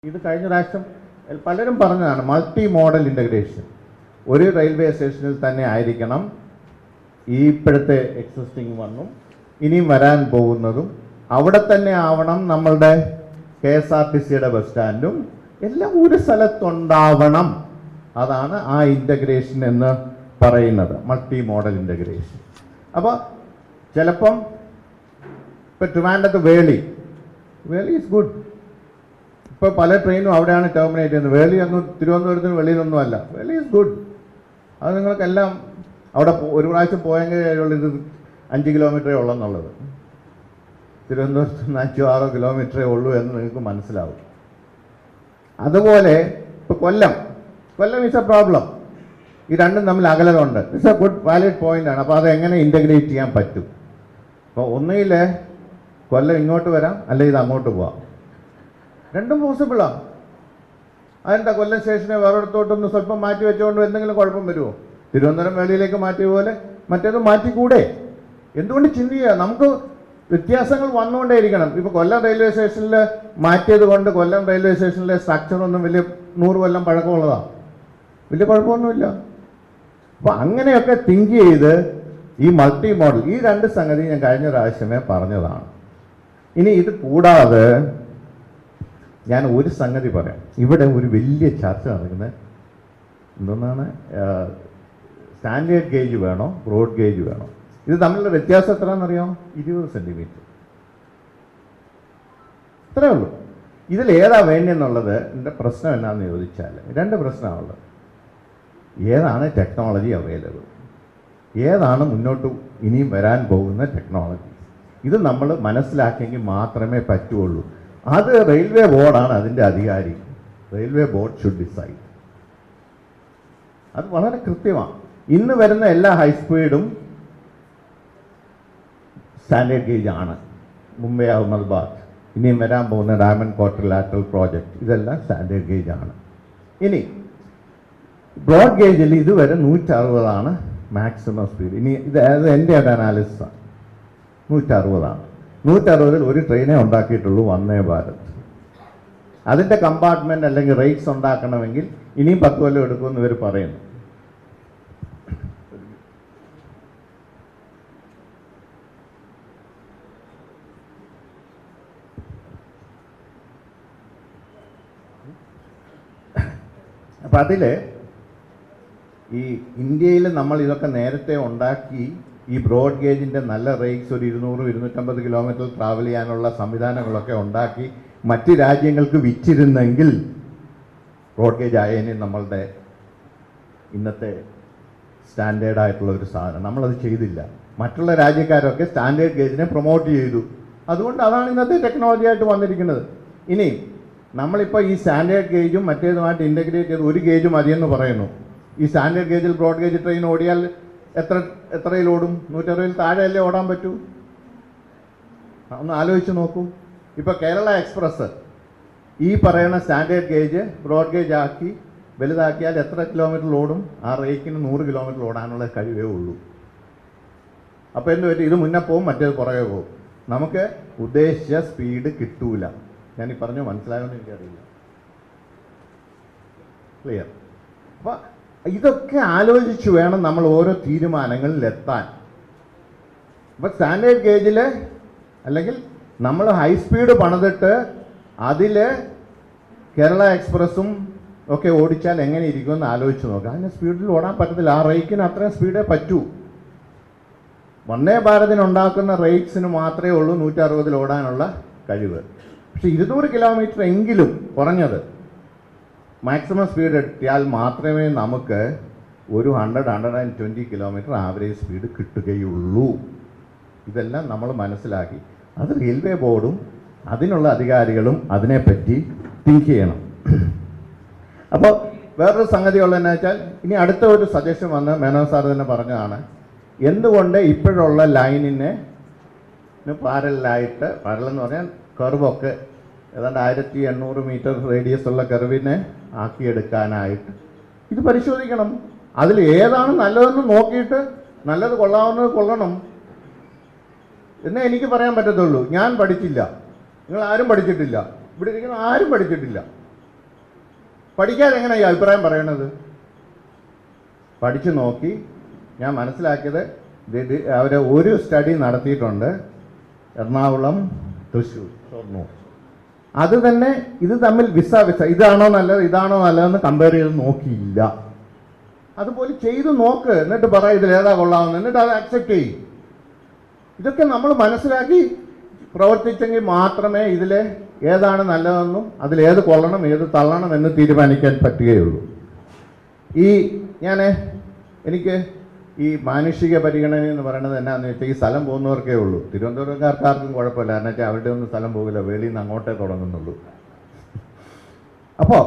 ഇത് കഴിഞ്ഞ പ്രാവശ്യം പലരും പറഞ്ഞതാണ് മൾട്ടി മോഡൽ ഇൻ്റഗ്രേഷൻ. ഒരു റെയിൽവേ സ്റ്റേഷനിൽ തന്നെ ആയിരിക്കണം ഇപ്പോഴത്തെ എക്സിസ്റ്റിംഗ് വണ്ണും ഇനിയും വരാൻ പോകുന്നതും. അവിടെ തന്നെ ആവണം നമ്മളുടെ KSRTCയുടെ ബസ് സ്റ്റാൻഡും. എല്ലാം ഒരു സ്ഥലത്തുണ്ടാവണം. അതാണ് ആ ഇൻ്റഗ്രേഷൻ എന്ന് പറയുന്നത്, മൾട്ടി മോഡൽ ഇൻ്റഗ്രേഷൻ. അപ്പോൾ ചിലപ്പം ഇപ്പം ട്രിവാൻഡ്രത്ത് വേളി ഈസ് ഗുഡ്. ഇപ്പോൾ പല ട്രെയിനും അവിടെയാണ് ടെർമിനേറ്റ് ചെയ്യുന്നത്. വേളി അങ്ങ് തിരുവനന്തപുരത്തിന് വെളിയിലൊന്നും അല്ല. വേളി ഈസ് ഗുഡ്. അത് നിങ്ങൾക്കെല്ലാം അവിടെ ഒരു പ്രാവശ്യം പോയെങ്കിൽ ഇത് 5 കിലോമീറ്ററേ ഉള്ളെന്നുള്ളത്. തിരുവനന്തപുരത്ത് നിന്ന് 5-6 കിലോമീറ്ററേ ഉള്ളൂ എന്ന് നിങ്ങൾക്ക് മനസ്സിലാവും. അതുപോലെ ഇപ്പോൾ കൊല്ലം ഈസ് എ പ്രോബ്ലം. ഈ രണ്ടും തമ്മിൽ അകലമുണ്ട്. ഇറ്റ്സ് എ ഗുഡ് വാലിഡ് പോയിൻ്റാണ്. അപ്പോൾ അത് എങ്ങനെ ഇൻ്റഗ്രേറ്റ് ചെയ്യാൻ പറ്റും? അപ്പോൾ ഒന്നുകിൽ കൊല്ലം ഇങ്ങോട്ട് വരാം, അല്ലെങ്കിൽ ഇത് അങ്ങോട്ട് പോവാം. രണ്ടും പോസിബിളാണ്. അതെന്താ കൊല്ലം സ്റ്റേഷനെ വേറൊരിടത്തോട്ടൊന്ന് സ്വല്പം മാറ്റി വെച്ചുകൊണ്ട് എന്തെങ്കിലും കുഴപ്പം വരുമോ? തിരുവനന്തപുരം വേളിയിലേക്ക് മാറ്റിയ പോലെ മറ്റേത് മാറ്റിക്കൂടെ? എന്തുകൊണ്ട് ചിന്തിക്കുക? നമുക്ക് വ്യത്യാസങ്ങൾ വന്നുകൊണ്ടേയിരിക്കണം. ഇപ്പോൾ കൊല്ലം റെയിൽവേ സ്റ്റേഷനിൽ മാറ്റിയത് കൊണ്ട് കൊല്ലം റെയിൽവേ സ്റ്റേഷനിലെ സ്ട്രക്ചറൊന്നും വലിയ 100 കൊല്ലം പഴക്കമുള്ളതാണ്. വലിയ കുഴപ്പമൊന്നുമില്ല. അപ്പോൾ അങ്ങനെയൊക്കെ തിങ്ക് ചെയ്ത് ഈ മൾട്ടി മോഡൽ, ഈ രണ്ട് സംഗതി ഞാൻ കഴിഞ്ഞ പ്രാവശ്യമേ പറഞ്ഞതാണ്. ഇനി ഇത് കൂടാതെ ഞാൻ ഒരു സംഗതി പറയാം. ഇവിടെ ഒരു വലിയ ചർച്ച നടക്കുന്നത് എന്തെന്നാണ്, സ്റ്റാൻഡേർഡ് ഗേജ് വേണോ ബ്രോഡ് ഗേജ് വേണോ? ഇത് തമ്മിലുള്ള വ്യത്യാസം എത്രയാണെന്നറിയാമോ? 20 സെൻറ്റിമീറ്റർ. ഇത്രേ ഉള്ളൂ. ഇതിലേതാ വേണ്ടെന്നുള്ളത് എൻ്റെ പ്രശ്നം എന്നാന്ന് ചോദിച്ചാൽ 2 പ്രശ്നമാണുള്ളത്. ഏതാണ് ടെക്നോളജി അവൈലബിൾ, ഏതാണ് മുന്നോട്ട് ഇനിയും വരാൻ പോകുന്ന ടെക്നോളജി. ഇത് നമ്മൾ മനസ്സിലാക്കിയെങ്കിൽ മാത്രമേ പറ്റുള്ളൂ. അത് റെയിൽവേ ബോർഡാണ് അതിൻ്റെ അധികാരി. Railway board should decide. അത് വളരെ കൃത്യമാണ്. ഇന്ന് വരുന്ന എല്ലാ ഹൈസ്പീഡും സ്റ്റാൻഡേർഡ് ഗേജ് ആണ്. മുംബൈ അഹമ്മദാബാദ്, ഇനിയും വരാൻ പോകുന്ന ഡയമണ്ട് ക്വാഡ്രിലാറ്ററൽ പ്രോജക്റ്റ്, ഇതെല്ലാം സ്റ്റാൻഡേർഡ് ഗേജ് ആണ്. ഇനി ബ്രോഡ് ഗേജിൽ ഇതുവരെ 160 മാക്സിമം സ്പീഡ്. ഇനി ഇത് എൻ്റെ ഒരു അനാലിസിസാണ്. 160. 160 ഒരു ട്രെയിനേ ഉണ്ടാക്കിയിട്ടുള്ളൂ, വന്ദേ ഭാരത്. അതിൻ്റെ കമ്പാർട്ട്മെൻറ്റ് അല്ലെങ്കിൽ റേറ്റ്സ് ഉണ്ടാക്കണമെങ്കിൽ ഇനിയും 10 കൊല്ലം എടുക്കുമെന്ന് ഇവർ പറയുന്നു. അപ്പം അതിൽ ഈ ഇന്ത്യയിൽ നമ്മൾ ഇതൊക്കെ നേരത്തെ ഉണ്ടാക്കി ഈ ബ്രോഡ് ഗേജിൻ്റെ നല്ല റേറ്റ്സ് ഒരു 200-250 കിലോമീറ്റർ ട്രാവൽ ചെയ്യാനുള്ള സംവിധാനങ്ങളൊക്കെ ഉണ്ടാക്കി മറ്റ് രാജ്യങ്ങൾക്ക് വിറ്റിരുന്നെങ്കിൽ ബ്രോഡ് ഗേജ് ആയതിന് നമ്മളുടെ ഇന്നത്തെ സ്റ്റാൻഡേർഡായിട്ടുള്ള ഒരു സാധനം. നമ്മളത് ചെയ്തില്ല. മറ്റുള്ള രാജ്യക്കാരൊക്കെ സ്റ്റാൻഡേർഡ് ഗേജിനെ പ്രൊമോട്ട് ചെയ്തു. അതുകൊണ്ട് അതാണ് ഇന്നത്തെ ടെക്നോളജി ആയിട്ട് വന്നിരിക്കുന്നത്. ഇനി നമ്മളിപ്പോൾ ഈ സ്റ്റാൻഡേർഡ് ഗേജും മറ്റേതുമായിട്ട് ഇൻ്റഗ്രേറ്റ് ചെയ്ത് ഒരു ഗേജ് മതിയെന്ന് പറയുന്നു. ഈ സ്റ്റാൻഡേർഡ് ഗേജിൽ ബ്രോഡ് ഗേജ് ട്രെയിൻ ഓടിയാൽ എത്രയിൽ ഓടും? 160 താഴെയല്ലേ ഓടാൻ പറ്റൂ? ഒന്ന് ആലോചിച്ച് നോക്കൂ. ഇപ്പോൾ കേരള എക്സ്പ്രസ് ഈ പറയുന്ന സ്റ്റാൻഡേർഡ് ഗേജ് ബ്രോഡ് ഗേജ് ആക്കി വലുതാക്കിയാൽ എത്ര കിലോമീറ്റർ ഓടും? ആ റേക്കിന് 100 കിലോമീറ്റർ ഓടാനുള്ള കഴിവേ ഉള്ളൂ. അപ്പോൾ എന്ത് പറ്റും? ഇത് മുന്നേ പോവും, മറ്റേത് പുറകെ പോവും. നമുക്ക് ഉദ്ദേശിച്ച സ്പീഡ് കിട്ടൂല. ഞാനീ പറഞ്ഞു മനസ്സിലായോന്ന് എനിക്കറിയില്ല. ക്ലിയർ? അപ്പോൾ ഇതൊക്കെ ആലോചിച്ച് വേണം നമ്മൾ ഓരോ തീരുമാനങ്ങളിൽ എത്താൻ. അപ്പോൾ സ്റ്റാൻഡേർഡ് ഗേജിൽ അല്ലെങ്കിൽ നമ്മൾ ഹൈ സ്പീഡ് പണിതിട്ട് അതിൽ കേരള എക്സ്പ്രസ്സും ഒക്കെ ഓടിച്ചാൽ എങ്ങനെ ഇരിക്കുമെന്ന് ആലോചിച്ച് നോക്കാം. അതിന് സ്പീഡിൽ ഓടാൻ പറ്റത്തില്ല. ആ റേറ്റിന് അത്രയും സ്പീഡേ പറ്റൂ. വന്ദേ ഭാരതിന് ഉണ്ടാക്കുന്ന റേറ്റ്സിന് മാത്രമേ ഉള്ളൂ 160 ഓടാനുള്ള കഴിവ്. പക്ഷെ 200 കിലോമീറ്റർ എങ്കിലും കുറഞ്ഞത് മാക്സിമം സ്പീഡ് എത്തിയാൽ മാത്രമേ നമുക്ക് ഒരു 100-120 കിലോമീറ്റർ ആവറേജ് സ്പീഡ് കിട്ടുകയുള്ളൂ. ഇതെല്ലാം നമ്മൾ മനസ്സിലാക്കി. അത് റെയിൽവേ ബോർഡും അതിനുള്ള അധികാരികളും അതിനെപ്പറ്റി തിങ്ക് ചെയ്യണം. അപ്പോൾ വേറൊരു സംഗതി ഉള്ളതെന്ന് വെച്ചാൽ, ഇനി അടുത്ത ഒരു സജഷൻ വന്ന് മേനോൻ സാർ തന്നെ പറഞ്ഞതാണ്, എന്തുകൊണ്ട് ഇപ്പോഴുള്ള ലൈനിനെ പാരലായിട്ട്, പാരലെന്ന് പറഞ്ഞാൽ കർവൊക്കെ ഏതാണ്ട് 1800 മീറ്റർ റേഡിയസ് ഉള്ള കർവിനെ ആക്കിയെടുക്കാനായിട്ട് ഇത് പരിശോധിക്കണം. അതിൽ ഏതാണ് നല്ലതെന്ന് നോക്കിയിട്ട് നല്ലത് കൊള്ളാവുന്നത് കൊള്ളണം എന്നേ എനിക്ക് പറയാൻ പറ്റത്തുള്ളൂ. ഞാൻ പഠിച്ചില്ല, നിങ്ങൾ ആരും പഠിച്ചിട്ടില്ല, ഇവിടെ ഇരിക്കുന്ന ആരും പഠിച്ചിട്ടില്ല. പഠിക്കാതെ എങ്ങനെയാണ് ഈ അഭിപ്രായം പറയണത്? പഠിച്ചു നോക്കി ഞാൻ മനസ്സിലാക്കിയത് അവർ ഒരു സ്റ്റഡി നടത്തിയിട്ടുണ്ട്, എറണാകുളം, തൃശ്ശൂർ, ഷൊർണൂർ. അത് തന്നെ ഇത് തമ്മിൽ വിസ ഇതാണോ നല്ലതെന്ന് കമ്പയർ ചെയ്ത് നോക്കിയില്ല. അതുപോലെ ചെയ്ത് നോക്ക്, എന്നിട്ട് പറ ഇതിലേതാ കൊള്ളാമെന്ന്, എന്നിട്ട് അത് അക്സെപ്റ്റ് ചെയ്യും. ഇതൊക്കെ നമ്മൾ മനസ്സിലാക്കി പ്രവർത്തിച്ചെങ്കിൽ മാത്രമേ ഇതിൽ ഏതാണ് നല്ലതെന്നും അതിലേത് കൊള്ളണം ഏത് തള്ളണം എന്ന് തീരുമാനിക്കാൻ പറ്റുകയുള്ളൂ. എനിക്ക് ഈ മാനുഷിക പരിഗണന എന്ന് പറയുന്നത് എന്നാന്ന് വെച്ചാൽ ഈ സ്ഥലം പോകുന്നവർക്കേ ഉള്ളൂ. തിരുവനന്തപുരംകാർക്കാർക്കും കുഴപ്പമില്ല, കാരണം വെച്ചാൽ അവരുടെ ഒന്നും സ്ഥലം പോകില്ല, വെളിയിൽ നിന്ന് അങ്ങോട്ടേ തുടങ്ങുന്നുള്ളൂ. അപ്പോൾ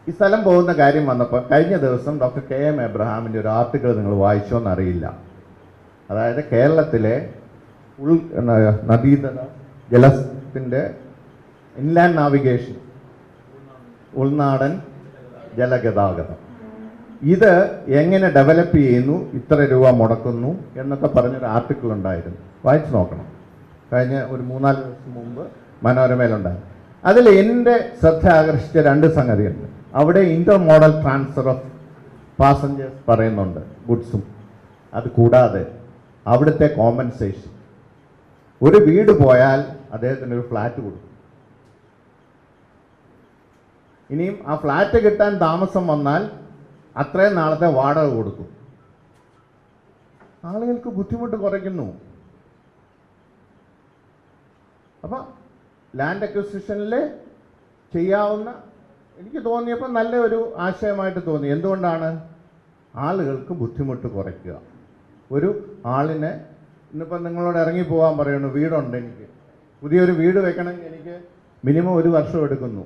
ഈ സ്ഥലം പോകുന്ന കാര്യം വന്നപ്പോൾ കഴിഞ്ഞ ദിവസം ഡോക്ടർ KM എബ്രഹാമിൻ്റെ ഒരു ആർട്ടിക്കിൾ നിങ്ങൾ വായിച്ചോന്നറിയില്ല. അതായത് കേരളത്തിലെ നദീതട ജലത്തിൻ്റെ ഇൻലാൻഡ് നാവിഗേഷൻ, ഉൾനാടൻ ജലഗതാഗതം, ഇത് എങ്ങനെ ഡെവലപ്പ് ചെയ്യുന്നു, ഇത്ര രൂപ മുടക്കുന്നു എന്നൊക്കെ പറഞ്ഞൊരു ആർട്ടിക്കിൾ ഉണ്ടായിരുന്നു. വായിച്ചു നോക്കണം. കഴിഞ്ഞ ഒരു 3-4 ദിവസം മുമ്പ് മനോരമയിലുണ്ടായിരുന്നു. അതിൽ എൻ്റെ ശ്രദ്ധ ആകർഷിച്ച 2 സംഗതിയുണ്ട്. അവിടെ Inter model transfer of passengers പറയുന്നുണ്ട്, ഗുഡ്സും. അത് കൂടാതെ അവിടുത്തെ കോമ്പൻസേഷൻ. ഒരു വീട് പോയാൽ അദ്ദേഹത്തിന് ഒരു ഫ്ലാറ്റ് കൊടുക്കും. ഇനിയും ആ ഫ്ലാറ്റ് കിട്ടാൻ താമസം വന്നാൽ അത്രയും നാളത്തെ വാടക കൊടുക്കും. ആളുകൾക്ക് ബുദ്ധിമുട്ട് കുറയ്ക്കുന്നു. അപ്പം ലാൻഡ് അക്വിസിഷനിൽ ചെയ്യാവുന്ന, എനിക്ക് തോന്നിയപ്പോൾ നല്ല ഒരു ആശയമായിട്ട് തോന്നി. എന്തുകൊണ്ടാണ്? ആളുകൾക്ക് ബുദ്ധിമുട്ട് കുറയ്ക്കുക. ഒരു ആളിനെ ഇന്നിപ്പം നിങ്ങളോട് ഇറങ്ങി പോകാൻ പറയുന്നു, വീടുണ്ട്, എനിക്ക് പുതിയൊരു വീട് വെക്കണമെങ്കിൽ എനിക്ക് മിനിമം 1 വർഷം എടുക്കുന്നു.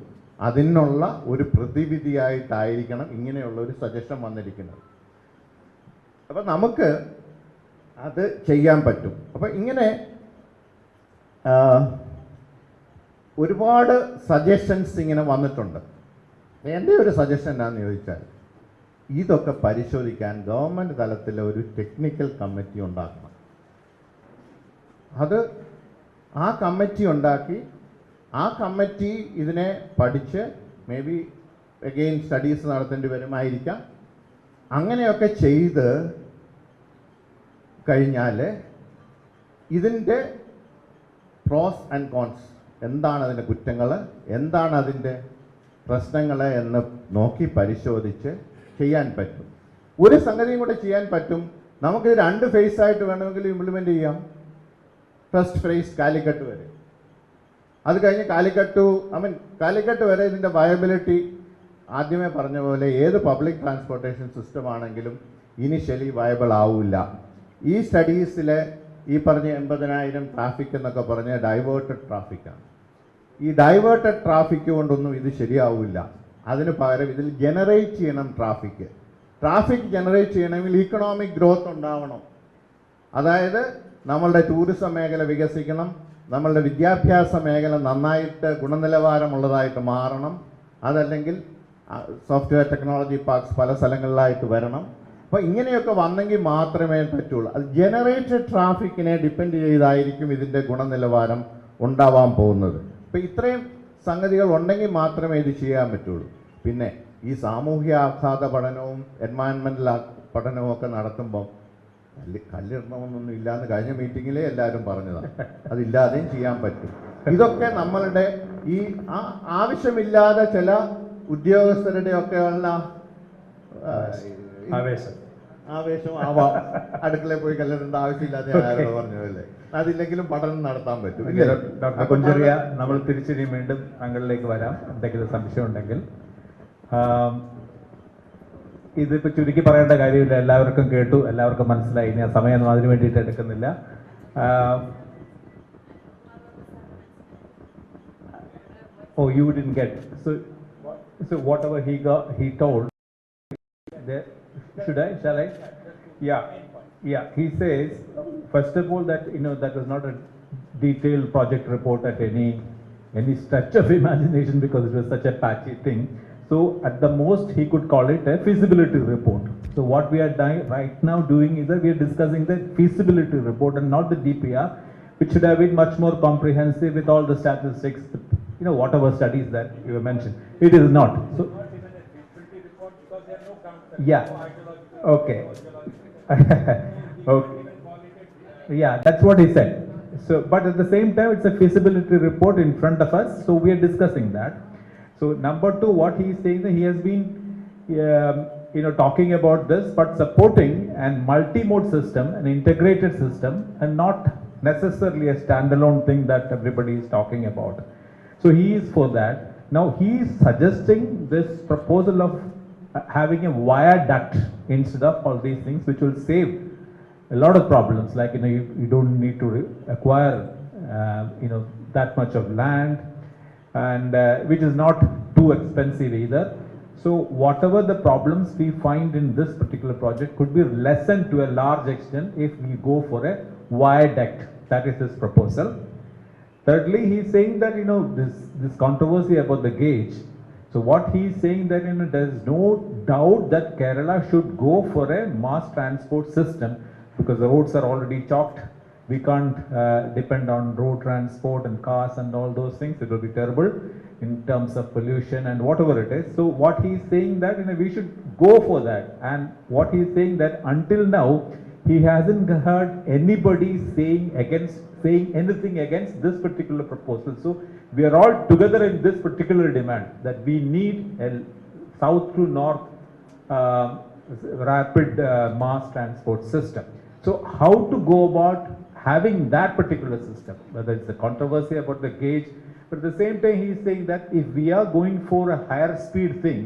അതിനുള്ള ഒരു പ്രതിവിധിയായിട്ടായിരിക്കണം ഇങ്ങനെയുള്ള ഒരു സജഷൻ വന്നിരിക്കുന്നത്. അപ്പം നമുക്ക് അത് ചെയ്യാൻ പറ്റും. അപ്പം ഇങ്ങനെ ഒരുപാട് സജഷൻസ് ഇങ്ങനെ വന്നിട്ടുണ്ട്. എൻ്റെ ഒരു സജഷൻ എന്താണെന്ന് ചോദിച്ചാൽ, ഇതൊക്കെ പരിശോധിക്കാൻ ഗവൺമെൻറ് തലത്തിൽ ഒരു ടെക്നിക്കൽ കമ്മിറ്റി ഉണ്ടാക്കണം. ആ കമ്മിറ്റി ഉണ്ടാക്കി ആ കമ്മിറ്റി ഇതിനെ പഠിച്ച് മേ ബി അഗെയിൻ സ്റ്റഡീസ് നടത്തേണ്ടി വരുമായിരിക്കാം. അങ്ങനെയൊക്കെ ചെയ്ത് കഴിഞ്ഞാൽ ഇതിൻ്റെ പ്രോസ് ആൻഡ് കോൺസ്, എന്താണ് അതിൻ്റെ കുറ്റങ്ങൾ, എന്താണ് അതിൻ്റെ പ്രശ്നങ്ങൾ എന്ന് നോക്കി പരിശോധിച്ച് ചെയ്യാൻ പറ്റും. ഒരു സംഗതിയും കൂടെ ചെയ്യാൻ പറ്റും. നമുക്ക് 2 ഫേസായിട്ട് വേണമെങ്കിൽ ഇംപ്ലിമെൻ്റ് ചെയ്യാം. ഫസ്റ്റ് ഫേസ് കാലിക്കട്ട് വരെ, അത് കഴിഞ്ഞ് കാലിക്കട്ട് വരെ ഇതിൻ്റെ വയബിലിറ്റി ആദ്യമേ പറഞ്ഞ പോലെ ഏത് പബ്ലിക് ട്രാൻസ്പോർട്ടേഷൻ സിസ്റ്റം ആണെങ്കിലും ഇനിഷ്യലി വയബിൾ ആവില്ല. ഈ സ്റ്റഡീസിൽ ഈ പറഞ്ഞ 80,000 ട്രാഫിക് എന്നൊക്കെ പറഞ്ഞ് ഡൈവേർട്ടഡ് ട്രാഫിക്കാണ്. ഈ ഡൈവേർട്ടഡ് ട്രാഫിക് കൊണ്ടൊന്നും ഇത് ശരിയാവില്ല. അതിന് പകരം ഇതിൽ ജനറേറ്റ് ചെയ്യണം ട്രാഫിക് ജനറേറ്റ് ചെയ്യണമെങ്കിൽ ഇക്കണോമിക് ഗ്രോത്ത് ഉണ്ടാവണം. അതായത് നമ്മളുടെ ടൂറിസം മേഖല വികസിക്കണം, നമ്മളുടെ വിദ്യാഭ്യാസ മേഖല നന്നായിട്ട് ഗുണനിലവാരമുള്ളതായിട്ട് മാറണം. അതല്ലെങ്കിൽ സോഫ്റ്റ്വെയർ ടെക്നോളജി പാർക്സ് പല സ്ഥലങ്ങളിലായിട്ട് വരണം. അപ്പോൾ ഇങ്ങനെയൊക്കെ വന്നെങ്കിൽ മാത്രമേ പറ്റുള്ളൂ. അത് ജനറേറ്റഡ് ട്രാഫിക്കിനെ ഡിപ്പെൻഡ് ചെയ്തായിരിക്കും ഇതിൻ്റെ ഗുണനിലവാരം ഉണ്ടാവാൻ പോകുന്നത്. അപ്പോൾ ഇത്രയും സംഗതികൾ ഉണ്ടെങ്കിൽ മാത്രമേ ഇത് ചെയ്യാൻ പറ്റുള്ളൂ. പിന്നെ ഈ സാമൂഹ്യ ആഘാത പഠനവും എൻവയൺമെൻ്റൽ പഠനവും ഒക്കെ നടത്തുമ്പം കല്ലിടണമെന്നൊന്നും ഇല്ലാന്ന് കഴിഞ്ഞ മീറ്റിങ്ങിലേ എല്ലാവരും പറഞ്ഞതാണ്. അതില്ലാതെയും ചെയ്യാൻ പറ്റും. ഇതൊക്കെ നമ്മളുടെ ഈ ആവശ്യമില്ലാതെ ചില ഉദ്യോഗസ്ഥരുടെയൊക്കെയുള്ള ആവേശം ആവാം. അടുക്കളയിൽ പോയി കല്ലിടേണ്ട ആവശ്യമില്ലാതെ ആരോട് പറഞ്ഞതല്ലേ. അതില്ലെങ്കിലും പഠനം നടത്താൻ പറ്റും. ഡോക്ടർ കുഞ്ചറിയ, നമ്മൾ തിരിച്ചിനി വീണ്ടും താങ്കളിലേക്ക് വരാം. എന്തെങ്കിലും സംശയം ഉണ്ടെങ്കിൽ. ഇതിപ്പോൾ ചുരുക്കി പറയേണ്ട കാര്യമില്ല, എല്ലാവർക്കും കേട്ടു, എല്ലാവർക്കും മനസ്സിലായി. ഇനി ആ സമയമൊന്നും അതിന് വേണ്ടിയിട്ട് എടുക്കുന്നില്ല. Oh, you didn't get. So whatever he told. Shall I? Yeah. He says, first of all, that that was not a detailed project report at any stretch of imagination, because it was such a patchy thing. So at the most he could call it a feasibility report. So what we are right now doing is that we are discussing the feasibility report and not the DPR, which should have been much more comprehensive with all the statistics, whatever studies that you have mentioned. It is not. So Yeah. Okay. Okay. Yeah, that's what he said. So, but at the same time, it's a feasibility report in front of us, so we are discussing that. So, number two, what he is saying that he has been, talking about this, but supporting an multi-mode system, an integrated system, and not necessarily a standalone thing that everybody is talking about. So, he is for that. Now, he is suggesting this proposal of having a wire duct instead of all these things, which will save a lot of problems, like you don't need to acquire that much of land, and which is not too expensive either. So whatever the problems we find in this particular project could be lessened to a large extent if we go for a wire duct. That is his proposal. Thirdly, he is saying that this controversy about the gauge. So what he is saying that there is no doubt that Kerala should go for a mass transport system, because the roads are already chalked. We can't depend on road transport and cars and all those things. It will be terrible in terms of pollution and whatever it is. So what he is saying that we should go for that. And what he is saying that until now he hasn't heard anybody saying anything against this particular proposal. So we are all together in this particular demand that we need a south to north rapid mass transport system. So how to go about having that particular system, whether it's a controversy about the gauge, but at the same time he is saying that if we are going for a higher speed thing,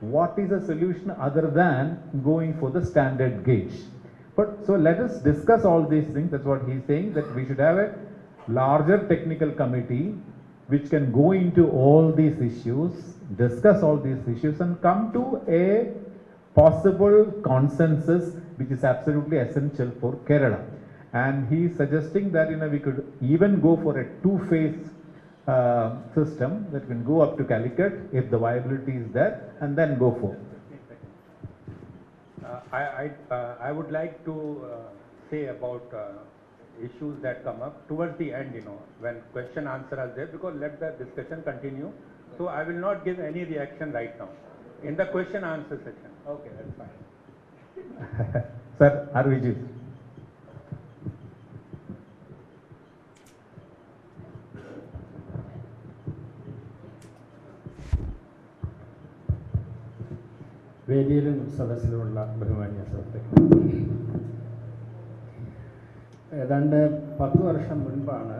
what is a solution other than going for the standard gauge? But so let us discuss all these things. That's what he is saying, that we should have a larger technical committee which can go into all these issues, discuss all these issues, and come to a possible consensus which is absolutely essential for Kerala. And he is suggesting that we could even go for a two-phase system that can go up to Calicut if the viability is there, and then go for. I would like to say about issues that come up towards the end, when question answer are there, because let the discussion continue. So I will not give any reaction right now in the question answer session. Okay, that's fine. Sir, Arvijit. വേദിയിലും സദസ്സിലുമുള്ള ബഹുമാന്യ സുഹൃത്തുക്കൾ, ഏതാണ്ട് 10 വർഷം മുൻപാണ്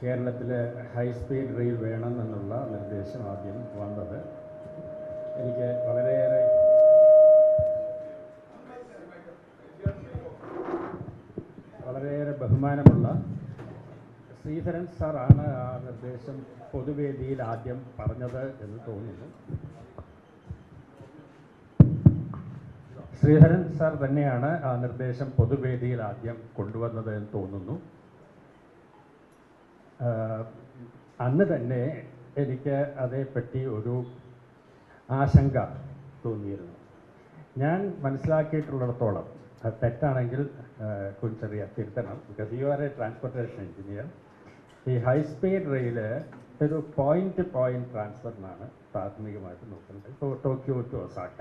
കേരളത്തിൽ high speed rail വേണമെന്നുള്ള നിർദ്ദേശം ആദ്യം വന്നത്. എനിക്ക് വളരെയേറെ ബഹുമാനമുള്ള ശ്രീധരൻ സാറാണ് ആ നിർദ്ദേശം പൊതുവേദിയിൽ ആദ്യം പറഞ്ഞത് എന്ന് തോന്നുന്നു. ശ്രീധരൻ സാർ തന്നെയാണ് ആ നിർദ്ദേശം പൊതുവേദിയിൽ ആദ്യം കൊണ്ടുവന്നത് എന്ന് തോന്നുന്നു. അന്ന് തന്നെ എനിക്ക് അതേപ്പറ്റി ഒരു ആശങ്ക തോന്നിയിരുന്നു. ഞാൻ മനസ്സിലാക്കിയിട്ടുള്ളിടത്തോളം അത് തെറ്റാണെങ്കിൽ ചെറിയ തിരുത്തണം, because you are a transportation engineer. ഈ ഹൈസ്പീഡ് റെയിൽ ഒരു പോയിന്റ് ടു പോയിന്റ് ട്രാൻസ്ഫറിനാണ് പ്രാഥമികമായിട്ട് നോക്കുന്നത്. ഇപ്പോൾ ടോക്കിയോ ടു ഒസാക്ക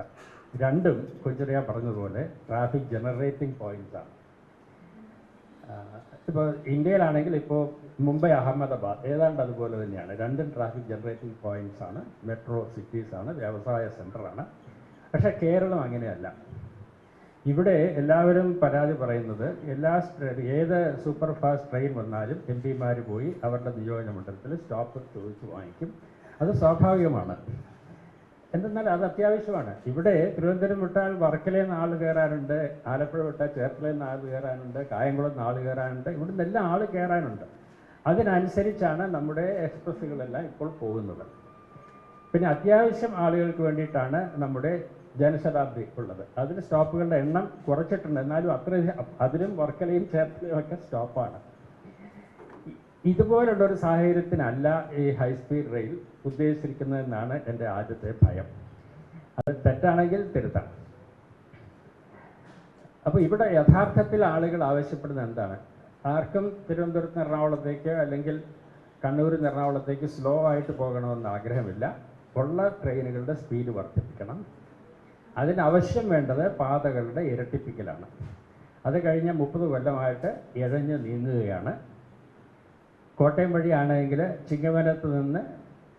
രണ്ടും കൊഞ്ചറിയ പറഞ്ഞതുപോലെ ട്രാഫിക് ജനറേറ്റിംഗ് പോയിന്റ്സാണ്. ഇപ്പോൾ ഇന്ത്യയിലാണെങ്കിൽ ഇപ്പോൾ മുംബൈ അഹമ്മദാബാദ് ഏതാണ്ട് അതുപോലെ തന്നെയാണ്. രണ്ടും ട്രാഫിക് ജനറേറ്റിംഗ് പോയിന്റ്സാണ്, മെട്രോ സിറ്റീസാണ്, വ്യവസായ സെൻ്ററാണ്. പക്ഷേ കേരളം അങ്ങനെയല്ല. ഇവിടെ എല്ലാവരും പരാതി പറയുന്നത് ഏത് സൂപ്പർ ഫാസ്റ്റ് ട്രെയിൻ വന്നാലും എം പിമാർ പോയി അവരുടെ നിയോജക മണ്ഡലത്തിൽ സ്റ്റോപ്പ് ചോദിച്ച് വാങ്ങിക്കും. അത് സ്വാഭാവികമാണ്. എന്തെന്നാൽ അത് അത്യാവശ്യമാണ്. ഇവിടെ തിരുവനന്തപുരം വിട്ടാൽ വർക്കലയിൽ നിന്ന് ആൾ കയറാനുണ്ട്, ആലപ്പുഴ വിട്ടാൽ ചേർത്തലയിൽ നിന്ന് ആൾ കയറാനുണ്ട്, കായംകുളം നിന്ന് ആൾ കയറാനുണ്ട്, ഇവിടെ നിന്നെല്ലാം ആൾ കയറാനുണ്ട്. അതിനനുസരിച്ചാണ് നമ്മുടെ എക്സ്പ്രസ്സുകളെല്ലാം ഇപ്പോൾ പോകുന്നത്. പിന്നെ അത്യാവശ്യം ആളുകൾക്ക് വേണ്ടിയിട്ടാണ് നമ്മുടെ ജനശതാബ്ദി ഉള്ളത്. അതിന് സ്റ്റോപ്പുകളുടെ എണ്ണം കുറച്ചിട്ടുണ്ട്, എന്നാലും അതിലും വർക്കലയും ചേർത്തലയും ഒക്കെ സ്റ്റോപ്പാണ്. ഇതുപോലുള്ളൊരു സാഹചര്യത്തിനല്ല ഈ ഹൈസ്പീഡ് റെയിൽ ഉദ്ദേശിച്ചിരിക്കുന്നതെന്നാണ് എൻ്റെ ആദ്യത്തെ ഭയം. അത് തെറ്റാണെങ്കിൽ തിരുത്താം. അപ്പോൾ ഇവിടെ യഥാർത്ഥത്തിൽ ആളുകൾ ആവശ്യപ്പെടുന്നത് എന്താണ്? ആർക്കും തിരുവനന്തപുരത്ത് നിന്ന് എറണാകുളത്തേക്ക് അല്ലെങ്കിൽ കണ്ണൂരിൽ നിന്ന് എറണാകുളത്തേക്ക് സ്ലോ ആയിട്ട് പോകണമെന്ന് ആഗ്രഹമില്ല. ഉള്ള ട്രെയിനുകളുടെ സ്പീഡ് വർദ്ധിപ്പിക്കണം. അതിനാവശ്യം വേണ്ടത് പാതകളുടെ ഇരട്ടിപ്പിക്കലാണ്. അത് കഴിഞ്ഞ 30 കൊല്ലമായിട്ട് ഇഴഞ്ഞ് നീങ്ങുകയാണ്. കോട്ടയം വഴിയാണെങ്കിൽ ചിങ്ങവനത്ത് നിന്ന്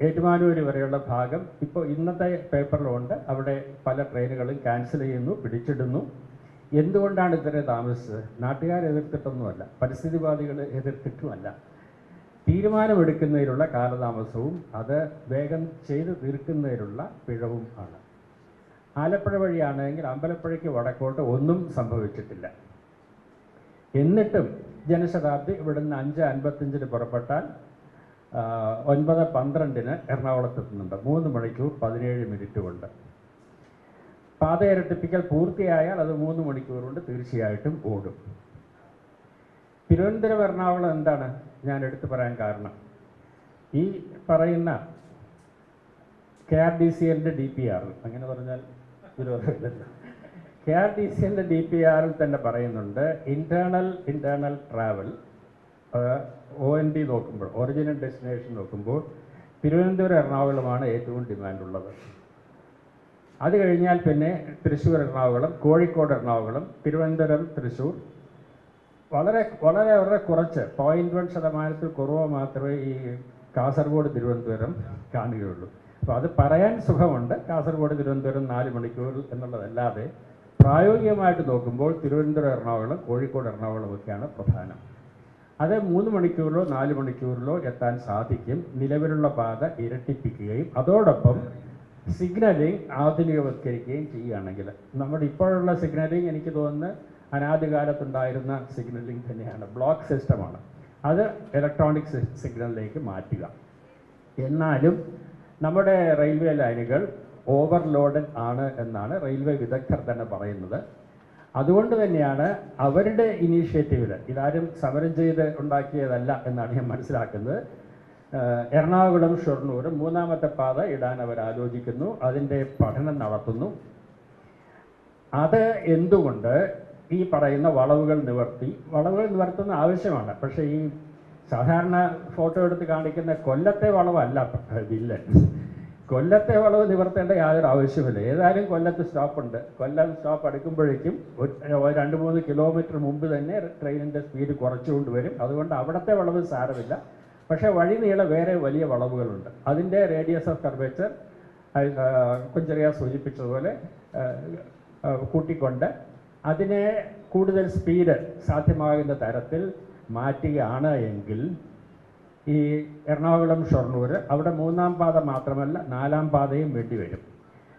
ഏറ്റുമാനൂർ വരെയുള്ള ഭാഗം ഇപ്പോൾ ഇന്നത്തെ പേപ്പറിലുണ്ട്. അവിടെ പല ട്രെയിനുകളും ക്യാൻസൽ ചെയ്യുന്നു, പിടിച്ചിടുന്നു. എന്തുകൊണ്ടാണ് ഇത്രയും താമസിച്ചത്? നാട്ടുകാർ എതിർത്തിട്ടൊന്നുമല്ല, പരിസ്ഥിതിവാദികൾ എതിർത്തിട്ടുമല്ല. തീരുമാനമെടുക്കുന്നതിലുള്ള കാലതാമസവും അത് വേഗം ചെയ്ത് തീർക്കുന്നതിലുള്ള പിഴവും ആണ്. ആലപ്പുഴ വഴിയാണെങ്കിൽ അമ്പലപ്പുഴയ്ക്ക് വടക്കോട്ട് ഒന്നും സംഭവിച്ചിട്ടില്ല. എന്നിട്ടും ജനശതാബ്ദി ഇവിടുന്ന് 5:55 പുറപ്പെട്ടാൽ 9:12 എറണാകുളത്തെത്തുന്നുണ്ട്. 3 മണിക്കൂർ 17 മിനിറ്റ് കൊണ്ട്. പാത ഇരട്ടിപ്പിക്കൽ പൂർത്തിയായാൽ അത് 3 മണിക്കൂർ കൊണ്ട് തീർച്ചയായിട്ടും ഓടും. തിരുവനന്തപുരം എറണാകുളം എന്താണ് ഞാൻ എടുത്തു പറയാൻ കാരണം? ഈ പറയുന്ന KRDCLന്റെ DPR, അങ്ങനെ പറഞ്ഞാൽ വിരോധമില്ലല്ലോ, KRDCLന്റെ DPRൽ തന്നെ പറയുന്നുണ്ട് ഇന്റേണൽ ട്രാവൽ OND നോക്കുമ്പോൾ, ഒറിജിനൽ ഡെസ്റ്റിനേഷൻ നോക്കുമ്പോൾ തിരുവനന്തപുരം എറണാകുളമാണ് ഏറ്റവും ഡിമാൻഡുള്ളത്. അത് കഴിഞ്ഞാൽ പിന്നെ തൃശ്ശൂർ എറണാകുളം, കോഴിക്കോട് എറണാകുളം, തിരുവനന്തപുരം തൃശ്ശൂർ, വളരെ കുറച്ച് 0.1% കുറവ് മാത്രമേ ഈ കാസർഗോഡ് തിരുവനന്തപുരം കാണുകയുള്ളൂ. അപ്പോൾ അത് പറയാൻ സുഖമുണ്ട്, കാസർഗോഡ് തിരുവനന്തപുരം 4 മണിക്കൂർ എന്നുള്ളതല്ലാതെ പ്രായോഗികമായിട്ട് നോക്കുമ്പോൾ തിരുവനന്തപുരം എറണാകുളം, കോഴിക്കോട് എറണാകുളം ഒക്കെയാണ് പ്രധാനം. അത് 3 മണിക്കൂറിലോ 4 മണിക്കൂറിലോ എത്താൻ സാധിക്കും നിലവിലുള്ള പാത ഇരട്ടിപ്പിക്കുകയും അതോടൊപ്പം സിഗ്നലിംഗ് ആധുനികവത്കരിക്കുകയും ചെയ്യുകയാണെങ്കിൽ. നമ്മുടെ ഇപ്പോഴുള്ള സിഗ്നലിംഗ് എനിക്ക് തോന്നുന്നു അനാദികാലത്തുണ്ടായിരുന്ന സിഗ്നലിംഗ് തന്നെയാണ്, ബ്ലോക്ക് സിസ്റ്റമാണ്. അത് ഇലക്ട്രോണിക് സിഗ്നലിലേക്ക് മാറ്റുക. എന്നാലും നമ്മുടെ റെയിൽവേ ലൈനുകൾ ഓവർലോഡഡ് ആണ് എന്നാണ് റെയിൽവേ വിദഗ്ധർ തന്നെ പറയുന്നത്. അതുകൊണ്ട് തന്നെയാണ് അവരുടെ ഇനീഷ്യേറ്റീവിൽ, ഇതാരും സമരം ചെയ്ത് ഉണ്ടാക്കിയതല്ല എന്നാണ് ഞാൻ മനസ്സിലാക്കുന്നത്, എറണാകുളം ഷൊർണൂർ 3ാമത്തെ പാത ഇടാൻ അവർ ആലോചിക്കുന്നു, അതിൻ്റെ പഠനം നടത്തുന്നു. അത് എന്തുകൊണ്ട് ഈ പറയുന്ന വളവുകൾ നിവർത്തുന്ന ആവശ്യമാണ്. പക്ഷേ ഈ സാധാരണ ഫോട്ടോ എടുത്ത് കാണിക്കുന്ന കൊല്ലത്തെ വളവല്ല വില്ലൻ. കൊല്ലത്തെ വളവ് നിവർത്തേണ്ട യാതൊരു ആവശ്യമില്ല. ഏതായാലും കൊല്ലത്ത് സ്റ്റോപ്പുണ്ട്. കൊല്ലം സ്റ്റോപ്പ് അടുക്കുമ്പോഴേക്കും 2-3 കിലോമീറ്റർ മുമ്പ് തന്നെ ട്രെയിനിൻ്റെ സ്പീഡ് കുറച്ചുകൊണ്ട് വരും. അതുകൊണ്ട് അവിടുത്തെ വളവ് സാരമില്ല. പക്ഷേ വഴി നീളെ വേറെ വലിയ വളവുകളുണ്ട്. അതിൻ്റെ റേഡിയസ് ഓഫ് കർവേച്ചർ കുഞ്ചറിയ സൂചിപ്പിച്ചതുപോലെ കൂട്ടിക്കൊണ്ട് അതിനെ കൂടുതൽ സ്പീഡ് സാധ്യമാകുന്ന തരത്തിൽ മാറ്റുകയാണ് എങ്കിൽ ഈ എറണാകുളം ഷൊർണൂർ അവിടെ 3ാം പാത മാത്രമല്ല 4ാം പാതയും വേണ്ടിവരും.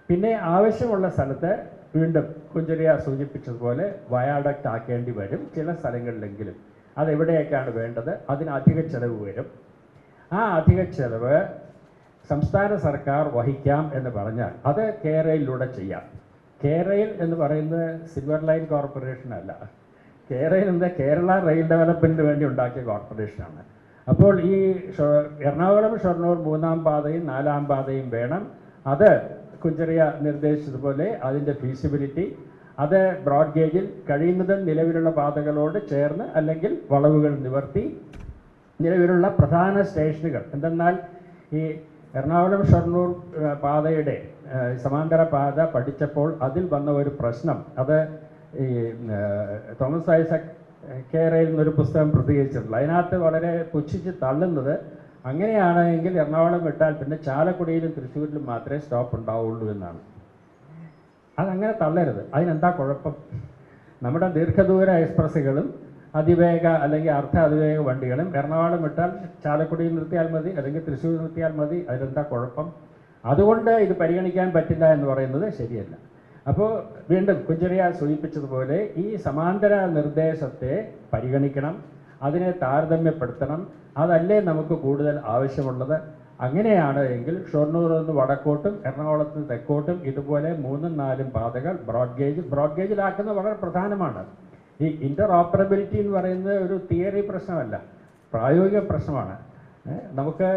പിന്നെ ആവശ്യമുള്ള സ്ഥലത്ത് വീണ്ടും കുഞ്ചറിയ സൂചിപ്പിച്ചതുപോലെ വയാഡക്റ്റ് ആക്കേണ്ടി വരും ചില സ്ഥലങ്ങളിലെങ്കിലും. അതെവിടെയൊക്കെയാണ് വേണ്ടത്? അതിന് അധിക ചെലവ് വരും. ആ അധിക ചെലവ് സംസ്ഥാന സർക്കാർ വഹിക്കാം എന്ന് പറഞ്ഞാൽ അത് കേരളയിലൂടെ ചെയ്യാം. കേരയിൽ എന്ന് പറയുന്നത് സിൽവർ ലൈൻ കോർപ്പറേഷൻ അല്ല. കേരയിൽ എന്ന കേരള റെയിൽ ഡെവലപ്മെൻറ്റിന് വേണ്ടി ഉണ്ടാക്കിയ കോർപ്പറേഷനാണ്. അപ്പോൾ ഈ എറണാകുളം ഷൊർണൂർ 3ാം പാതയും 4ാം പാതയും വേണം. അത് കുഞ്ചറിയ നിർദ്ദേശിച്ചതുപോലെ അതിൻ്റെ ഫീസിബിലിറ്റി, അത് ബ്രോഡ് ഗേജിൽ കഴിയുന്നതും നിലവിലുള്ള പാതകളോട് ചേർന്ന് അല്ലെങ്കിൽ വളവുകൾ നിവർത്തി നിലവിലുള്ള പ്രധാന സ്റ്റേഷനുകൾ. എന്തെന്നാൽ ഈ എറണാകുളം ഷൊർണൂർ പാതയുടെ സമാന്തര പാത പഠിച്ചപ്പോൾ അതിൽ വന്ന ഒരു പ്രശ്നം, അത് ഈ തോമസ് ഐസക് കേരയിൽ നിന്നൊരു പുസ്തകം പ്രസിദ്ധീകരിച്ചിട്ടുള്ള, അതിനകത്ത് വളരെ പുച്ഛിച്ച് തള്ളുന്നത് അങ്ങനെയാണെങ്കിൽ എറണാകുളം വിട്ടാൽ പിന്നെ ചാലക്കുടിയിലും തൃശ്ശൂരിലും മാത്രമേ സ്റ്റോപ്പ് ഉണ്ടാവുള്ളൂ എന്നാണ്. അതങ്ങനെ തള്ളരുത്. അതിനെന്താ കുഴപ്പം? നമ്മുടെ ദീർഘദൂര എക്സ്പ്രസ്സുകളും അതിവേഗ അല്ലെങ്കിൽ അർദ്ധ അതിവേഗ വണ്ടികളും എറണാകുളം വിട്ടാൽ ചാലക്കുടിയിൽ നിർത്തിയാൽ മതി, അല്ലെങ്കിൽ തൃശ്ശൂർ നിർത്തിയാൽ മതി. അതിലെന്താ കുഴപ്പം? അതുകൊണ്ട് ഇത് പരിഗണിക്കാൻ പറ്റില്ല എന്ന് പറയുന്നത് ശരിയല്ല. അപ്പോൾ വീണ്ടും കുഞ്ചറിയ സൂചിപ്പിച്ചതുപോലെ ഈ സമാന്തര നിർദ്ദേശത്തെ പരിഗണിക്കണം, അതിനെ താരതമ്യപ്പെടുത്തണം. അതല്ലേ നമുക്ക് കൂടുതൽ ആവശ്യമുള്ളത്. അങ്ങനെയാണ് എങ്കിൽ ഷൊർണൂർ നിന്ന് വടക്കോട്ടും എറണാകുളത്ത് നിന്ന് തെക്കോട്ടും ഇതുപോലെ 3ഉം 4ഉം പാതകൾ ബ്രോഡ് ഗേജിലാക്കുന്നത് വളരെ പ്രധാനമാണ്. ഈ ഇൻ്റർ ഓപ്പറബിലിറ്റി എന്ന് പറയുന്നത് ഒരു തിയറി പ്രശ്നമല്ല, പ്രായോഗിക പ്രശ്നമാണ്. നമുക്ക്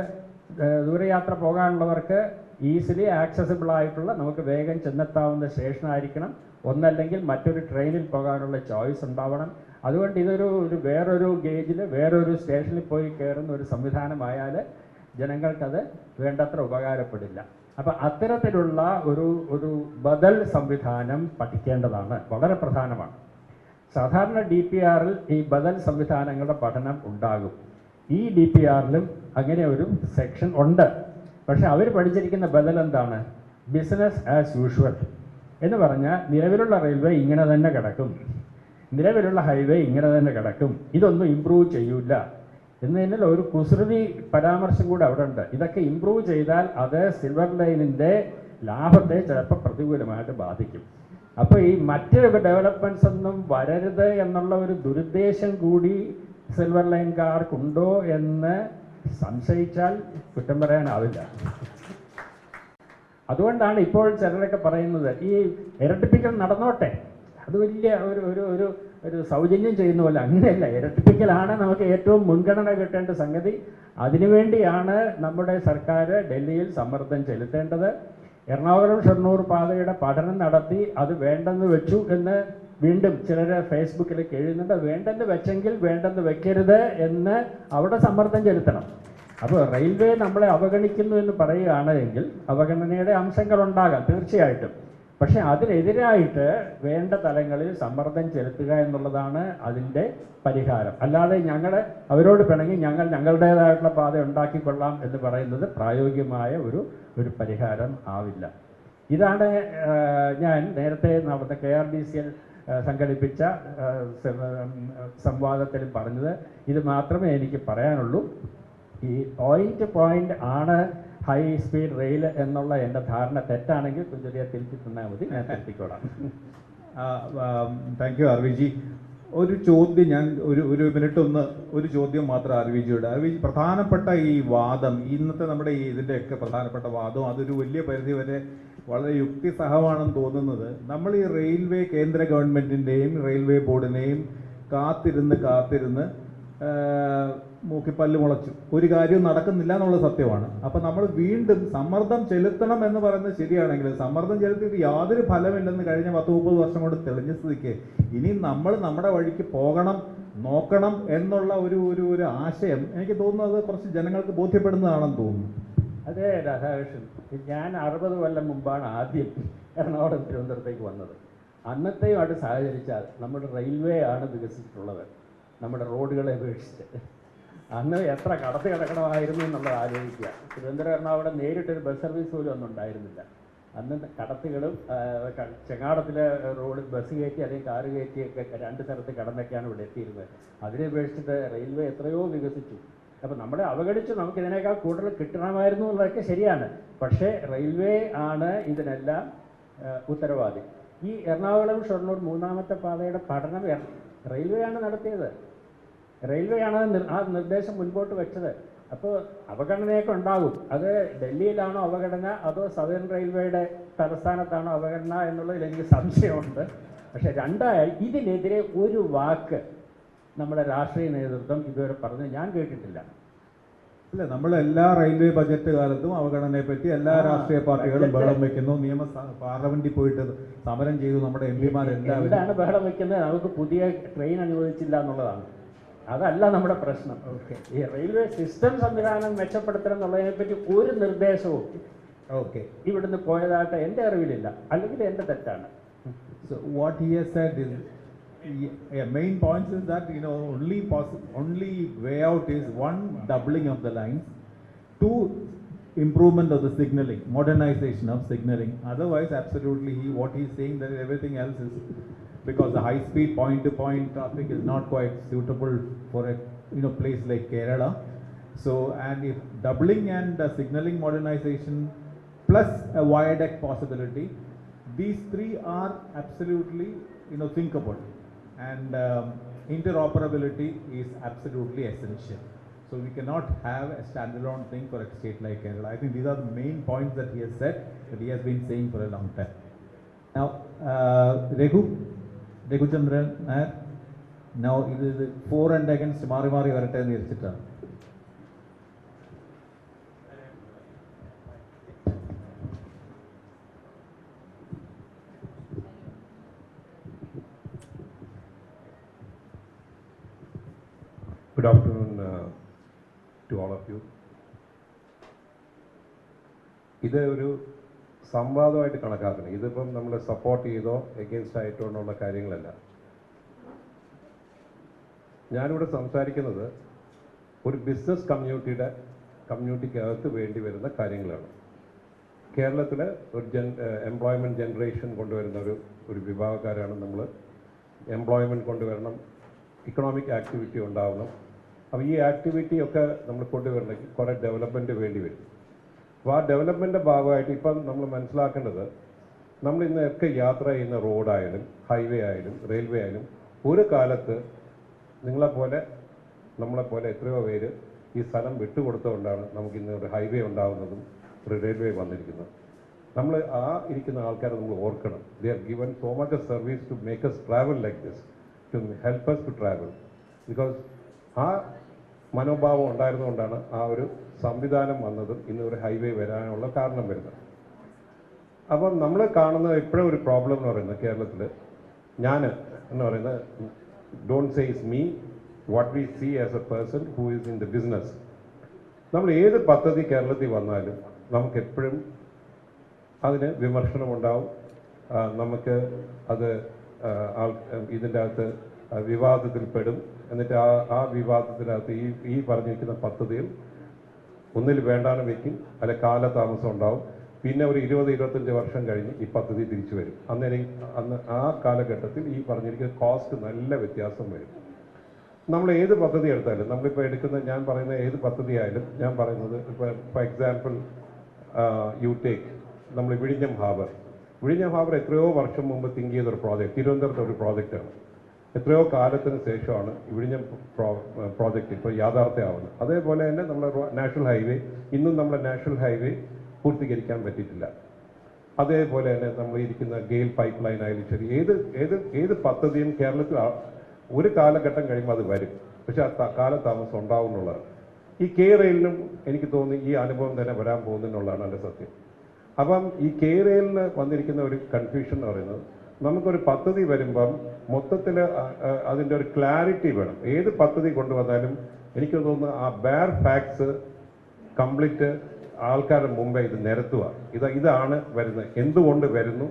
ദൂരയാത്ര പോകാനുള്ളവർക്ക് ഈസിലി ആക്സസിബിൾ ആയിട്ടുള്ള, നമുക്ക് വേഗം ചെന്നെത്താവുന്ന സ്റ്റേഷനായിരിക്കണം. ഒന്നല്ലെങ്കിൽ മറ്റൊരു ട്രെയിനിൽ പോകാനുള്ള ചോയ്സ് ഉണ്ടാവണം. അതുകൊണ്ട് ഇതൊരു വേറൊരു ഗേജിൽ വേറൊരു സ്റ്റേഷനിൽ പോയി കയറുന്ന ഒരു സംവിധാനമായാൽ ജനങ്ങൾക്കത് വേണ്ടത്ര ഉപകാരപ്പെടില്ല. അപ്പം അത്തരത്തിലുള്ള ഒരു ബദൽ സംവിധാനം പഠിക്കേണ്ടതാണ്, വളരെ പ്രധാനമാണ്. സാധാരണ DPR-ൽ ഈ ബദൽ സംവിധാനങ്ങളുടെ പഠനം ഉണ്ടാകും. ഈ DPR-ലും അങ്ങനെ ഒരു സെക്ഷൻ ഉണ്ട്. പക്ഷെ അവർ പഠിച്ചിരിക്കുന്ന ബദൽ എന്താണ്? ബിസിനസ് ആസ് യൂഷ്വൽ എന്ന് പറഞ്ഞാൽ നിലവിലുള്ള റെയിൽവേ ഇങ്ങനെ തന്നെ കിടക്കും, നിലവിലുള്ള ഹൈവേ ഇങ്ങനെ തന്നെ കിടക്കും, ഇതൊന്നും ഇമ്പ്രൂവ് ചെയ്യൂല എന്നതിൽ ഒരു കുസൃതി പരാമർശം കൂടെ അവിടെ ഉണ്ട്. ഇതൊക്കെ ഇമ്പ്രൂവ് ചെയ്താൽ അത് സിൽവർ ലൈനിൻ്റെ ലാഭത്തെ ചിലപ്പോൾ പ്രതികൂലമായിട്ട് ബാധിക്കും. അപ്പോൾ ഈ മറ്റ് ഡെവലപ്മെൻറ്റ്സ് ഒന്നും വരരുത് എന്നുള്ള ഒരു ദുരുദ്ദേശം കൂടി സിൽവർ ലൈൻകാർക്കുണ്ടോ എന്ന് സംശയിച്ചാൽ കുറ്റം പറയാനാവില്ല. അതുകൊണ്ടാണ് ഇപ്പോൾ ചിലരൊക്കെ പറയുന്നത് ഈ ഇരട്ടിപ്പിക്കൽ നടന്നോട്ടെ, അത് വലിയ ഒരു സൗജന്യം ചെയ്യുന്ന പോലെ. അങ്ങനെയല്ല, ഇരട്ടിപ്പിക്കലാണ് നമുക്ക് ഏറ്റവും മുൻഗണന കിട്ടേണ്ട സംഗതി. അതിനുവേണ്ടിയാണ് നമ്മുടെ സർക്കാർ ഡൽഹിയിൽ സമ്മർദ്ദം ചെലുത്തേണ്ടത്. എറണാകുളം ഷൊർണൂർ പാതയുടെ പഠനം നടത്തി അത് വേണ്ടെന്ന് വെച്ചു എന്ന് വീണ്ടും ചിലർ ഫേസ്ബുക്കിലേക്ക് എഴുതുന്നുണ്ട്. വേണ്ടെന്ന് വെച്ചെങ്കിൽ വേണ്ടെന്ന് വെക്കരുത് എന്ന് അവിടെ സമ്മർദ്ദം ചെലുത്തണം. അപ്പോൾ റെയിൽവേ നമ്മളെ അവഗണിക്കുന്നു എന്ന് പറയുകയാണ് എങ്കിൽ അവഗണനയുടെ അംശങ്ങളുണ്ടാകാം തീർച്ചയായിട്ടും. പക്ഷെ അതിനെതിരായിട്ട് വേണ്ട തലങ്ങളിൽ സമ്മർദ്ദം ചെലുത്തുക എന്നുള്ളതാണ് അതിൻ്റെ പരിഹാരം. അല്ലാതെ അവരോട് പിണങ്ങി ഞങ്ങളുടേതായിട്ടുള്ള പാത ഉണ്ടാക്കിക്കൊള്ളാം എന്ന് പറയുന്നത് പ്രായോഗികമായ ഒരു പരിഹാരം ആവില്ല. ഇതാണ് ഞാൻ നേരത്തെ നടന്ന KRDCL സംഘടിപ്പിച്ച സംവാദത്തിൽ പറഞ്ഞത്. ഇത് മാത്രമേ എനിക്ക് പറയാനുള്ളൂ. ഈ പോയിന്റ് ആണ് ഹൈ സ്പീഡ് റെയിൽ എന്നുള്ള എൻ്റെ ധാരണ തെറ്റാണെങ്കിൽ കുഞ്ചെറിയ തിരുത്തി തന്നാൽ മതി, ഞാൻ തിരുത്തിക്കോളാം. Thank you RVG. ഒരു ചോദ്യം ഞാൻ ഒരു മിനിറ്റ് ഒരു ചോദ്യം മാത്രം RVGയോട്. RVG, പ്രധാനപ്പെട്ട ഈ വാദം ഇന്നത്തെ നമ്മുടെ ഇതിൻ്റെയൊക്കെ പ്രധാനപ്പെട്ട വാദം അതൊരു വലിയ പരിധി വരെ വളരെ യുക്തിസഹമാണെന്ന് തോന്നുന്നത്. നമ്മൾ ഈ റെയിൽവേ കേന്ദ്ര ഗവൺമെൻറ്റിൻ്റെയും റെയിൽവേ ബോർഡിനെയും കാത്തിരുന്ന് മൂക്കിപ്പല്ല് മുളച്ചു, ഒരു കാര്യവും നടക്കുന്നില്ല എന്നുള്ളത് സത്യമാണ്. അപ്പം നമ്മൾ വീണ്ടും സമ്മർദ്ദം ചെലുത്തണം എന്ന് പറയുന്നത് ശരിയാണെങ്കിൽ സമ്മർദ്ദം ചെലുത്തിയിട്ട് യാതൊരു ഫലമില്ലെന്ന് കഴിഞ്ഞ 10-30 വർഷം കൊണ്ട് തെളിഞ്ഞ സ്ഥിതിക്ക് ഇനി നമ്മൾ നമ്മുടെ വഴിക്ക് നോക്കണം എന്നുള്ള ഒരു ആശയം എനിക്ക് തോന്നുന്നത് കുറച്ച് ജനങ്ങൾക്ക് ബോധ്യപ്പെടുന്നതാണെന്ന് തോന്നുന്നു. അതെ രാധാകൃഷ്ണൻ, ഞാൻ 60 കൊല്ലം മുമ്പാണ് ആദ്യം എറണാകുളം തിരുവനന്തപുരത്തേക്ക് വന്നത്. അന്നത്തെയുമായിട്ട് സഹകരിച്ചാൽ നമ്മുടെ റെയിൽവേ ആണ് വികസിച്ചിട്ടുള്ളത്, നമ്മുടെ റോഡുകളെ അപേക്ഷിച്ച്. അന്ന് എത്ര കടത്ത് കിടക്കണമായിരുന്നു എന്നുള്ളത് ആലോചിക്കുക. തിരുവനന്തപുരം എറണാകുളം നേരിട്ടൊരു ബസ് സർവീസ് പോലും ഒന്നും ഉണ്ടായിരുന്നില്ല. അന്ന് കടത്തുകളും ചെങ്ങാടത്തിലെ റോഡ് ബസ് കയറ്റി അല്ലെങ്കിൽ കാറ് കയറ്റിയൊക്കെ 2 സ്ഥലത്ത് കടന്നൊക്കെയാണ് ഇവിടെ എത്തിയിരുന്നത്. അതിനെ അപേക്ഷിച്ചിട്ട് റെയിൽവേ എത്രയോ വികസിച്ചു. അപ്പോൾ നമ്മളെ അവഗണിച്ച് നമുക്ക് ഇതിനേക്കാൾ കൂടുതൽ കിട്ടണമായിരുന്നു എന്നുള്ളതൊക്കെ ശരിയാണ്. പക്ഷേ റെയിൽവേ ആണ് ഇതിനെല്ലാം ഉത്തരവാദി. ഈ എറണാകുളം ഷൊർണൂർ 3ാമത്തെ പാതയുടെ പഠനം റെയിൽവേ ആണ് നടത്തിയത്. റെയിൽവേ ആണ് ആ നിർദ്ദേശം മുൻപോട്ട് വെച്ചത്. അപ്പോൾ അവഗണനയൊക്കെ ഉണ്ടാകും. അത് ഡൽഹിയിലാണോ അവഗണന അതോ സദേൺ റെയിൽവേയുടെ തലസ്ഥാനത്താണോ അവഗണന എന്നുള്ളതിൽ എനിക്ക് സംശയമുണ്ട്. പക്ഷെ രണ്ടായാൽ ഇതിനെതിരെ ഒരു വാക്ക് നമ്മുടെ രാഷ്ട്രീയ നേതൃത്വം ഇതുവരെ പറഞ്ഞ് ഞാൻ കേട്ടിട്ടില്ല. അല്ല, നമ്മൾ എല്ലാ റെയിൽവേ ബജറ്റ് കാലത്തും അവഗണനയെ പറ്റി എല്ലാ രാഷ്ട്രീയ പാർട്ടികളും ബഹളം വെക്കുന്നു. പാർലമെന്റിൽ പോയിട്ട് സമരം ചെയ്തു. നമ്മുടെ MP-മാരെല്ലാവരും എന്താണ് ബഹളം വെക്കുന്നത്? നമുക്ക് പുതിയ ട്രെയിൻ അനുവദിച്ചില്ല എന്നുള്ളതാണ്. അതല്ല നമ്മുടെ പ്രശ്നം. ഈ റെയിൽവേ സിസ്റ്റം സംവിധാനം മെച്ചപ്പെടുത്തണം എന്നുള്ളതിനെ പറ്റി ഒരു നിർദ്ദേശവും ഇവിടുന്ന് പോയതായിട്ട് എൻ്റെ അറിവിലില്ല, അല്ലെങ്കിൽ എൻ്റെ തെറ്റാണ്. So what he has said is, main points is that only way out is 1, doubling of the lines, 2, improvement of the signaling, modernization of signaling. Otherwise, absolutely, what he is saying that everything else is because the high speed point to point traffic is not quite suitable for a place like Kerala. So, and if doubling and signaling modernization plus a viaduct possibility, these 3 are absolutely thinkable, and interoperability is absolutely essential. So we cannot have a standalone thing for a state like Kerala. I think these are the main points that he has said, that he has been saying for a long time. Now, Raghuchandran Nair, now ഇത് 4 and against മാറി വരട്ടെ എന്ന് വിചാരിച്ചിട്ടാണ്. Good afternoon to all of you. ഇത് ഒരു സംവാദമായിട്ട് കണക്കാക്കണം. ഇതിപ്പം നമ്മൾ സപ്പോർട്ട് ചെയ്തോ എഗെയിൻസ്റ്റ് ആയിട്ടോ എന്നുള്ള കാര്യങ്ങളല്ല. ഞാനിവിടെ സംസാരിക്കുന്നത് ഒരു ബിസിനസ് കമ്മ്യൂണിറ്റിക്കകത്ത് വേണ്ടി വരുന്ന കാര്യങ്ങളാണ്. കേരളത്തിൽ ഒരു എംപ്ലോയ്മെൻറ്റ് ജനറേഷൻ കൊണ്ടുവരുന്ന ഒരു വിഭാഗക്കാരാണ് നമ്മൾ. എംപ്ലോയ്മെൻറ്റ് കൊണ്ടുവരണം, ഇക്കണോമിക് ആക്ടിവിറ്റി ഉണ്ടാവണം. അപ്പോൾ ഈ ആക്ടിവിറ്റി ഒക്കെ നമ്മൾ കൊണ്ടുവരണമെങ്കിൽ കുറേ ഡെവലപ്മെൻറ്റ് വേണ്ടി വരും. അപ്പോൾ ആ ഡെവലപ്മെൻറ്റിൻ്റെ ഭാഗമായിട്ട് ഇപ്പം നമ്മൾ മനസ്സിലാക്കേണ്ടത്, നമ്മൾ ഇന്നൊക്കെ യാത്ര ചെയ്യുന്ന റോഡായാലും ഹൈവേ ആയാലും റെയിൽവേ ആയാലും ഒരു കാലത്ത് നിങ്ങളെപ്പോലെ നമ്മളെപ്പോലെ എത്രയോ പേര് ഈ സ്ഥലം വിട്ടുകൊടുത്തുകൊണ്ടാണ് നമുക്കിന്ന് ഒരു ഹൈവേ ഉണ്ടാകുന്നതും ഒരു റെയിൽവേ വന്നിരിക്കുന്നത്. നമ്മൾ ആ ഇരിക്കുന്ന ആൾക്കാരെ നമ്മൾ ഓർക്കണം. They are given so much of service to make us travel like this, to help us to travel. Because ആ മനോഭാവം ഉണ്ടായിരുന്നുകൊണ്ടാണ് ആ ഒരു സംവിധാനം വന്നതും ഇന്ന് ഒരു ഹൈവേ വരാനുള്ള കാരണം വരുന്നത്. അപ്പം നമ്മൾ കാണുന്ന ഇപ്പോഴും ഒരു പ്രോബ്ലം എന്ന് പറയുന്നത് കേരളത്തിൽ, ഞാൻ എന്ന് പറയുന്നത്, don't say is me, what we see as a person who is in the business. നമ്മൾ ഏത് പദ്ധതി കേരളത്തിൽ വന്നാലും നമുക്കെപ്പോഴും അതിന് വിമർശനമുണ്ടാവും. നമുക്ക് അത് ഇതിൻ്റെ അകത്ത് വിവാദത്തിൽപ്പെടും. എന്നിട്ട് ആ വിവാദത്തിനകത്ത് ഈ പറഞ്ഞിരിക്കുന്ന പദ്ധതിയിൽ ഒന്നിൽ വേണ്ടാന്ന് വയ്ക്കും, അല്ലെ കാലതാമസം ഉണ്ടാവും. പിന്നെ ഒരു 20-25 വർഷം കഴിഞ്ഞ് ഈ പദ്ധതി തിരിച്ചു വരും. അന്ന് ആ കാലഘട്ടത്തിൽ ഈ പറഞ്ഞിരിക്കുന്ന കോസ്റ്റ് നല്ല വ്യത്യാസം വരും. നമ്മൾ ഏത് പദ്ധതി എടുത്താലും, നമ്മളിപ്പോൾ എടുക്കുന്ന, ഞാൻ പറയുന്ന ഏത് പദ്ധതി ആയാലും, ഞാൻ പറയുന്നത് ഇപ്പോൾ ഫോർ എക്സാമ്പിൾ യു ടേക്ക് നമ്മൾ വിഴിഞ്ഞം ഹാർബർ എത്രയോ വർഷം മുമ്പ് തിങ്ക് ചെയ്തൊരു പ്രോജക്റ്റ്, തിരുവനന്തപുരത്തെ ഒരു പ്രോജക്റ്റാണ്. എത്രയോ കാലത്തിന് ശേഷമാണ് വിഴിഞ്ഞം പ്രോജക്റ്റ് ഇപ്പോൾ യാഥാർത്ഥ്യമാവുന്നത്. അതേപോലെ തന്നെ നമ്മുടെ നാഷണൽ ഹൈവേ, ഇന്നും നമ്മുടെ നാഷണൽ ഹൈവേ പൂർത്തീകരിക്കാൻ പറ്റിയിട്ടില്ല. അതേപോലെ തന്നെ നമ്മൾ ഇരിക്കുന്ന ഗെയിൽ പൈപ്പ് ലൈൻ ആയാലും ശരി, ഏത് പദ്ധതിയും കേരളത്തിൽ ഒരു കാലഘട്ടം കഴിയുമ്പോൾ അത് വരും. പക്ഷെ ആ കാലതാമസം ഉണ്ടാവും എന്നുള്ളതാണ്. ഈ കെ റെയിലിനും എനിക്ക് തോന്നി ഈ അനുഭവം തന്നെ വരാൻ പോകുന്നതെന്നുള്ളതാണ് എൻ്റെ സത്യം. അപ്പം ഈ കെ റെയിലിന് വന്നിരിക്കുന്ന ഒരു കൺഫ്യൂഷൻ എന്ന് പറയുന്നത്, നമുക്കൊരു പദ്ധതി വരുമ്പം മൊത്തത്തിൽ അതിൻ്റെ ഒരു ക്ലാരിറ്റി വേണം. ഏത് പദ്ധതി കൊണ്ടുവന്നാലും എനിക്ക് തോന്നുന്നു ആ ബെയർ ഫാക്ട്സ് കംപ്ലീറ്റ് ആൾക്കാരുടെ മുമ്പേ ഇത് നിരത്തുക. ഇതാണ് വരുന്നത്, എന്തുകൊണ്ട് വരുന്നു,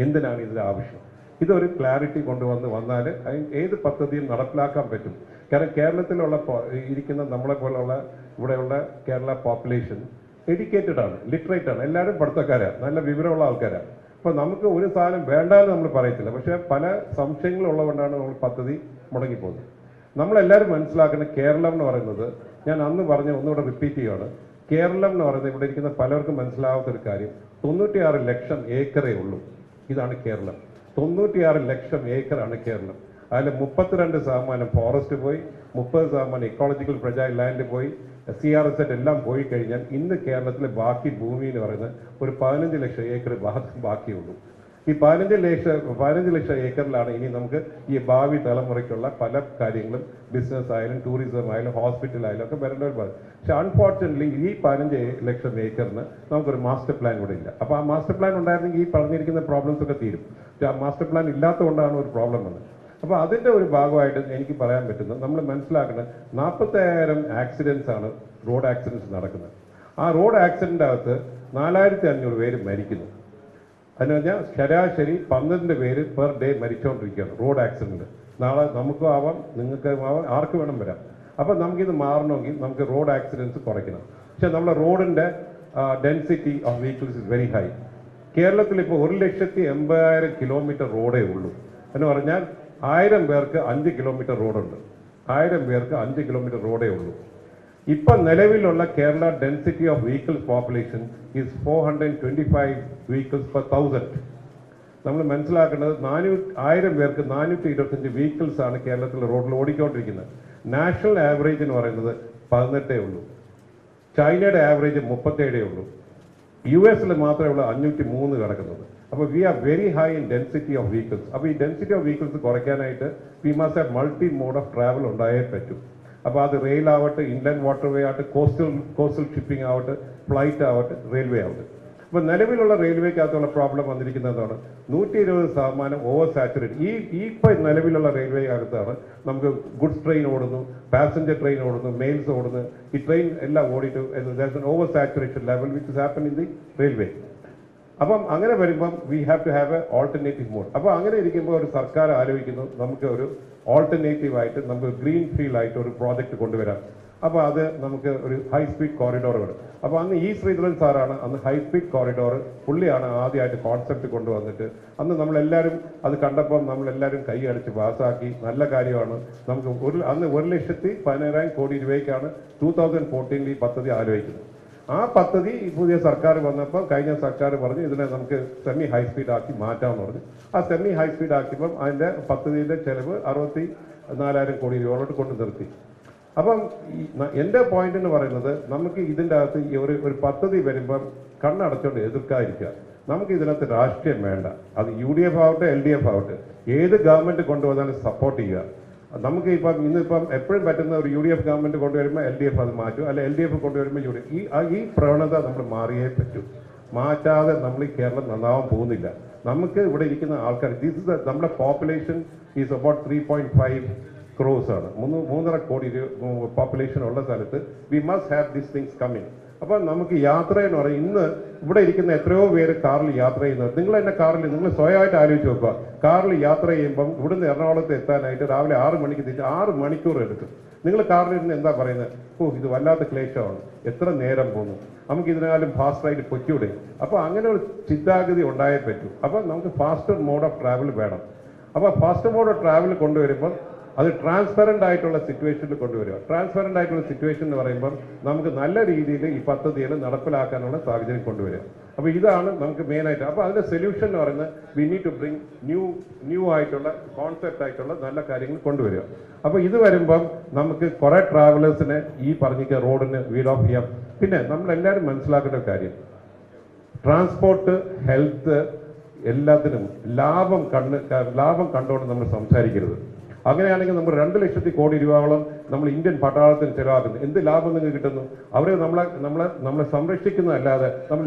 എന്തിനാണ് ഇതിൻ്റെ ആവശ്യം, ഇതൊരു ക്ലാരിറ്റി വന്നാൽ ഏത് പദ്ധതിയും നടപ്പിലാക്കാൻ പറ്റും. കാരണം കേരളത്തിലുള്ള ഇരിക്കുന്ന നമ്മളെ പോലുള്ള ഇവിടെയുള്ള കേരള പോപ്പുലേഷൻ എഡ്യൂക്കേറ്റഡ് ആണ്, ലിറ്ററേറ്റ് ആണ്, എല്ലാവരും പഠിത്തക്കാരാണ്, നല്ല വിവരമുള്ള ആൾക്കാരാണ്. അപ്പോൾ നമുക്ക് ഒരു സാധനം വേണ്ടാന്ന് നമ്മൾ പറയത്തില്ല. പക്ഷേ പല സംശയങ്ങളുള്ളതുകൊണ്ടാണ് നമ്മൾ പദ്ധതി മുടങ്ങിപ്പോകുന്നത്. നമ്മളെല്ലാവരും മനസ്സിലാക്കുന്ന കേരളം എന്ന് പറയുന്നത്, ഞാൻ അന്ന് പറഞ്ഞ ഒന്നുകൂടെ റിപ്പീറ്റ് ചെയ്യുകയാണ്, കേരളം എന്ന് പറയുന്നത് ഇവിടെ ഇരിക്കുന്ന പലർക്കും മനസ്സിലാവാത്തൊരു കാര്യം, 96 ലക്ഷം ഏക്കറേ ഉള്ളൂ. ഇതാണ് കേരളം. 96 ലക്ഷം ഏക്കറാണ് കേരളം. അതിൽ 32% ഫോറസ്റ്റ് പോയി, 30% ഇക്കോളജിക്കൽ ഫ്രജൈൽ ലാൻഡ് പോയി, CRZ എല്ലാം പോയി കഴിഞ്ഞാൽ ഇന്ന് കേരളത്തിലെ ബാക്കി ഭൂമി എന്ന് പറയുന്നത് ഒരു 15 ലക്ഷം ഏക്കർ ബാക്കിയുള്ളൂ. ഈ 15 ലക്ഷം ഏക്കറിലാണ് ഇനി നമുക്ക് ഈ ഭാവി തലമുറയ്ക്കുള്ള പല കാര്യങ്ങളും, ബിസിനസ് ആയാലും ടൂറിസം ആയാലും ഹോസ്പിറ്റൽ ആയാലും ഒക്കെ വരേണ്ട ഒരു ഭാഗം. പക്ഷെ അൺഫോർച്യുനേറ്റ്ലി ഈ 15 ലക്ഷം ഏക്കറിന് നമുക്കൊരു മാസ്റ്റർ പ്ലാൻ കൂടെ ഇല്ല. അപ്പോൾ ആ മാസ്റ്റർ പ്ലാൻ ഉണ്ടായിരുന്നെങ്കിൽ ഈ പറഞ്ഞിരിക്കുന്ന പ്രോബ്ലംസ് ഒക്കെ തീരും. പക്ഷെ ആ മാസ്റ്റർ പ്ലാൻ ഇല്ലാത്തതുകൊണ്ടാണ് ഒരു പ്രോബ്ലം വന്നത്. അപ്പോൾ അതിൻ്റെ ഒരു ഭാഗമായിട്ട് എനിക്ക് പറയാൻ പറ്റുന്നത്, നമ്മൾ മനസ്സിലാക്കുന്നത് 45,000 ആക്സിഡൻസ് ആണ് റോഡ് ആക്സിഡൻസ് നടക്കുന്നത്. ആ റോഡ് ആക്സിഡൻ്റ് അകത്ത് 4,500 പേര് മരിക്കുന്നു. അതിന് പറഞ്ഞാൽ ശരാശരി 12 പേര് പെർ ഡേ മരിച്ചുകൊണ്ടിരിക്കുകയാണ് റോഡ് ആക്സിഡൻറ്റ്. നാളെ നമുക്കും ആവാം, നിങ്ങൾക്കും ആവാം, ആർക്ക് വേണം വരാം. അപ്പം നമുക്കിത് മാറണമെങ്കിൽ നമുക്ക് റോഡ് ആക്സിഡൻസ് കുറയ്ക്കണം. പക്ഷേ നമ്മുടെ റോഡിൻ്റെ density of vehicles is very high. കേരളത്തിൽ ഇപ്പോൾ 1,80,000 കിലോമീറ്റർ റോഡേ ഉള്ളൂ. എന്ന് പറഞ്ഞാൽ 1000 പേർക്ക് 5 കിലോമീറ്റർ റോഡുണ്ട്. 1000 പേർക്ക് 5 കിലോമീറ്റർ റോഡേ ഉള്ളൂ. ഇപ്പം നിലവിലുള്ള Kerala density of vehicles population is 425 vehicles per 1000. നമ്മൾ മനസ്സിലാക്കേണ്ടത് 1000 പേർക്ക് 425 വെഹിക്കിൾസ് ആണ് കേരളത്തിലെ റോഡിൽ ഓടിക്കൊണ്ടിരിക്കുന്നത്. നാഷണൽ ആവറേജ് എന്ന് പറയുന്നത് 18 ഉള്ളൂ. ചൈനയുടെ ആവറേജ് 37 ഉള്ളൂ. US മാത്രമേ ഉള്ളൂ 503 കിടക്കുന്നത്. അപ്പോൾ we are very high in density of vehicles. അപ്പോൾ ഈ ഡെൻസിറ്റി ഓഫ് വെഹിക്കിൾസ് കുറയ്ക്കാനായിട്ട് we must have multi mode of travel ഉണ്ടായേ പറ്റും. അപ്പോൾ അത് റെയിൽ ആവട്ടെ, ഇൻലാൻഡ് വാട്ടർവേ ആവട്ടെ, കോസ്റ്റൽ ഷിപ്പിംഗ് ആവട്ടെ, ഫ്ലൈറ്റ് ആവട്ടെ, റെയിൽവേ ആവട്ടെ. അപ്പോൾ നിലവിലുള്ള റെയിൽവേക്കകത്തുള്ള പ്രോബ്ലം വന്നിരിക്കുന്നതാണ് 120% ഓവർ സാച്ചുറേറ്റ്. ഇപ്പോൾ നിലവിലുള്ള റെയിൽവേക്കകത്താണ് നമുക്ക് ഗുഡ്സ് ട്രെയിൻ ഓടുന്നു, പാസഞ്ചർ ട്രെയിൻ ഓടുന്നു, മെയിൽസ് ഓടുന്നു. ഈ ട്രെയിൻ എല്ലാം ഓടിയിട്ട് over saturation level which is happen in the railway. അപ്പം അങ്ങനെ വരുമ്പം we have to have a alternative mode. അപ്പോൾ അങ്ങനെ ഇരിക്കുമ്പോൾ ഒരു സർക്കാർ ആലോചിക്കുന്നു നമുക്ക് ഒരു ഓൾട്ടർനേറ്റീവായിട്ട് നമുക്ക് ഗ്രീൻ ഫീൽഡ് ആയിട്ട് ഒരു പ്രോജക്റ്റ് കൊണ്ടുവരാം. അപ്പോൾ അത് നമുക്ക് ഒരു ഹൈ സ്പീഡ് കോറിഡോർ വേണം. അപ്പോൾ അന്ന് ഇ ശ്രീധരൻ സാറാണ് അന്ന് ഹൈ സ്പീഡ് കോറിഡോർ പുള്ളിയാണ് ആദ്യമായിട്ട് കോൺസെപ്റ്റ് കൊണ്ടുവന്നിട്ട് അന്ന് നമ്മളെല്ലാവരും അത് കണ്ടപ്പം നമ്മളെല്ലാവരും കൈ അടിച്ച് പാസ്സാക്കി. നല്ല കാര്യമാണ്. നമുക്ക് അന്ന് 1,13,000 കോടി രൂപയ്ക്കാണ് 2014 ഈ പദ്ധതി ആലോചിക്കുന്നത്. ആ പദ്ധതി പുതിയ സർക്കാർ വന്നപ്പോൾ കഴിഞ്ഞ സർക്കാർ പറഞ്ഞു ഇതിനെ നമുക്ക് സെമി ഹൈ സ്പീഡ് ആക്കി മാറ്റാമെന്ന് പറഞ്ഞു. ആ സെമി ഹൈ സ്പീഡ് ആക്കിയപ്പം അതിൻ്റെ പദ്ധതിയുടെ ചെലവ് 64,000 കോടി രൂപയോട് കൊണ്ട് നിർത്തി. അപ്പം എൻ്റെ പോയിന്റ് എന്ന് പറയുന്നത് നമുക്ക് ഇതിൻ്റെ അകത്ത് ഈ ഒരു പദ്ധതി വരുമ്പം കണ്ണടച്ചുകൊണ്ട് എതിർക്കാതിരിക്കുക. നമുക്ക് ഇതിനകത്ത് രാഷ്ട്രീയം വേണ്ട. അത് UDF ആവട്ടെ LDF ആവട്ടെ ഏത് ഗവൺമെൻറ് കൊണ്ടുവന്നാലും സപ്പോർട്ട് ചെയ്യുക. നമുക്ക് ഇന്നിപ്പം എപ്പോഴും പറ്റുന്ന ഒരു UDF ഗവൺമെൻറ് കൊണ്ടുവരുമ്പോൾ LDF അത് മാറ്റും, അല്ലെ LDF കൊണ്ടുവരുമ്പോൾ UDF. ഈ പ്രവണത നമ്മൾ മാറിയേ പറ്റൂ. മാറ്റാതെ നമ്മൾ ഈ കേരളം നന്നാവാൻ പോകുന്നില്ല. നമുക്ക് ഇവിടെ ഇരിക്കുന്ന ആൾക്കാർ നമ്മുടെ പോപ്പുലേഷൻ ഈസ് അബൌട്ട് 3.5 crores ആണ്. 3.5 കോടി പോപ്പുലേഷൻ ഉള്ള സ്ഥലത്ത് V must have these things coming. അപ്പോൾ നമുക്ക് യാത്ര എന്ന് പറയും. ഇന്ന് ഇവിടെ ഇരിക്കുന്ന എത്രയോ പേര് കാറിൽ യാത്ര ചെയ്യുന്നത്. നിങ്ങൾ തന്നെ കാറിൽ നിങ്ങൾ സ്വയമായിട്ട് ആലോചിച്ച് നോക്കുക. കാറിൽ യാത്ര ചെയ്യുമ്പം ഇവിടുന്ന് എറണാകുളത്ത് എത്താനായിട്ട് രാവിലെ 6 മണിക്ക് തിരിച്ച് 6 മണിക്കൂർ എടുക്കും. നിങ്ങൾ കാറിലിരുന്ന് എന്താ പറയുന്നത്? ഇത് വല്ലാത്ത ക്ലേശമാണ്, എത്ര നേരം പോകുന്നു, നമുക്ക് ഇതിനാലും ഫാസ്റ്റായിട്ട് പൊയ്ക്കൂടെ? അപ്പോൾ അങ്ങനെ ഒരു ചിന്താഗതി ഉണ്ടായേ പറ്റൂ. അപ്പോൾ നമുക്ക് ഫാസ്റ്റർ മോഡ് ഓഫ് ട്രാവൽ വേണം. അപ്പോൾ ഫാസ്റ്റർ മോഡ് ഓഫ് ട്രാവൽ കൊണ്ടുവരുമ്പം അത് ട്രാൻസ്പെറൻ്റ് ആയിട്ടുള്ള സിറ്റുവേഷനിൽ കൊണ്ടുവരിക. ട്രാൻസ്പെറൻ്റ് ആയിട്ടുള്ള സിറ്റുവേഷൻ എന്ന് പറയുമ്പം നമുക്ക് നല്ല രീതിയിൽ ഈ പദ്ധതികൾ നടപ്പിലാക്കാനുള്ള സാഹചര്യം കൊണ്ടുവരിക. അപ്പോൾ ഇതാണ് നമുക്ക് മെയിനായിട്ട്. അപ്പോൾ അതിൻ്റെ സൊല്യൂഷൻ എന്ന് പറയുന്നത് we need to bring new ആയിട്ടുള്ള കോൺസെപ്റ്റ് ആയിട്ടുള്ള നല്ല കാര്യങ്ങൾ കൊണ്ടുവരിക. അപ്പോൾ ഇത് വരുമ്പം നമുക്ക് കുറേ ട്രാവലേഴ്സിനെ ഈ പറഞ്ഞിരിക്കുക റോഡിന് വീഡ് ഓഫ് ചെയ്യാം. പിന്നെ നമ്മളെല്ലാവരും മനസ്സിലാക്കേണ്ട ഒരു കാര്യം, ട്രാൻസ്പോർട്ട്, ഹെൽത്ത് എല്ലാത്തിനും ലാഭം കണ്ടുകൊണ്ട് നമ്മൾ സംസാരിക്കരുത്. അങ്ങനെയാണെങ്കിൽ നമ്മൾ 2 ലക്ഷത്തി കോടി രൂപയോളം നമ്മൾ ഇന്ത്യൻ പട്ടാളത്തിന് ചിലവാക്കുന്നു. എന്ത് ലാഭം നിങ്ങൾക്ക് കിട്ടുന്നു? അവർ നമ്മളെ സംരക്ഷിക്കുന്നതല്ലാതെ നമ്മൾ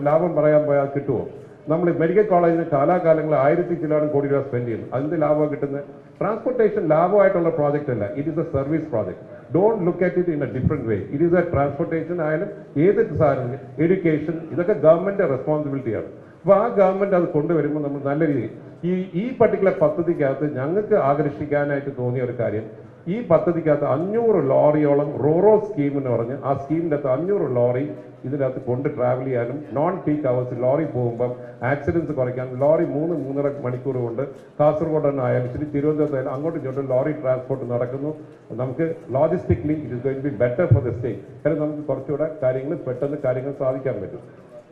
ലാഭം പറയാൻ പോയാൽ കിട്ടുമോ? നമ്മൾ മെഡിക്കൽ കോളേജിന് കാലാകാലങ്ങൾ 1000 ചില്ലാനും കോടി രൂപ സ്പെൻഡ് ചെയ്യുന്നു. അതിൻ്റെ ലാഭമാണ് കിട്ടുന്നത്. ട്രാൻസ്പോർട്ടേഷൻ ലാഭമായിട്ടുള്ള പ്രോജക്റ്റ് അല്ല, it is A service project. Don't look at it in A different way. It is A transportation ആയാലും ഏത് സാധനം, എഡ്യൂക്കേഷൻ, ഇതൊക്കെ ഗവൺമെൻറ് റെസ്പോൺസിബിലിറ്റിയാണ്. അപ്പോൾ ആ ഗവൺമെൻറ് അത് കൊണ്ടുവരുമ്പോൾ നമ്മൾ നല്ല രീതിയിൽ ഈ പർട്ടിക്കുലർ പദ്ധതിക്കകത്ത് ഞങ്ങൾക്ക് ആകർഷിക്കാനായിട്ട് തോന്നിയ ഒരു കാര്യം, ഈ പദ്ധതിക്കകത്ത് 500 ലോറിയോളം റോറോ സ്കീം എന്ന് പറഞ്ഞ് ആ സ്കീമിൻ്റെ അകത്ത് 500 ലോറി ഇതിനകത്ത് കൊണ്ട് ട്രാവൽ ചെയ്യാനും നോൺ പീക്ക് അവേഴ്സ് ലോറി പോകുമ്പം ആക്സിഡൻസ് കുറയ്ക്കാനും ലോറി 3-3.5 മണിക്കൂർ കൊണ്ട് കാസർഗോഡ് ആയാലും ശരി തിരുവനന്തപുരത്തായാലും അങ്ങോട്ടും ഇങ്ങോട്ടും ലോറി ട്രാൻസ്പോർട്ട് നടക്കുന്നു. നമുക്ക് logistically it is going to be better for the state. കാരണം നമുക്ക് കുറച്ചുകൂടെ പെട്ടെന്ന് കാര്യങ്ങൾ സാധിക്കാൻ പറ്റും.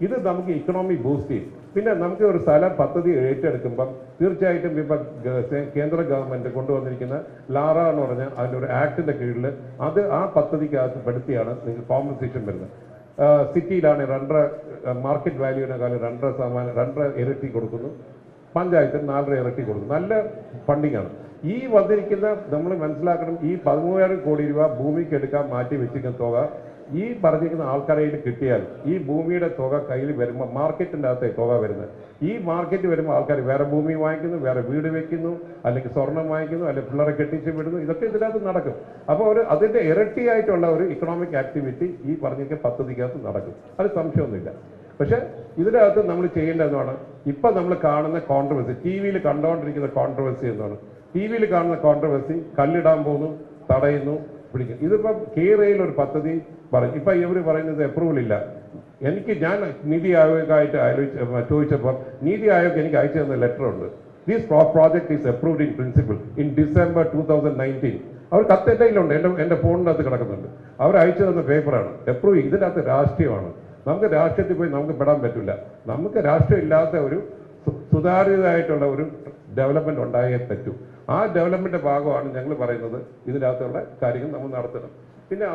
ഇത് നമുക്ക് ഇക്കണോമി ബൂസ്റ്റ് ചെയ്യും. പിന്നെ നമുക്ക് ഒരു സ്ഥലം പദ്ധതി ഏറ്റെടുക്കുമ്പം തീർച്ചയായിട്ടും ഇപ്പം കേന്ദ്ര ഗവൺമെൻറ് കൊണ്ടുവന്നിരിക്കുന്ന ലാറ എന്ന് പറഞ്ഞ അതിൻ്റെ ഒരു ആക്ടിൻ്റെ കീഴിൽ ആ പദ്ധതിക്കകത്ത് പെടുത്തിയാണ് നിങ്ങൾക്ക് കോമ്പൻസേഷൻ വരുന്നത്. സിറ്റിയിലാണ് 2.5 മാർക്കറ്റ് വാല്യൂവിനെക്കാളും 2.5 ഇരട്ടി കൊടുക്കുന്നു. പഞ്ചായത്തിന് 4.5 ഇരട്ടി കൊടുക്കുന്നു. നല്ല ഫണ്ടിങ് ആണ്. ഈ വന്നിരിക്കുന്ന നമ്മൾ മനസ്സിലാക്കണം, ഈ 13,000 കോടി രൂപ ഭൂമിക്ക് എടുക്കാൻ മാറ്റി വെച്ചിരിക്കുന്ന തുക ഈ പറഞ്ഞിരിക്കുന്ന ആൾക്കാരെ കിട്ടിയാൽ ഈ ഭൂമിയുടെ തുക കയ്യിൽ വരുമ്പോൾ മാർക്കറ്റിൻ്റെ അകത്തെ തുക വരുന്നത്. ഈ മാർക്കറ്റ് വരുമ്പോൾ ആൾക്കാർ വേറെ ഭൂമി വാങ്ങിക്കുന്നു, വേറെ വീട് വെക്കുന്നു, അല്ലെങ്കിൽ സ്വർണം വാങ്ങിക്കുന്നു, അല്ലെങ്കിൽ പിള്ളേരെ കെട്ടിച്ച് വിടുന്നു. ഇതൊക്കെ ഇതിനകത്ത് നടക്കും. അപ്പോൾ അതിൻ്റെ ഇരട്ടിയായിട്ടുള്ള ഒരു ഇക്കണോമിക് ആക്ടിവിറ്റി ഈ പറഞ്ഞിരിക്കുന്ന പദ്ധതിക്കകത്ത് നടക്കും. അത് സംശയമൊന്നുമില്ല. പക്ഷേ ഇതിനകത്ത് നമ്മൾ ചെയ്യേണ്ടതെന്നാണ് ഇപ്പം നമ്മൾ കാണുന്ന കോൺട്രവേഴ്സി, ടി വിയിൽ കണ്ടുകൊണ്ടിരിക്കുന്ന കോൺട്രവേഴ്സി എന്നാണ്. ടി വിയിൽ കാണുന്ന കോൺട്രവേഴ്സി കല്ലിടാൻ പോകുന്നു, തടയുന്നു, പിടിക്കും. ഇതിപ്പം കേരളയിൽ ഒരു പദ്ധതി പറഞ്ഞു. ഇപ്പം ഇവർ പറയുന്നത് അപ്രൂവൽ ഇല്ല. ഞാൻ നീതി ആയോഗായിട്ട് ചോദിച്ചപ്പോൾ നീതി ആയോഗ് എനിക്ക് അയച്ചു തന്ന ലെറ്റർ ഉണ്ട്. This project is approved in principle in December 2019. അവർ കത്തെറ്റയിലുണ്ട്, എൻ്റെ ഫോണിൻ്റെ അകത്ത് കിടക്കുന്നുണ്ട്. അവർ അയച്ചു തന്ന പേപ്പറാണ് അപ്രൂവ്. ഇതിൻ്റെ അകത്ത് രാഷ്ട്രീയമാണ്. നമുക്ക് രാഷ്ട്രീയത്തിൽ പോയി നമുക്ക് പെടാൻ പറ്റില്ല. നമുക്ക് രാഷ്ട്രീയം ഇല്ലാത്ത ഒരു സുതാര്യമായിട്ടുള്ള ഒരു ഡെവലപ്മെൻറ്റ് ഉണ്ടായേ പറ്റൂ. ആ ഡെവലപ്മെൻറ്റ് ഭാഗമാണ് ഞങ്ങൾ പറയുന്നത് ഇതിനകത്തുള്ള കാര്യങ്ങൾ നമ്മൾ നടത്തണം. പിന്നെ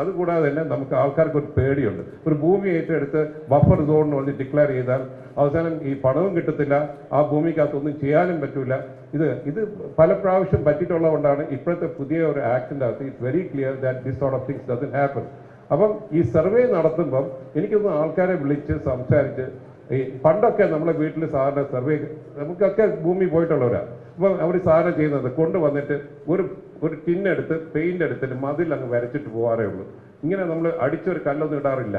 അതുകൂടാതെ തന്നെ നമുക്ക് ആൾക്കാർക്ക് ഒരു പേടിയുണ്ട്. ഒരു ഭൂമി ഏറ്റെടുത്ത് ബഫർ സോൺ എന്ന് പറഞ്ഞ് ഡിക്ലെയർ ചെയ്താൽ അവസാനം ഈ പണവും കിട്ടത്തില്ല, ആ ഭൂമിക്കകത്തൊന്നും ചെയ്യാനും പറ്റില്ല. ഇത് പല പ്രാവശ്യം പറ്റിയിട്ടുള്ളത് കൊണ്ടാണ് ഇപ്പോഴത്തെ പുതിയ ഒരു ആക്ടിൻ്റെ അകത്ത് it's very clear that this sort of things doesn't happen. അപ്പം ഈ സർവേ നടത്തുമ്പം എനിക്കൊന്ന് ആൾക്കാരെ വിളിച്ച് സംസാരിച്ച് ഈ പണ്ടൊക്കെ നമ്മളെ വീട്ടിൽ സാധാരണ സർവേ നമുക്കൊക്കെ ഭൂമി പോയിട്ടുള്ളവരാണ്. അപ്പോൾ അവർ സാധനം ചെയ്യുന്നത് കൊണ്ടുവന്നിട്ട് ഒരു ടിന്നെടുത്ത് പെയിന്റ് എടുത്തിട്ട് മതിൽ അങ്ങ് വരച്ചിട്ട് പോകാറേ ഉള്ളൂ. ഇങ്ങനെ നമ്മൾ അടിച്ചൊരു കല്ലൊന്നും ഇടാറില്ല.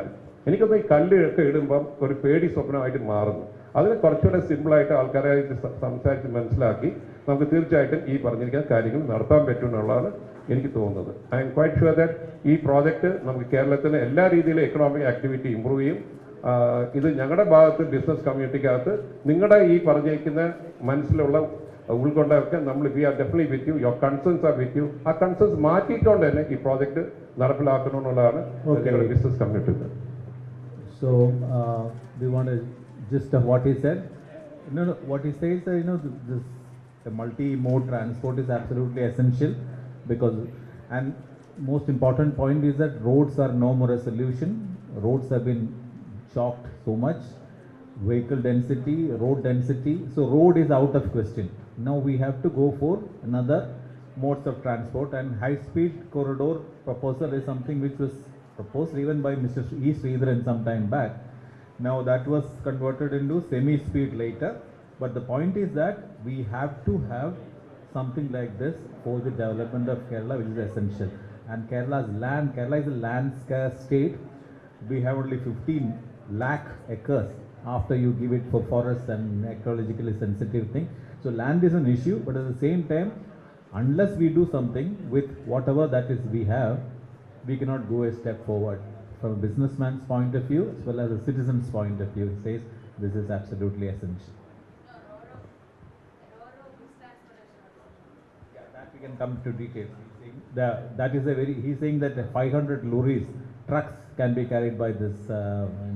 എനിക്കൊന്ന് ഈ കല്ലൊക്കെ ഇടുമ്പം ഒരു പേടി സ്വപ്നമായിട്ട് മാറുന്നു. അതിന് കുറച്ചുകൂടെ സിമ്പിളായിട്ട് ആൾക്കാരായിട്ട് സംസാരിച്ച് മനസ്സിലാക്കി നമുക്ക് തീർച്ചയായിട്ടും ഈ പറഞ്ഞിരിക്കുന്ന കാര്യങ്ങൾ നടത്താൻ പറ്റും എന്നുള്ളതാണ് എനിക്ക് തോന്നുന്നത്. I M quite sure that ഈ പ്രോജക്റ്റ് നമുക്ക് കേരളത്തിന് എല്ലാ രീതിയിലും എക്കണോമിക് ആക്ടിവിറ്റി ഇമ്പ്രൂവ് ചെയ്യും. ഇത് ഞങ്ങളുടെ ഭാഗത്ത് ബിസിനസ് കമ്മ്യൂണിറ്റിക്കകത്ത് നിങ്ങളുടെ ഈ പറഞ്ഞിരിക്കുന്ന മനസ്സിലുള്ള ഉൾക്കൊണ്ടൊക്കെ നമ്മൾ we are definitely with you, your concerns are with you. ആ കൺസേൺസ് മാറ്റിയിട്ടുണ്ട് തന്നെ ഈ പ്രോജക്റ്റ് നടപ്പിലാക്കണമെന്നുള്ളതാണ് ഞങ്ങളുടെ business community. So, do you want to gist of what he said? No, what he says that, the multi-mode transport is absolutely essential because, and most important point is that roads are no more a solution. Roads have been chalked so much, vehicle density, road density, so road is out of question. Now we have to go for another modes of transport, and high-speed corridor proposal is something which was proposed even by Mr. E. Sridharan some time back. Now that was converted into semi-speed later, but the point is that we have to have something like this for the development of Kerala, which is essential. And Kerala is a land scarce state. We have only 15 lakh acres after you give it for forest and ecologically sensitive thing. So land is an issue, but at the same time, unless we do something with whatever that is we have, we cannot go a step forward. From a businessman's point of view as well as a citizen's point of view, he says this is absolutely essential. Yeah, that we can come to details. That is a very, he's saying that 500 lorries, trucks can be carried by this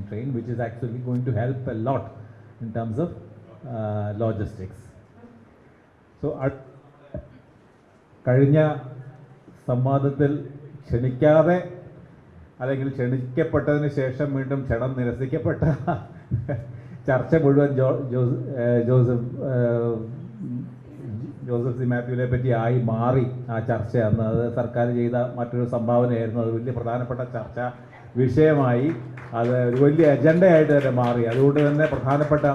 train, which is actually going to help a lot in terms of logistics. So, കഴിഞ്ഞ സംവാദത്തിൽ ക്ഷണിക്കാതെ അല്ലെങ്കിൽ ക്ഷണിക്കപ്പെട്ടതിന് ശേഷം വീണ്ടും ക്ഷണം നിരസിക്കപ്പെട്ട ചർച്ച മുഴുവൻ Joseph C മാത്യുവിനെ പറ്റി ആയി മാറി ആ ചർച്ച. അന്ന് അത് സർക്കാർ ചെയ്ത മറ്റൊരു സംഭാവനയായിരുന്നു. അത് വലിയ പ്രധാനപ്പെട്ട ചർച്ച വിഷയമായി, അത് ഒരു വലിയ അജണ്ടയായിട്ട് തന്നെ മാറി. അതുകൊണ്ട് തന്നെ പ്രധാനപ്പെട്ട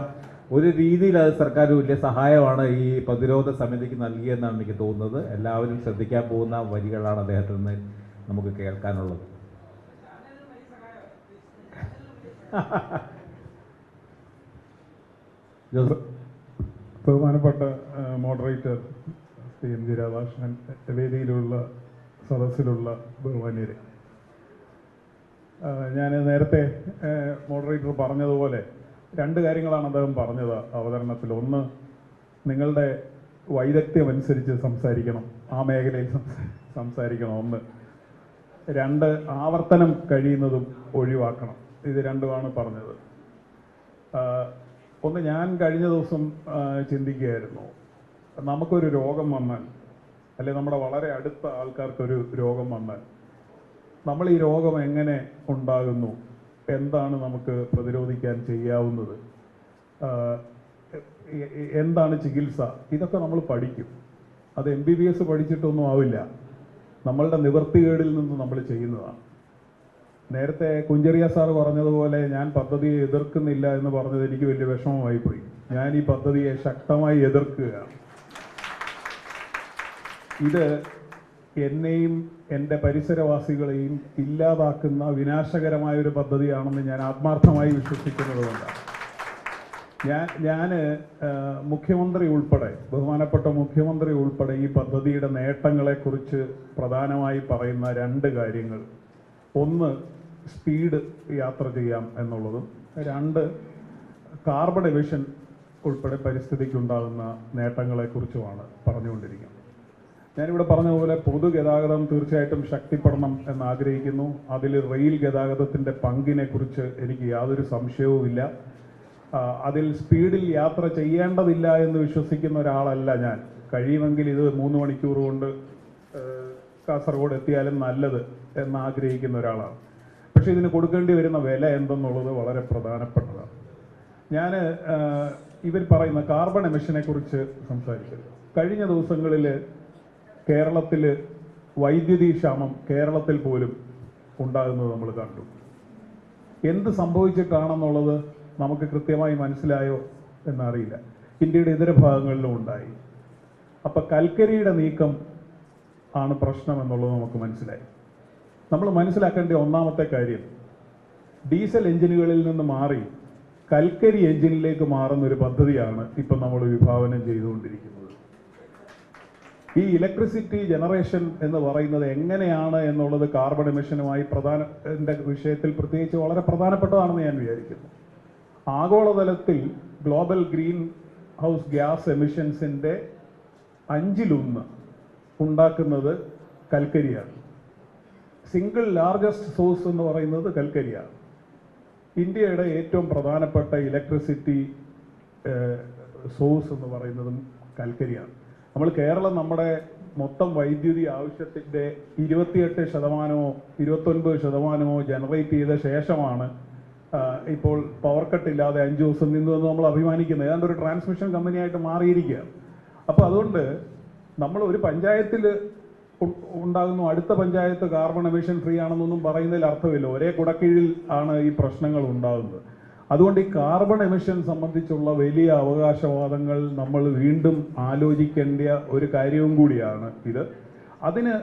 ഒരു രീതിയിൽ അത് സർക്കാർ വലിയ സഹായമാണ് ഈ പ്രതിരോധ സമിതിക്ക് നൽകിയെന്നാണ് എനിക്ക് തോന്നുന്നത്. എല്ലാവരും ശ്രദ്ധിക്കാൻ പോകുന്ന വരികളാണ് അദ്ദേഹത്തിൽ നിന്ന് നമുക്ക് കേൾക്കാനുള്ളത്. ബഹുമാനപ്പെട്ട moderator Shri M G Radhakrishnan, വേദിയിലുള്ള സദസ്സിലുള്ള ബഹുമാന്യരെ, ഞാൻ നേരത്തെ മോഡറേറ്റർ പറഞ്ഞതുപോലെ രണ്ട് കാര്യങ്ങളാണ് അദ്ദേഹം പറഞ്ഞത് അവതരണത്തിൽ. ഒന്ന്, നിങ്ങളുടെ വൈദഗ്ധ്യം അനുസരിച്ച് സംസാരിക്കണം, ആ മേഖലയിൽ സംസാരിക്കണം. ഒന്ന്. രണ്ട്, ആവർത്തനം കഴിയുന്നതും ഒഴിവാക്കണം. ഇത് രണ്ടുമാണ് പറഞ്ഞത്. ഒന്ന്, ഞാൻ കഴിഞ്ഞ ദിവസം ചിന്തിക്കുകയായിരുന്നു, നമുക്കൊരു രോഗം വന്നാൽ, അല്ലെങ്കിൽ നമ്മുടെ വളരെ അടുത്ത ആൾക്കാർക്കൊരു രോഗം വന്നാൽ നമ്മൾ ഈ രോഗം എങ്ങനെ ഉണ്ടാകുന്നു, എന്താണ് നമുക്ക് പ്രതിരോധിക്കാൻ ചെയ്യാവുന്നത്, എന്താണ് ചികിത്സ, ഇതൊക്കെ നമ്മൾ പഠിക്കും. അത് MBBS പഠിച്ചിട്ടൊന്നും ആവില്ല, നമ്മളുടെ നിവൃത്തികേടിൽ നിന്ന് നമ്മൾ ചെയ്യുന്നതാണ്. നേരത്തെ കുഞ്ചറിയ സാർ പറഞ്ഞതുപോലെ ഞാൻ പദ്ധതിയെ എതിർക്കുന്നില്ല എന്ന് പറഞ്ഞത് എനിക്ക് വലിയ വിഷമമായി പോയി. ഞാൻ ഈ പദ്ധതിയെ ശക്തമായി എതിർക്കുകയാണ്. ഇത് എന്നെയും എൻ്റെ പരിസരവാസികളെയും ഇല്ലാതാക്കുന്ന വിനാശകരമായ ഒരു പദ്ധതിയാണെന്ന് ഞാൻ ആത്മാർത്ഥമായി വിശ്വസിക്കുന്നതുകൊണ്ടാണ്. ഞാൻ മുഖ്യമന്ത്രി ഉൾപ്പെടെ, ബഹുമാനപ്പെട്ട മുഖ്യമന്ത്രി ഉൾപ്പെടെ ഈ പദ്ധതിയുടെ നേട്ടങ്ങളെക്കുറിച്ച് പ്രധാനമായി പറയുന്ന രണ്ട് കാര്യങ്ങൾ: ഒന്ന്, സ്പീഡ് യാത്ര ചെയ്യാം എന്നുള്ളതും; രണ്ട്, കാർബൺ എമിഷൻ ഉൾപ്പെടെ പരിസ്ഥിതിക്കുണ്ടാകുന്ന നേട്ടങ്ങളെക്കുറിച്ചുമാണ് പറഞ്ഞുകൊണ്ടിരിക്കുന്നത്. ഞാനിവിടെ പറഞ്ഞതുപോലെ പൊതുഗതാഗതം തീർച്ചയായിട്ടും ശക്തിപ്പെടണം എന്ന് ആഗ്രഹിക്കുന്നു. അതിൽ റെയിൽ ഗതാഗതത്തിൻ്റെ പങ്കിനെക്കുറിച്ച് എനിക്ക് യാതൊരു സംശയവുമില്ല. അതിൽ സ്പീഡിൽ യാത്ര ചെയ്യേണ്ടതില്ല എന്ന് വിശ്വസിക്കുന്ന ഒരാളല്ല ഞാൻ. കഴിയുമെങ്കിൽ ഇത് 3 മണിക്കൂർ കൊണ്ട് കാസർഗോഡ് എത്തിയാലും നല്ലത് എന്ന് ആഗ്രഹിക്കുന്ന ഒരാളാണ്. പക്ഷേ ഇതിന് കൊടുക്കേണ്ടി വരുന്ന വില എന്തെന്നുള്ളത് വളരെ പ്രധാനപ്പെട്ടതാണ്. ഞാൻ ഇവർ പറയുന്ന കാർബൺ എമിഷനെ കുറിച്ച് സംസാരിച്ചത്, കഴിഞ്ഞ ദിവസങ്ങളിൽ കേരളത്തിൽ വൈദ്യുതി ക്ഷാമം, കേരളത്തിൽ പോലും ഉണ്ടാകുന്നത് നമ്മൾ കണ്ടു. എന്ത് സംഭവിച്ചിട്ടാണെന്നുള്ളത് നമുക്ക് കൃത്യമായി മനസ്സിലായോ എന്നറിയില്ല. ഇന്ത്യയുടെ ഇതര ഭാഗങ്ങളിലും ഉണ്ടായി. അപ്പം കൽക്കരിയുടെ നീക്കം ആണ് പ്രശ്നം എന്നുള്ളത് നമുക്ക് മനസ്സിലായി. നമ്മൾ മനസ്സിലാക്കേണ്ട ഒന്നാമത്തെ കാര്യം, ഡീസൽ എഞ്ചിനുകളിൽ നിന്ന് മാറി കൽക്കരി എഞ്ചിനിലേക്ക് മാറുന്ന ഒരു പദ്ധതിയാണ് ഇപ്പം നമ്മൾ വിഭാവനം ചെയ്തുകൊണ്ടിരിക്കുന്നത്. ഈ ഇലക്ട്രിസിറ്റി ജനറേഷൻ എന്ന് പറയുന്നത് എങ്ങനെയാണ് എന്നുള്ളത് കാർബൺ എമിഷനുമായി വിഷയത്തിൽ പ്രത്യേകിച്ച് വളരെ പ്രധാനപ്പെട്ടതാണെന്ന് ഞാൻ വിചാരിക്കുന്നു. ആഗോളതലത്തിൽ ഗ്ലോബൽ ഗ്രീൻ ഹൗസ് ഗ്യാസ് എമിഷൻസിൻ്റെ 1/5 ഉണ്ടാക്കുന്നത് കൽക്കരിയാണ്. സിംഗിൾ ലാർജസ്റ്റ് സോഴ്സ് എന്ന് പറയുന്നത് കൽക്കരിയാണ്. ഇന്ത്യയുടെ ഏറ്റവും പ്രധാനപ്പെട്ട ഇലക്ട്രിസിറ്റി സോഴ്സ് എന്ന് പറയുന്നതും കൽക്കരിയാണ്. കേരളം നമ്മുടെ മൊത്തം വൈദ്യുതി ആവശ്യത്തിൻ്റെ 28%, 29% ജനറേറ്റ് ചെയ്ത ശേഷമാണ് ഇപ്പോൾ പവർ കട്ടില്ലാതെ 5 ദിവസം നിന്നുവെന്ന് നമ്മൾ അഭിമാനിക്കുന്നത്. ഏതാണ്ട് ഒരു ട്രാൻസ്മിഷൻ കമ്പനിയായിട്ട് മാറിയിരിക്കുകയാണ്. അപ്പോൾ അതുകൊണ്ട് നമ്മൾ ഒരു പഞ്ചായത്തിൽ ഉണ്ടാകുന്നു, അടുത്ത പഞ്ചായത്ത് കാർബൺ എമിഷൻ ഫ്രീ ആണെന്നൊന്നും പറയുന്നതിൽ അർത്ഥമില്ല. ഒരേ കുടക്കീഴിൽ ആണ് ഈ പ്രശ്നങ്ങൾ ഉണ്ടാകുന്നത്. അതുകൊണ്ട് ഈ കാർബൺ എമിഷൻ സംബന്ധിച്ചുള്ള വലിയ അവകാശവാദങ്ങൾ നമ്മൾ വീണ്ടും ആലോചിക്കേണ്ട ഒരു കാര്യവും കൂടിയാണ് ഇത്. അതിന്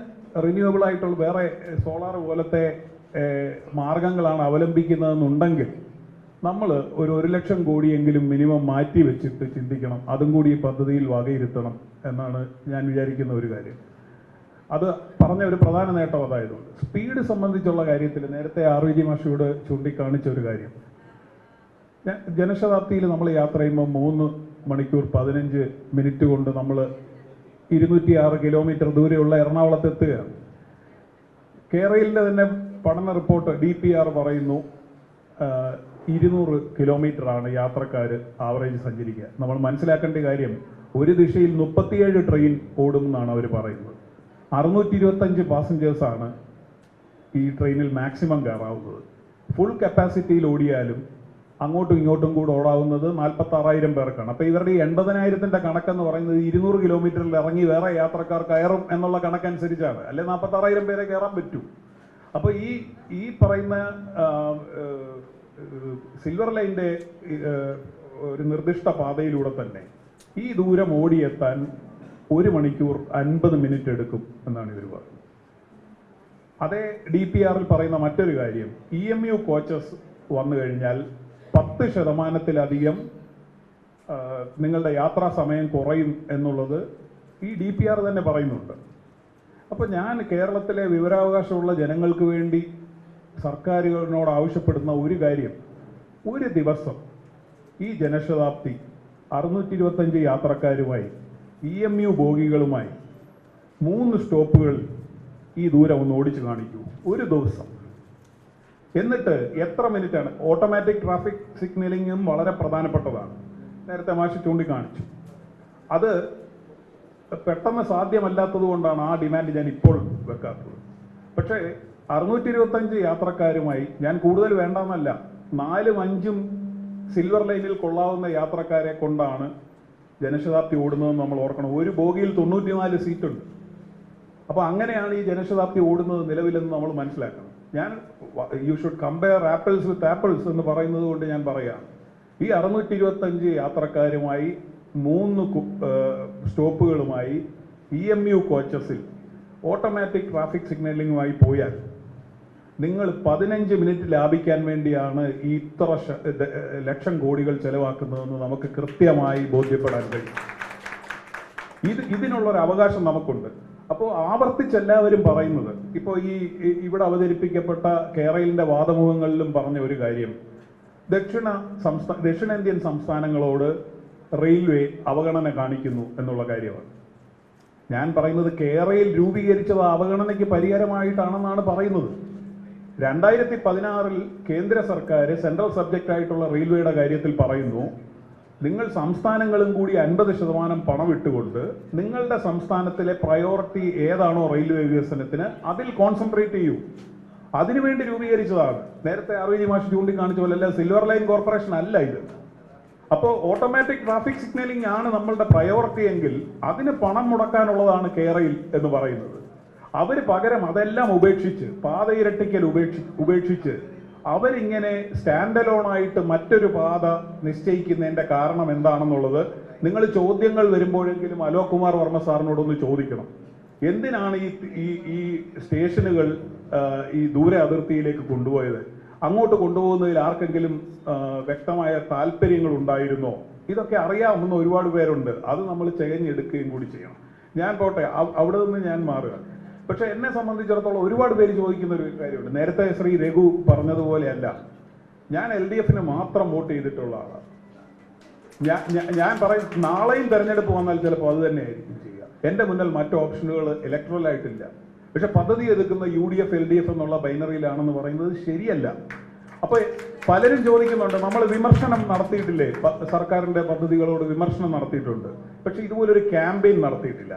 റിന്യൂവബിൾ ആയിട്ടുള്ള വേറെ സോളാർ പോലത്തെ മാർഗങ്ങളാണ് അവലംബിക്കുന്നതെന്നുണ്ടെങ്കിൽ നമ്മൾ ഒരു 1 ലക്ഷം കോടിയെങ്കിലും മിനിമം മാറ്റി വെച്ചിട്ട് ചിന്തിക്കണം. അതും കൂടി ഈ പദ്ധതിയിൽ വകയിരുത്തണം എന്നാണ് ഞാൻ വിചാരിക്കുന്ന ഒരു കാര്യം. അത് പറഞ്ഞ ഒരു പ്രധാന നേട്ടം അതായതുകൊണ്ട്. സ്പീഡ് സംബന്ധിച്ചുള്ള കാര്യത്തിൽ നേരത്തെ RVG മാഷിയോട് ചൂണ്ടിക്കാണിച്ച ഒരു കാര്യം, ജനശതാബ്ദിയിൽ നമ്മൾ യാത്ര ചെയ്യുമ്പോൾ 3 മണിക്കൂർ 15 മിനിറ്റ് കൊണ്ട് നമ്മൾ 206 കിലോമീറ്റർ ദൂരെയുള്ള എറണാകുളത്ത് എത്തുകയാണ്. കേരളയിലെ തന്നെ പഠന റിപ്പോർട്ട് DPR പറയുന്നു 200 കിലോമീറ്ററാണ് യാത്രക്കാർ ആവറേജ് സഞ്ചരിക്കുക. നമ്മൾ മനസ്സിലാക്കേണ്ട കാര്യം, ഒരു ദിശയിൽ 37 ട്രെയിൻ ഓടും എന്നാണ് അവർ പറയുന്നത്. 625 പാസഞ്ചേഴ്സാണ് ഈ ട്രെയിനിൽ മാക്സിമം കയറാവുന്നത്. ഫുൾ കപ്പാസിറ്റിയിൽ ഓടിയാലും അങ്ങോട്ടും ഇങ്ങോട്ടും കൂടെ ഓടാവുന്നത് 46,000 പേർക്കാണ്. അപ്പോൾ ഇവരുടെ 80,000-ന്റെ കണക്കെന്ന് പറയുന്നത് 200 കിലോമീറ്ററിൽ ഇറങ്ങി വേറെ യാത്രക്കാർ കയറും എന്നുള്ള കണക്കനുസരിച്ചാണ്. അല്ലെ 46,000 പേരെ കയറാൻ പറ്റൂ. അപ്പോൾ ഈ പറയുന്ന സിൽവർ ലൈൻ്റെ ഒരു നിർദ്ദിഷ്ട പാതയിലൂടെ തന്നെ ഈ ദൂരം ഓടിയെത്താൻ 1 മണിക്കൂർ 50 മിനിറ്റ് എടുക്കും എന്നാണ് ഇവർ പറയുന്നത്. അതേ DPR-ൽ പറയുന്ന മറ്റൊരു കാര്യം, EMU കോച്ചസ് വന്നു കഴിഞ്ഞാൽ 10%-ലധികം നിങ്ങളുടെ യാത്രാ സമയം കുറയും എന്നുള്ളത് ഈ DPR തന്നെ പറയുന്നുണ്ട്. അപ്പോൾ ഞാൻ കേരളത്തിലെ വിവരാവകാശമുള്ള ജനങ്ങൾക്ക് വേണ്ടി സർക്കാരുകളോട് ആവശ്യപ്പെടുന്ന ഒരു കാര്യം, ഒരു ദിവസം ഈ ജനശതാബ്ദി 625 യാത്രക്കാരുമായി EMU ബോഗികളുമായി 3 സ്റ്റോപ്പുകൾ ഈ ദൂരം ഒന്ന് ഓടിച്ചു കാണിക്കൂ ഒരു ദിവസം. എന്നിട്ട് എത്ര മിനിറ്റാണ്? ഓട്ടോമാറ്റിക് ട്രാഫിക് സിഗ്നലിങ്ങും വളരെ പ്രധാനപ്പെട്ടതാണ്. നേരത്തെ മാഷി ചൂണ്ടിക്കാണിച്ചു. അത് പെട്ടെന്ന് സാധ്യമല്ലാത്തത് കൊണ്ടാണ് ആ ഡിമാൻഡ് ഞാൻ ഇപ്പോൾ വെക്കാത്തത്. പക്ഷേ 625 യാത്രക്കാരുമായി ഞാൻ കൂടുതൽ വേണ്ടെന്നല്ല, 4ഉം 5ഉം സിൽവർ ലൈനിൽ കൊള്ളാവുന്ന യാത്രക്കാരെ കൊണ്ടാണ് ജനശതാബ്ദി ഓടുന്നതെന്ന് നമ്മൾ ഓർക്കണം. ഒരു ബോഗിയിൽ 94 സീറ്റുണ്ട്. അപ്പോൾ അങ്ങനെയാണ് ഈ ജനശതാബ്ദി ഓടുന്നത് നിലവിലെന്ന് നമ്മൾ മനസ്സിലാക്കണം. You should compare apples with apples എന്ന് പറയുന്നത് കൊണ്ട് ഞാൻ പറയാം, ഈ 625 യാത്രക്കാരുമായി 3 സ്റ്റോപ്പുകളുമായി EMU കോച്ചസിൽ ഓട്ടോമാറ്റിക് ട്രാഫിക് സിഗ്നലിങ്ങുമായി പോയാൽ നിങ്ങൾ 15 മിനിറ്റ് ലാഭിക്കാൻ വേണ്ടിയാണ് ഈ ഇത്ര ലക്ഷം കോടികൾ ചെലവാക്കുന്നതെന്ന് നമുക്ക് കൃത്യമായി ബോധ്യപ്പെടാൻ കഴിയും. ഇതിനുള്ളൊരു അവകാശം നമുക്കുണ്ട്. അപ്പോൾ ആവർത്തിച്ചെല്ലാവരും പറയുന്നത്, ഇപ്പോൾ ഇവിടെ അവതരിപ്പിക്കപ്പെട്ട കേരളത്തിൻ്റെ വാദമുഖങ്ങളിലും പറഞ്ഞ ഒരു കാര്യം, ദക്ഷിണേന്ത്യൻ സംസ്ഥാനങ്ങളോട് റെയിൽവേ അവഗണന കാണിക്കുന്നു എന്നുള്ള കാര്യമാണ്. ഞാൻ പറയുന്നത് കേരളയിൽ രൂപീകരിച്ചത് അവഗണനയ്ക്ക് പരിഹാരമായിട്ടാണെന്നാണ് പറയുന്നത്. 2016-ൽ കേന്ദ്ര സർക്കാർ സെൻട്രൽ സബ്ജക്റ്റ് ആയിട്ടുള്ള റെയിൽവേയുടെ കാര്യത്തിൽ പറയുന്നു, നിങ്ങൾ സംസ്ഥാനങ്ങളും കൂടി 50% പണം ഇട്ടുകൊണ്ട് നിങ്ങളുടെ സംസ്ഥാനത്തിലെ പ്രയോറിറ്റി ഏതാണോ റെയിൽവേ വികസനത്തിന് അതിൽ കോൺസെൻട്രേറ്റ് ചെയ്യൂ. അതിനുവേണ്ടി രൂപീകരിച്ചതാണ്. നേരത്തെ RVG മാഷി ചൂണ്ടിക്കാണിച്ച പോലെ സിൽവർ ലൈൻ കോർപ്പറേഷൻ അല്ല ഇത്. അപ്പോൾ ഓട്ടോമാറ്റിക് ട്രാഫിക് സിഗ്നലിംഗ് ആണ് നമ്മളുടെ പ്രയോറിറ്റി എങ്കിൽ അതിന് പണം മുടക്കാനുള്ളതാണ് കേരയിൽ എന്ന് പറയുന്നത്. അവർ പകരം അതെല്ലാം ഉപേക്ഷിച്ച്, പാത ഇരട്ടിക്കൽ ഉപേക്ഷിച്ച് അവരിങ്ങനെ സ്റ്റാൻഡ് അലോണായിട്ട് മറ്റൊരു പാത നിശ്ചയിക്കുന്നതിൻ്റെ കാരണം എന്താണെന്നുള്ളത് നിങ്ങൾ ചോദ്യങ്ങൾ വരുമ്പോഴെങ്കിലും അലോക് കുമാർ വർമ്മ സാറിനോടൊന്ന് ചോദിക്കണം. എന്തിനാണ് ഈ സ്റ്റേഷനുകൾ ഈ ദൂരെ അതിർത്തിയിലേക്ക് കൊണ്ടുപോയത്? അങ്ങോട്ട് കൊണ്ടുപോകുന്നതിൽ ആർക്കെങ്കിലും വ്യക്തമായ താല്പര്യങ്ങൾ ഉണ്ടായിരുന്നോ? ഇതൊക്കെ അറിയാവുന്ന ഒരുപാട് പേരുണ്ട്. അത് നമ്മൾ ചകഞ്ഞെടുക്കുകയും കൂടി ചെയ്യണം. ഞാൻ പോട്ടെ, അവിടെ നിന്ന് ഞാൻ മാറുക. പക്ഷെ എന്നെ സംബന്ധിച്ചിടത്തോളം ഒരുപാട് പേര് ചോദിക്കുന്ന ഒരു കാര്യമുണ്ട്. നേരത്തെ ശ്രീ രഘു പറഞ്ഞതുപോലെയല്ല, ഞാൻ LDF മാത്രം വോട്ട് ചെയ്തിട്ടുള്ള ആളാണ്. ഞാൻ പറയും, നാളെയും തെരഞ്ഞെടുപ്പ് വന്നാൽ ചിലപ്പോൾ അത് തന്നെയായിരിക്കും ചെയ്യുക. എൻ്റെ മുന്നിൽ മറ്റു ഓപ്ഷനുകൾ ഇലക്ട്രലായിട്ടില്ല. പക്ഷെ പദ്ധതി എടുക്കുന്ന UDF LDF എന്നുള്ള ബൈനറിയിലാണെന്ന് പറയുന്നത് ശരിയല്ല. അപ്പോൾ പലരും ചോദിക്കുന്നുണ്ട്, നമ്മൾ വിമർശനം നടത്തിയിട്ടില്ലേ? സർക്കാരിൻ്റെ പദ്ധതികളോട് വിമർശനം നടത്തിയിട്ടുണ്ട്, പക്ഷെ ഇതുപോലൊരു ക്യാമ്പയിൻ നടത്തിയിട്ടില്ല.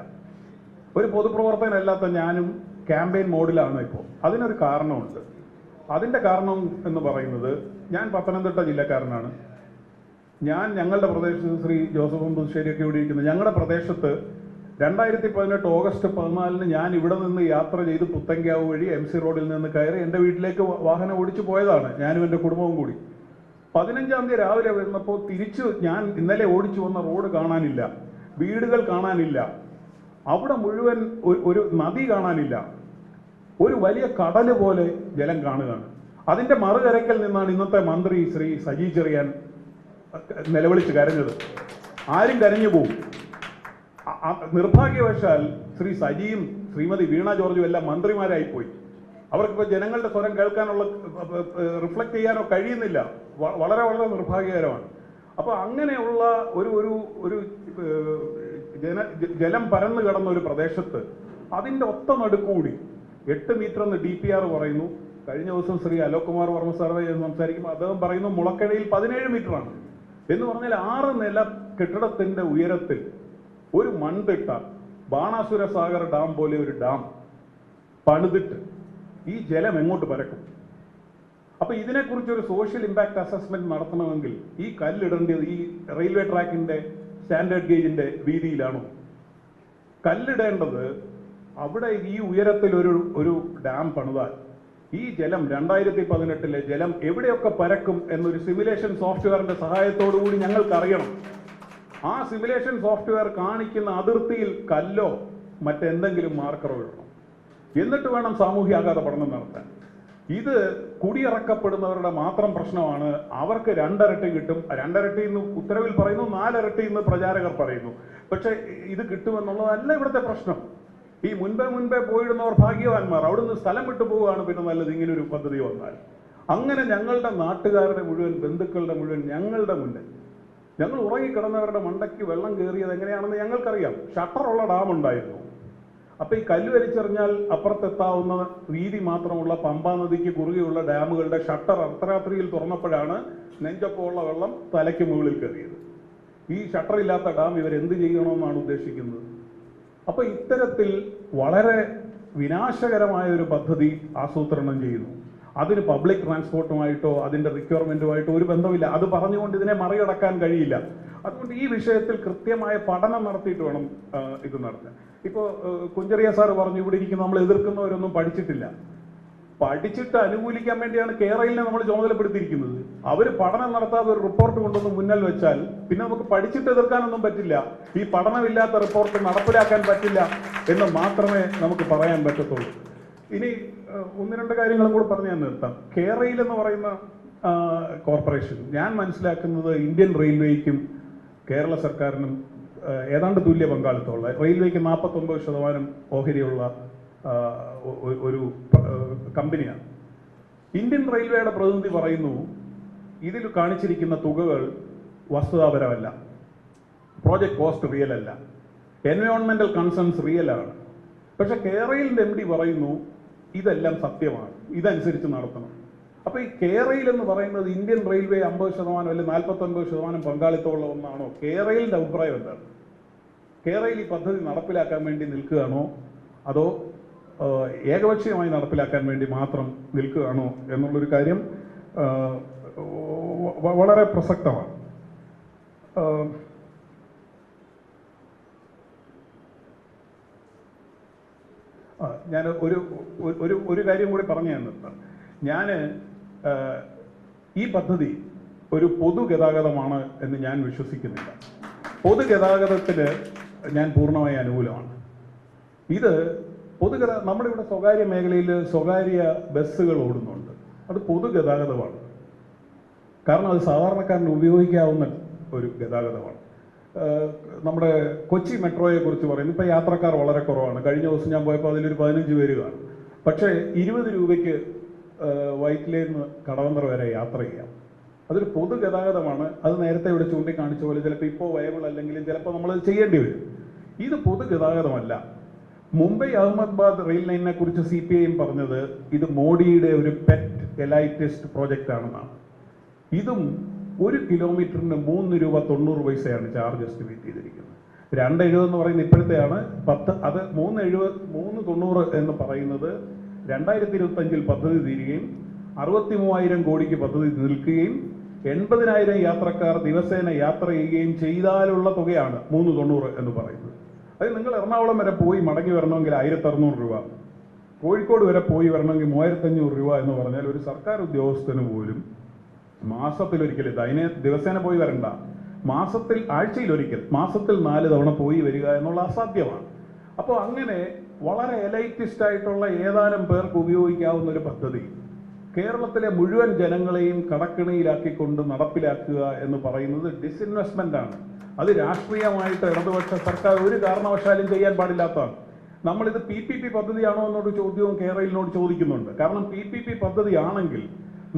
ഒരു പൊതുപ്രവർത്തകനല്ലാത്ത ഞാനും ക്യാമ്പയിൻ മോഡിലാണ് ഇപ്പോൾ. അതിനൊരു കാരണമുണ്ട്. അതിൻ്റെ കാരണം എന്ന് പറയുന്നത്, ഞാൻ പത്തനംതിട്ട ജില്ലക്കാരനാണ്. ഞങ്ങളുടെ പ്രദേശത്ത് ശ്രീ ജോസഫ് പുതുശ്ശേരിയൊക്കെ ഇവിടെ ഇരിക്കുന്നത്, ഞങ്ങളുടെ പ്രദേശത്ത് 2018 ഓഗസ്റ്റ് 14 ഞാൻ ഇവിടെ നിന്ന് യാത്ര ചെയ്ത് പുത്തങ്കാവ് വഴി MC റോഡിൽ നിന്ന് കയറി എൻ്റെ വീട്ടിലേക്ക് വാഹനം ഓടിച്ചു പോയതാണ്, ഞാനും എൻ്റെ കുടുംബവും കൂടി. 15-ാം തീയതി രാവിലെ വരുന്നപ്പോൾ തിരിച്ച് ഞാൻ ഇന്നലെ ഓടിച്ചു വന്ന റോഡ് കാണാനില്ല, വീടുകൾ കാണാനില്ല, അവിടെ മുഴുവൻ ഒരു നദി കാണാനില്ല, ഒരു വലിയ കടൽ പോലെ ജലം കാണുകയാണ്. അതിൻ്റെ മറുകരയ്ക്കൽ നിന്നാണ് ഇന്നത്തെ മന്ത്രി ശ്രീ സജി ചെറിയാൻ നിലവിളിച്ച് കരഞ്ഞത്. ആരും കരഞ്ഞു പോവും. നിർഭാഗ്യവശാൽ ശ്രീ സജിയും ശ്രീമതി വീണ ജോർജും എല്ലാം മന്ത്രിമാരായിപ്പോയി. അവർക്കിപ്പോൾ ജനങ്ങളുടെ സ്വരം കേൾക്കാനുള്ള റിഫ്ലക്ട് ചെയ്യാനോ കഴിയുന്നില്ല. വളരെ വളരെ നിർഭാഗ്യകരമാണ്. അപ്പോൾ അങ്ങനെയുള്ള ഒരു ജലം പരന്നു കിടന്ന ഒരു പ്രദേശത്ത് അതിൻ്റെ ഒത്ത നടുക്കൂടി 8 മീറ്റർ എന്ന് DPR പറയുന്നു. കഴിഞ്ഞ ദിവസം ശ്രീ അലോക് കുമാർ വർമ്മ സർവേ സംസാരിക്കുമ്പോൾ അദ്ദേഹം പറയുന്നു മുളക്കടയിൽ 17 മീറ്ററാണ് എന്ന് പറഞ്ഞാൽ 6 നില കെട്ടിടത്തിൻ്റെ ഉയരത്തിൽ ഒരു മൺതിട്ട ബാണാസുര സാഗർ ഡാം പോലെ ഒരു ഡാം പണിതിട്ട് ഈ ജലം എങ്ങോട്ട് പരക്കും? അപ്പോൾ ഇതിനെക്കുറിച്ചൊരു സോഷ്യൽ ഇമ്പാക്ട് അസസ്മെന്റ് നടത്തണമെങ്കിൽ ഈ കല്ലിടേണ്ടത് ഈ റെയിൽവേ ട്രാക്കിൻ്റെ സ്റ്റാൻഡേർഡ് ഗേജിൻ്റെ വീതിയിലാണോ? കല്ലിടേണ്ടത് അവിടെ ഈ ഉയരത്തിൽ ഒരു ഡാം പണിതാൽ ഈ ജലം 2018 ജലം എവിടെയൊക്കെ പരക്കും എന്നൊരു സിമുലേഷൻ സോഫ്റ്റ്വെയറിന്റെ സഹായത്തോടു കൂടി ഞങ്ങൾക്കറിയണം. ആ സിമുലേഷൻ സോഫ്റ്റ്വെയർ കാണിക്കുന്ന അതിർത്തിയിൽ കല്ലോ മറ്റെന്തെങ്കിലും മാർക്കറോ ഇടണം. എന്നിട്ട് വേണം സാമൂഹ്യാഘാത പഠനം നടത്താൻ. ഇത് കുടിയിറക്കപ്പെടുന്നവരുടെ മാത്രം പ്രശ്നമാണ്. അവർക്ക് 2 ഇരട്ടി കിട്ടും. 2 ഇരട്ടി എന്ന് ഉത്തരവിൽ പറയുന്നു, 4 ഇരട്ടി എന്ന് പ്രചാരകർ പറയുന്നു. പക്ഷെ ഇത് കിട്ടുമെന്നുള്ളതല്ല ഇവിടുത്തെ പ്രശ്നം. ഈ മുൻപേ പോയിടുന്നവർ ഭാഗ്യവാന്മാർ. അവിടുന്ന് സ്ഥലം വിട്ടു പോവുകയാണ് പിന്നെ നല്ലത് ഇങ്ങനൊരു പദ്ധതി വന്നാൽ. അങ്ങനെ ഞങ്ങളുടെ നാട്ടുകാരുടെ മുഴുവൻ, ബന്ധുക്കളുടെ മുഴുവൻ ഞങ്ങളുടെ മുന്നിൽ, ഞങ്ങൾ ഉറങ്ങിക്കിടന്നവരുടെ മണ്ടയ്ക്ക് വെള്ളം കയറിയത് എങ്ങനെയാണെന്ന് ഞങ്ങൾക്കറിയാം. ഷട്ടറുള്ള ഡാം ഉണ്ടായിരുന്നു. അപ്പോൾ ഈ കല്ല് വലിച്ചെറിഞ്ഞാൽ അപ്പുറത്തെത്താവുന്ന വീതി മാത്രമുള്ള പമ്പാ നദിക്ക് കുറുകെയുള്ള ഡാമുകളുടെ ഷട്ടർ അർദ്ധരാത്രിയിൽ തുറന്നപ്പോഴാണ് നെഞ്ചൊപ്പമുള്ള വെള്ളം തലയ്ക്ക് മുകളിൽ കയറിയത്. ഈ ഷട്ടർ ഇല്ലാത്ത ഡാം ഇവരെന്ത് ചെയ്യണമെന്നാണ് ഉദ്ദേശിക്കുന്നത്? അപ്പോൾ ഇത്തരത്തിൽ വളരെ വിനാശകരമായ ഒരു പദ്ധതി ആസൂത്രണം ചെയ്യുന്നു. അതിന് പബ്ലിക് ട്രാൻസ്പോർട്ടുമായിട്ടോ അതിൻ്റെ റിക്വയർമെൻറ്റുമായിട്ടോ ഒരു ബന്ധമില്ല. അത് പറഞ്ഞുകൊണ്ട് ഇതിനെ മറികടക്കാൻ കഴിയില്ല. അതുകൊണ്ട് ഈ വിഷയത്തിൽ കൃത്യമായ പഠനം നടത്തിയിട്ട് വേണം ഇത് നടത്താൻ. ഇപ്പോൾ കുഞ്ചറിയ സാറ് പറഞ്ഞു, ഇവിടെ ഇരിക്കുന്ന നമ്മൾ എതിർക്കുന്നവരൊന്നും പഠിച്ചിട്ടില്ല. പഠിച്ചിട്ട് അനുകൂലിക്കാൻ വേണ്ടിയാണ് കേരളയിലെ നമ്മൾ ചുമതലപ്പെടുത്തിയിരിക്കുന്നത്. അവർ പഠനം നടത്താതെ ഒരു റിപ്പോർട്ട് കൊണ്ടൊന്ന് മുന്നിൽ വെച്ചാൽ പിന്നെ നമുക്ക് പഠിച്ചിട്ട് എതിർക്കാനൊന്നും പറ്റില്ല. ഈ പഠനമില്ലാത്ത റിപ്പോർട്ട് നടപ്പിലാക്കാൻ പറ്റില്ല എന്ന് മാത്രമേ നമുക്ക് പറയാൻ പറ്റത്തുള്ളൂ. ഇനി 1-2 കാര്യങ്ങളും കൂടെ പറഞ്ഞ് ഞാൻ നിർത്താം. കേരളയിൽ എന്ന് പറയുന്ന കോർപ്പറേഷൻ ഞാൻ മനസ്സിലാക്കുന്നത് ഇന്ത്യൻ റെയിൽവേക്കും കേരള സർക്കാരിനും ഏതാണ്ട് തുല്യ പങ്കാളിത്തമുള്ള, റെയിൽവേക്ക് 49% ഓഹരിയുള്ള ഒരു കമ്പനിയാണ്. ഇന്ത്യൻ റെയിൽവേയുടെ പ്രതിനിധി പറയുന്നു, ഇതിൽ കാണിച്ചിരിക്കുന്ന തുകകൾ വസ്തുതാപരമല്ല, പ്രോജക്റ്റ് കോസ്റ്റ് റിയൽ അല്ല, എൻവയോൺമെന്റൽ കൺസേൺസ് റിയൽ ആണ്. പക്ഷെ കേരളയിലെ MD പറയുന്നു ഇതെല്ലാം സത്യമാണ്, ഇതനുസരിച്ച് നടത്തണം. അപ്പോൾ ഈ കേരളയിൽ എന്ന് പറയുന്നത് ഇന്ത്യൻ റെയിൽവേ 50% അല്ലെങ്കിൽ 49% പങ്കാളിത്തമുള്ള ഒന്നാണോ? കേരളയിലെ അഭിപ്രായം എന്താണ്? കേരളയിൽ ഈ പദ്ധതി നടപ്പിലാക്കാൻ വേണ്ടി നിൽക്കുകയാണോ, അതോ ഏകപക്ഷീയമായി നടപ്പിലാക്കാൻ വേണ്ടി മാത്രം നിൽക്കുകയാണോ എന്നുള്ളൊരു കാര്യം വളരെ പ്രസക്തമാണ്. ഞാൻ ഒരു കാര്യം കൂടി പറഞ്ഞു തന്നിട്ട്, ഞാൻ ഈ പദ്ധതി ഒരു പൊതുഗതാഗതമാണ് എന്ന് ഞാൻ വിശ്വസിക്കുന്നില്ല. പൊതുഗതാഗതത്തിൽ ഞാൻ പൂർണ്ണമായി അനുകൂലമാണ്. ഇത് നമ്മുടെ ഇവിടെ സ്വകാര്യ മേഖലയിൽ സ്വകാര്യ ബസ്സുകൾ ഓടുന്നുണ്ട്, അത് പൊതുഗതാഗതമാണ്. കാരണം അത് സാധാരണക്കാരന് ഉപയോഗിക്കാവുന്ന ഒരു ഗതാഗതമാണ്. നമ്മുടെ കൊച്ചി മെട്രോയെ കുറിച്ച് പറയുന്നത് ഇപ്പോൾ യാത്രക്കാർ വളരെ കുറവാണ്. കഴിഞ്ഞ ദിവസം ഞാൻ പോയപ്പോൾ അതിലൊരു 15 പേര് കാണും. പക്ഷേ 20 രൂപയ്ക്ക് വൈറ്റിലയിൽ നിന്ന് കടവന്തറ വരെ യാത്ര ചെയ്യാം. അതൊരു പൊതുഗതാഗതമാണ്. അത് നേരത്തെ ഇവിടെ ചൂണ്ടിക്കാണിച്ച പോലെ ചിലപ്പോൾ ഇപ്പോൾ വയബിൾ അല്ലെങ്കിലും ചിലപ്പോൾ നമ്മളത് ചെയ്യേണ്ടി വരും. ഇത് പൊതുഗതാഗതമല്ല. മുംബൈ അഹമ്മദാബാദ് റെയിൽ ലൈനിനെ കുറിച്ച് CPIM പറഞ്ഞത് ഇത് മോഡിയുടെ ഒരു പെറ്റ് എലൈറ്റിസ്റ്റ് പ്രോജക്റ്റ് ആണെന്നാണ്. ഇതും 1 കിലോമീറ്ററിന് 3 രൂപ 90 പൈസയാണ് ചാർജ് എസ്റ്റിമേറ്റ് ചെയ്തിരിക്കുന്നത്. 2.70 എന്ന് പറയുന്നത് ഇപ്പോഴത്തെയാണ്. അത് 3.90 എന്ന് പറയുന്നത് 2025 പദ്ധതി തീരുകയും 63,000 കോടിക്ക് പദ്ധതി നിൽക്കുകയും 80,000 യാത്രക്കാർ ദിവസേന യാത്ര ചെയ്യുകയും ചെയ്താലുള്ള തുകയാണ് 3.90 എന്ന് പറയുന്നത്. അത് നിങ്ങൾ എറണാകുളം വരെ പോയി മടങ്ങി വരണമെങ്കിൽ 1,600 രൂപ, കോഴിക്കോട് വരെ പോയി വരണമെങ്കിൽ 3,500 രൂപ എന്ന് പറഞ്ഞാൽ ഒരു സർക്കാർ ഉദ്യോഗസ്ഥന് പോലും മാസത്തിലൊരിക്കൽ, ദിവസേന പോയി വരണ്ട, ആഴ്ചയിലൊരിക്കൽ, മാസത്തിൽ 4 തവണ പോയി വരിക എന്നുള്ള അസാധ്യമാണ്. അപ്പോൾ അങ്ങനെ വളരെ എലൈറ്റിസ്റ്റ് ആയിട്ടുള്ള ഏതാനും പേർക്ക് ഉപയോഗിക്കാവുന്ന ഒരു പദ്ധതി കേരളത്തിലെ മുഴുവൻ ജനങ്ങളെയും കടക്കിണിയിലാക്കിക്കൊണ്ട് നടപ്പിലാക്കുക എന്ന് പറയുന്നത് ഡിസ്ഇൻവെസ്റ്റ്മെന്റ് ആണ്. അത് രാഷ്ട്രീയമായിട്ട് ഇടതുപക്ഷ സർക്കാർ ഒരു കാരണവശാലും ചെയ്യാൻ പാടില്ലാത്തതാണ്. നമ്മളിത് PPP പദ്ധതിയാണോ എന്നൊരു ചോദ്യവും കേരളത്തിനോട് ചോദിക്കുന്നുണ്ട്. കാരണം PPP പദ്ധതി ആണെങ്കിൽ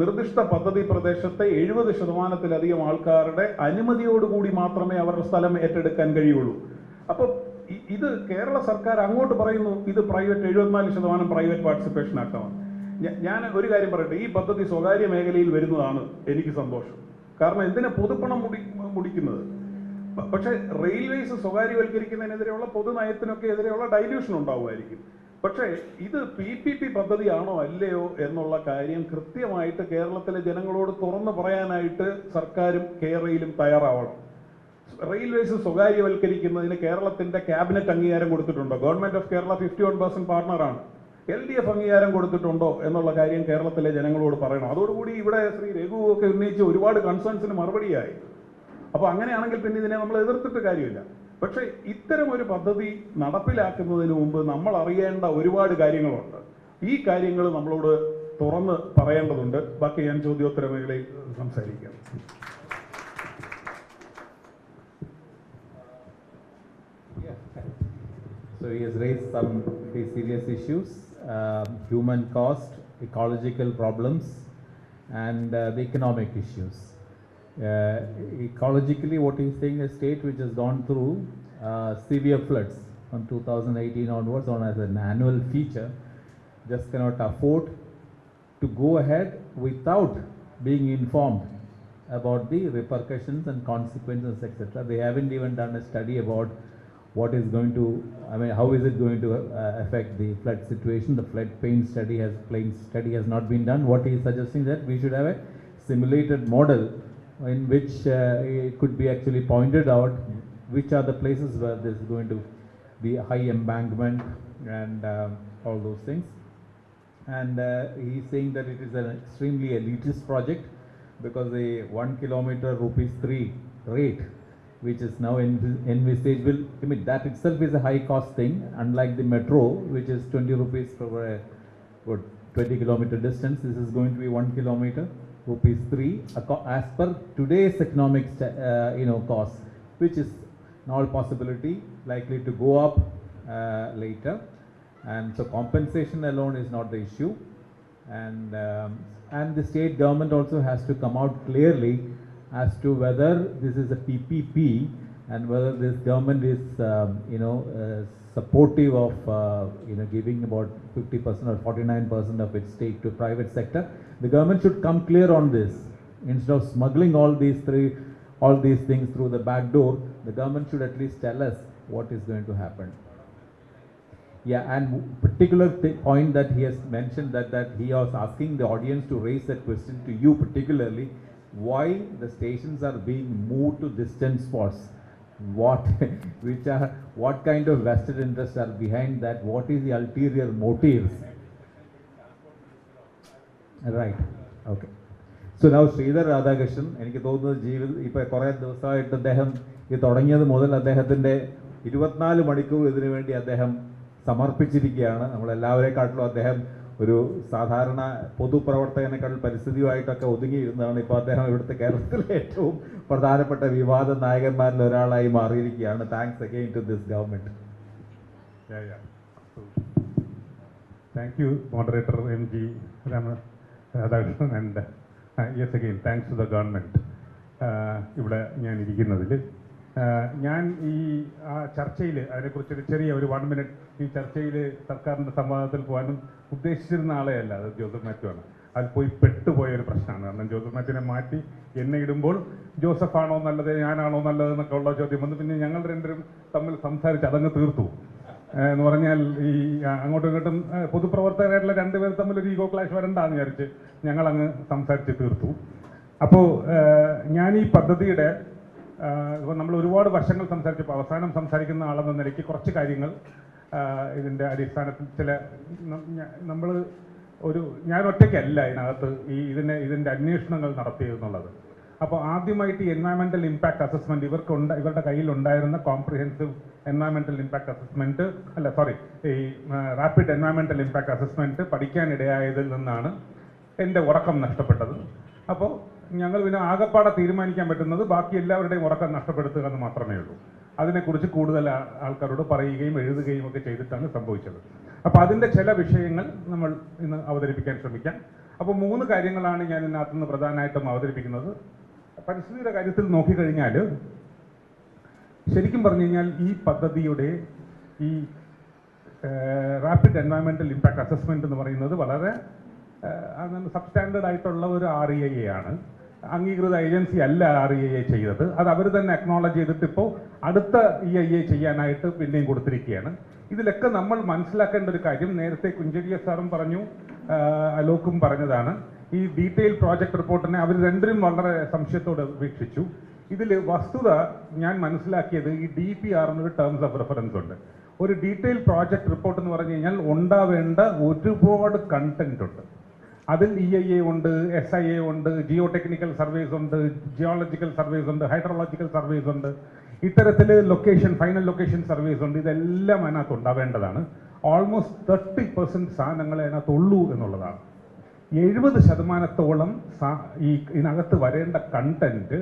നിർദ്ദിഷ്ട പദ്ധതി പ്രദേശത്തെ 70%-ലധികം ആൾക്കാരുടെ അനുമതിയോടുകൂടി മാത്രമേ അവരുടെ സ്ഥലം ഏറ്റെടുക്കാൻ കഴിയുള്ളൂ. അപ്പോൾ ഇത് കേരള സർക്കാർ അങ്ങോട്ട് പറയുന്നു ഇത് പ്രൈവറ്റ് 74% പ്രൈവറ്റ് പാർട്ടിസിപ്പേഷൻ ആക്കണം. ഞാൻ ഒരു കാര്യം പറയട്ടെ, ഈ പദ്ധതി സ്വകാര്യ മേഖലയിൽ വരുന്നതാണ് എനിക്ക് സന്തോഷം. കാരണം എന്തിനാ പൊതുപ്പണം മുടിക്കുന്നത്? പക്ഷേ റെയിൽവേസ് സ്വകാര്യവൽക്കരിക്കുന്നതിനെതിരെയുള്ള പൊതുനയത്തിനൊക്കെ എതിരെയുള്ള ഡൈല്യൂഷൻ ഉണ്ടാവുമായിരിക്കും. പക്ഷേ ഇത് PPP പദ്ധതിയാണോ അല്ലയോ എന്നുള്ള കാര്യം കൃത്യമായിട്ട് കേരളത്തിലെ ജനങ്ങളോട് തുറന്നു പറയാനായിട്ട് സർക്കാരും കേരളയിലും തയ്യാറാവണം. റെയിൽവേസ് സ്വകാര്യവൽക്കരിക്കുന്നതിന് കേരളത്തിന്റെ ക്യാബിനറ്റ് അംഗീകാരം കൊടുത്തിട്ടുണ്ടോ? ഗവൺമെന്റ് ഓഫ് കേരള 51% പാർട്ണറാണ്. LDF അംഗീകാരം കൊടുത്തിട്ടുണ്ടോ എന്നുള്ള കാര്യം കേരളത്തിലെ ജനങ്ങളോട് പറയണം. അതോടുകൂടി ഇവിടെ ശ്രീ രഘു ഒക്കെ ഉന്നയിച്ച് ഒരുപാട് കൺസേൺസിന് മറുപടിയായി. അപ്പോൾ അങ്ങനെയാണെങ്കിൽ പിന്നെ ഇതിനെ നമ്മൾ എതിർത്തിട്ട് കാര്യമില്ല. പക്ഷേ ഇത്തരം ഒരു പദ്ധതി നടപ്പിലാക്കുന്നതിന് മുമ്പ് നമ്മൾ അറിയേണ്ട ഒരുപാട് കാര്യങ്ങളുണ്ട്. ഈ കാര്യങ്ങൾ നമ്മളോട് തുറന്ന് പറയേണ്ടതുണ്ട്. ബാക്കി ഞാൻ ചോദ്യോത്തര മേഖലയിൽ സംസാരിക്കാം. So he has raised some very serious issues, human cost, ecological problems, and the economic issues. Ecologically, what he's saying, a state which has gone through severe floods from 2018 onwards on as an annual feature, just cannot afford to go ahead without being informed about the repercussions and consequences, etc. They haven't even done a study about what is going to, how is it going to affect the flood situation. The plain study has not been done. What he is suggesting that we should have a simulated model in which it could be actually pointed out which are the places where there is going to be a high embankment and all those things. And he is saying that it is an extremely elitist project because the 1 kilometer ₹3 rate which is now envisaged will, that itself is a high cost thing, unlike the metro which is 20 rupees for a 20 kilometer distance. This is going to be 1 kilometer ₹3 as per today's economic cost, which is in all possibility likely to go up later. And so compensation alone is not the issue, and the state government also has to come out clearly as to whether this is a PPP and whether this government is supportive of giving about 50% or 49% of its stake to private sector. The government should come clear on this. Instead of smuggling all these things through the back door, the government should at least tell us what is going to happen. Yeah, and particular point that he has mentioned that he was asking the audience to raise that question to you particularly, why the stations are being moved to distant spots. what, what kind of vested interests are behind that, what is the ulterior motives. Right, okay. So now Sridhar Radhakrishnan, എനിക്ക് തോന്നുന്നത് ഇപ്പോൾ കുറേ ദിവസമായിട്ട് അദ്ദേഹം ഇത് തുടങ്ങിയത് മുതൽ അദ്ദേഹത്തിൻ്റെ 24 മണിക്കൂർ ഇതിനു വേണ്ടി അദ്ദേഹം സമർപ്പിച്ചിരിക്കുകയാണ്. നമ്മളെല്ലാവരെക്കാട്ടിലും അദ്ദേഹം ഒരു സാധാരണ പൊതുപ്രവർത്തകനേക്കാൾ പരിസ്ഥിതിയുമായിട്ടൊക്കെ ഒതുങ്ങിയിരുന്നതാണ്. ഇപ്പോൾ അദ്ദേഹം ഇവിടുത്തെ കേരളത്തിലെ ഏറ്റവും പ്രധാനപ്പെട്ട വിവാദ നായകന്മാരിൽ ഒരാളായി മാറിയിരിക്കുകയാണ്. Thanks again to this government. Thank you, moderator MG Radhakrishnan, and yes again, thanks to the government. ഇവിടെ ഞാൻ ഇരിക്കുന്നതിൽ ഞാൻ ഈ ചർച്ചയിൽ അതിനെക്കുറിച്ചൊരു ചെറിയ ഒരു 1 മിനിറ്റ് ഈ ചർച്ചയിൽ സർക്കാരിൻ്റെ സംവാദത്തിൽ പോകാനും ഉദ്ദേശിച്ചിരുന്ന ആളെയല്ല, അത് ജോസഫ് മാത്യു ആണ്. അത് പോയി പെട്ടുപോയ ഒരു പ്രശ്നമാണ്. കാരണം ജോസഫ് മാത്യുവിനെ മാറ്റി എന്നെ ഇടുമ്പോൾ ജോസഫാണോ നല്ലത് ഞാനാണോ നല്ലത് എന്നൊക്കെ ഉള്ള ചോദ്യം വന്നു. പിന്നെ ഞങ്ങൾ രണ്ടുപേരും തമ്മിൽ സംസാരിച്ച് അതങ്ങ് തീർത്തു. എന്ന് പറഞ്ഞാൽ ഈ അങ്ങോട്ടും ഇങ്ങോട്ടും പൊതുപ്രവർത്തകരായിട്ടുള്ള രണ്ടുപേർ തമ്മിൽ ഒരു ഈഗോ ക്ലാഷ് വരണ്ടാന്ന് വിചാരിച്ച് ഞങ്ങളങ്ങ് സംസാരിച്ച് തീർത്തു. അപ്പോൾ ഞാൻ ഈ പദ്ധതിയുടെ ഇപ്പോൾ നമ്മൾ ഒരുപാട് വർഷങ്ങൾ സംസാരിച്ചപ്പോൾ അവസാനം സംസാരിക്കുന്ന ആളെന്ന നിലയ്ക്ക് കുറച്ച് കാര്യങ്ങൾ ഇതിൻ്റെ അടിസ്ഥാനത്തിൽ ചില നമ്മൾ ഞാൻ ഒറ്റയ്ക്കല്ല ഇതിനകത്ത് ഇതിൻ്റെ അന്വേഷണങ്ങൾ നടത്തിയെന്നുള്ളത്. അപ്പോൾ ആദ്യമായിട്ട് ഈ എൻവയറമെൻ്റൽ ഇമ്പാക്ട് അസസ്മെൻറ്റ് ഇവരുടെ കയ്യിലുണ്ടായിരുന്ന കോംപ്രിഹെൻസീവ് എൻവയറമെൻ്റൽ ഇമ്പാക്ട് അസസ്മെൻറ്റ് ഈ റാപ്പിഡ് എൻവയറമെൻ്റൽ ഇമ്പാക്ട് അസസ്മെൻറ്റ് പഠിക്കാനിടയായതിൽ നിന്നാണ് എൻ്റെ ഉറക്കം നഷ്ടപ്പെട്ടത്. അപ്പോൾ ഞങ്ങൾ പിന്നെ ആകപ്പാടെ തീരുമാനിക്കാൻ പറ്റുന്നത് ബാക്കി എല്ലാവരുടെയും ഉറക്കം നഷ്ടപ്പെടുത്തുക എന്ന് മാത്രമേ ഉള്ളൂ. അതിനെക്കുറിച്ച് കൂടുതൽ ആൾക്കാരോട് പറയുകയും എഴുതുകയും ഒക്കെ ചെയ്തിട്ടാണ് സംഭവിച്ചത്. അപ്പോൾ അതിൻ്റെ ചില വിഷയങ്ങൾ നമ്മൾ ഇന്ന് അവതരിപ്പിക്കാൻ ശ്രമിക്കാം. അപ്പോൾ 3 കാര്യങ്ങളാണ് ഞാൻ ഇതിനകത്തുനിന്ന് പ്രധാനമായിട്ടും അവതരിപ്പിക്കുന്നത്. പരിസ്ഥിതിയുടെ കാര്യത്തിൽ നോക്കിക്കഴിഞ്ഞാൽ ശരിക്കും പറഞ്ഞു കഴിഞ്ഞാൽ ഈ പദ്ധതിയുടെ ഈ റാപ്പിഡ് എൻവയറമെൻ്റൽ ഇമ്പാക്ട് അസസ്മെൻറ്റ് എന്ന് പറയുന്നത് വളരെ സബ്സ്റ്റാൻഡേർഡ് ആയിട്ടുള്ള ഒരു REIA ആണ്. അംഗീകൃത ഏജൻസി അല്ല REIA ചെയ്തത്. അത് അവർ തന്നെ അക്നോളജ് ചെയ്തിട്ട് ഇപ്പോൾ അടുത്ത EIA ചെയ്യാനായിട്ട് പിന്നെയും കൊടുത്തിരിക്കുകയാണ്. ഇതിലൊക്കെ നമ്മൾ മനസ്സിലാക്കേണ്ട ഒരു കാര്യം, നേരത്തെ കുഞ്ചരിയ സാറും പറഞ്ഞു, അലോക്കും പറഞ്ഞതാണ്, ഈ ഡീറ്റെയിൽ പ്രോജക്റ്റ് റിപ്പോർട്ടിനെ അവർ രണ്ടും വളരെ സംശയത്തോടെ വീക്ഷിച്ചു. ഇതിൽ വസ്തുത ഞാൻ മനസ്സിലാക്കിയത് ഈ DPRനൊരു ടേംസ് ഓഫ് റെഫറൻസ് ഉണ്ട്. ഒരു ഡീറ്റെയിൽ പ്രോജക്റ്റ് റിപ്പോർട്ട് എന്ന് പറഞ്ഞു കഴിഞ്ഞാൽ ഉണ്ടാവേണ്ട ഒരുപാട് കണ്ടന്റ് ഉണ്ട്. അതിൽ EIA ഉണ്ട്, SIA ഉണ്ട്, ജിയോ ടെക്നിക്കൽ സർവേസ് ഉണ്ട്, ജിയോളജിക്കൽ സർവേസ് ഉണ്ട്, ഹൈഡ്രോളജിക്കൽ സർവേസ് ഉണ്ട്, ഇത്തരത്തിൽ ഫൈനൽ ലൊക്കേഷൻ സർവേസ് ഉണ്ട്. ഇതെല്ലാം അതിനകത്ത് ഉണ്ടാവേണ്ടതാണ്. ഓൾമോസ്റ്റ് 30% സാധനങ്ങൾ അതിനകത്തുള്ളൂ എന്നുള്ളതാണ്. 70% ഇതിനകത്ത് വരേണ്ട കണ്ടന്റ്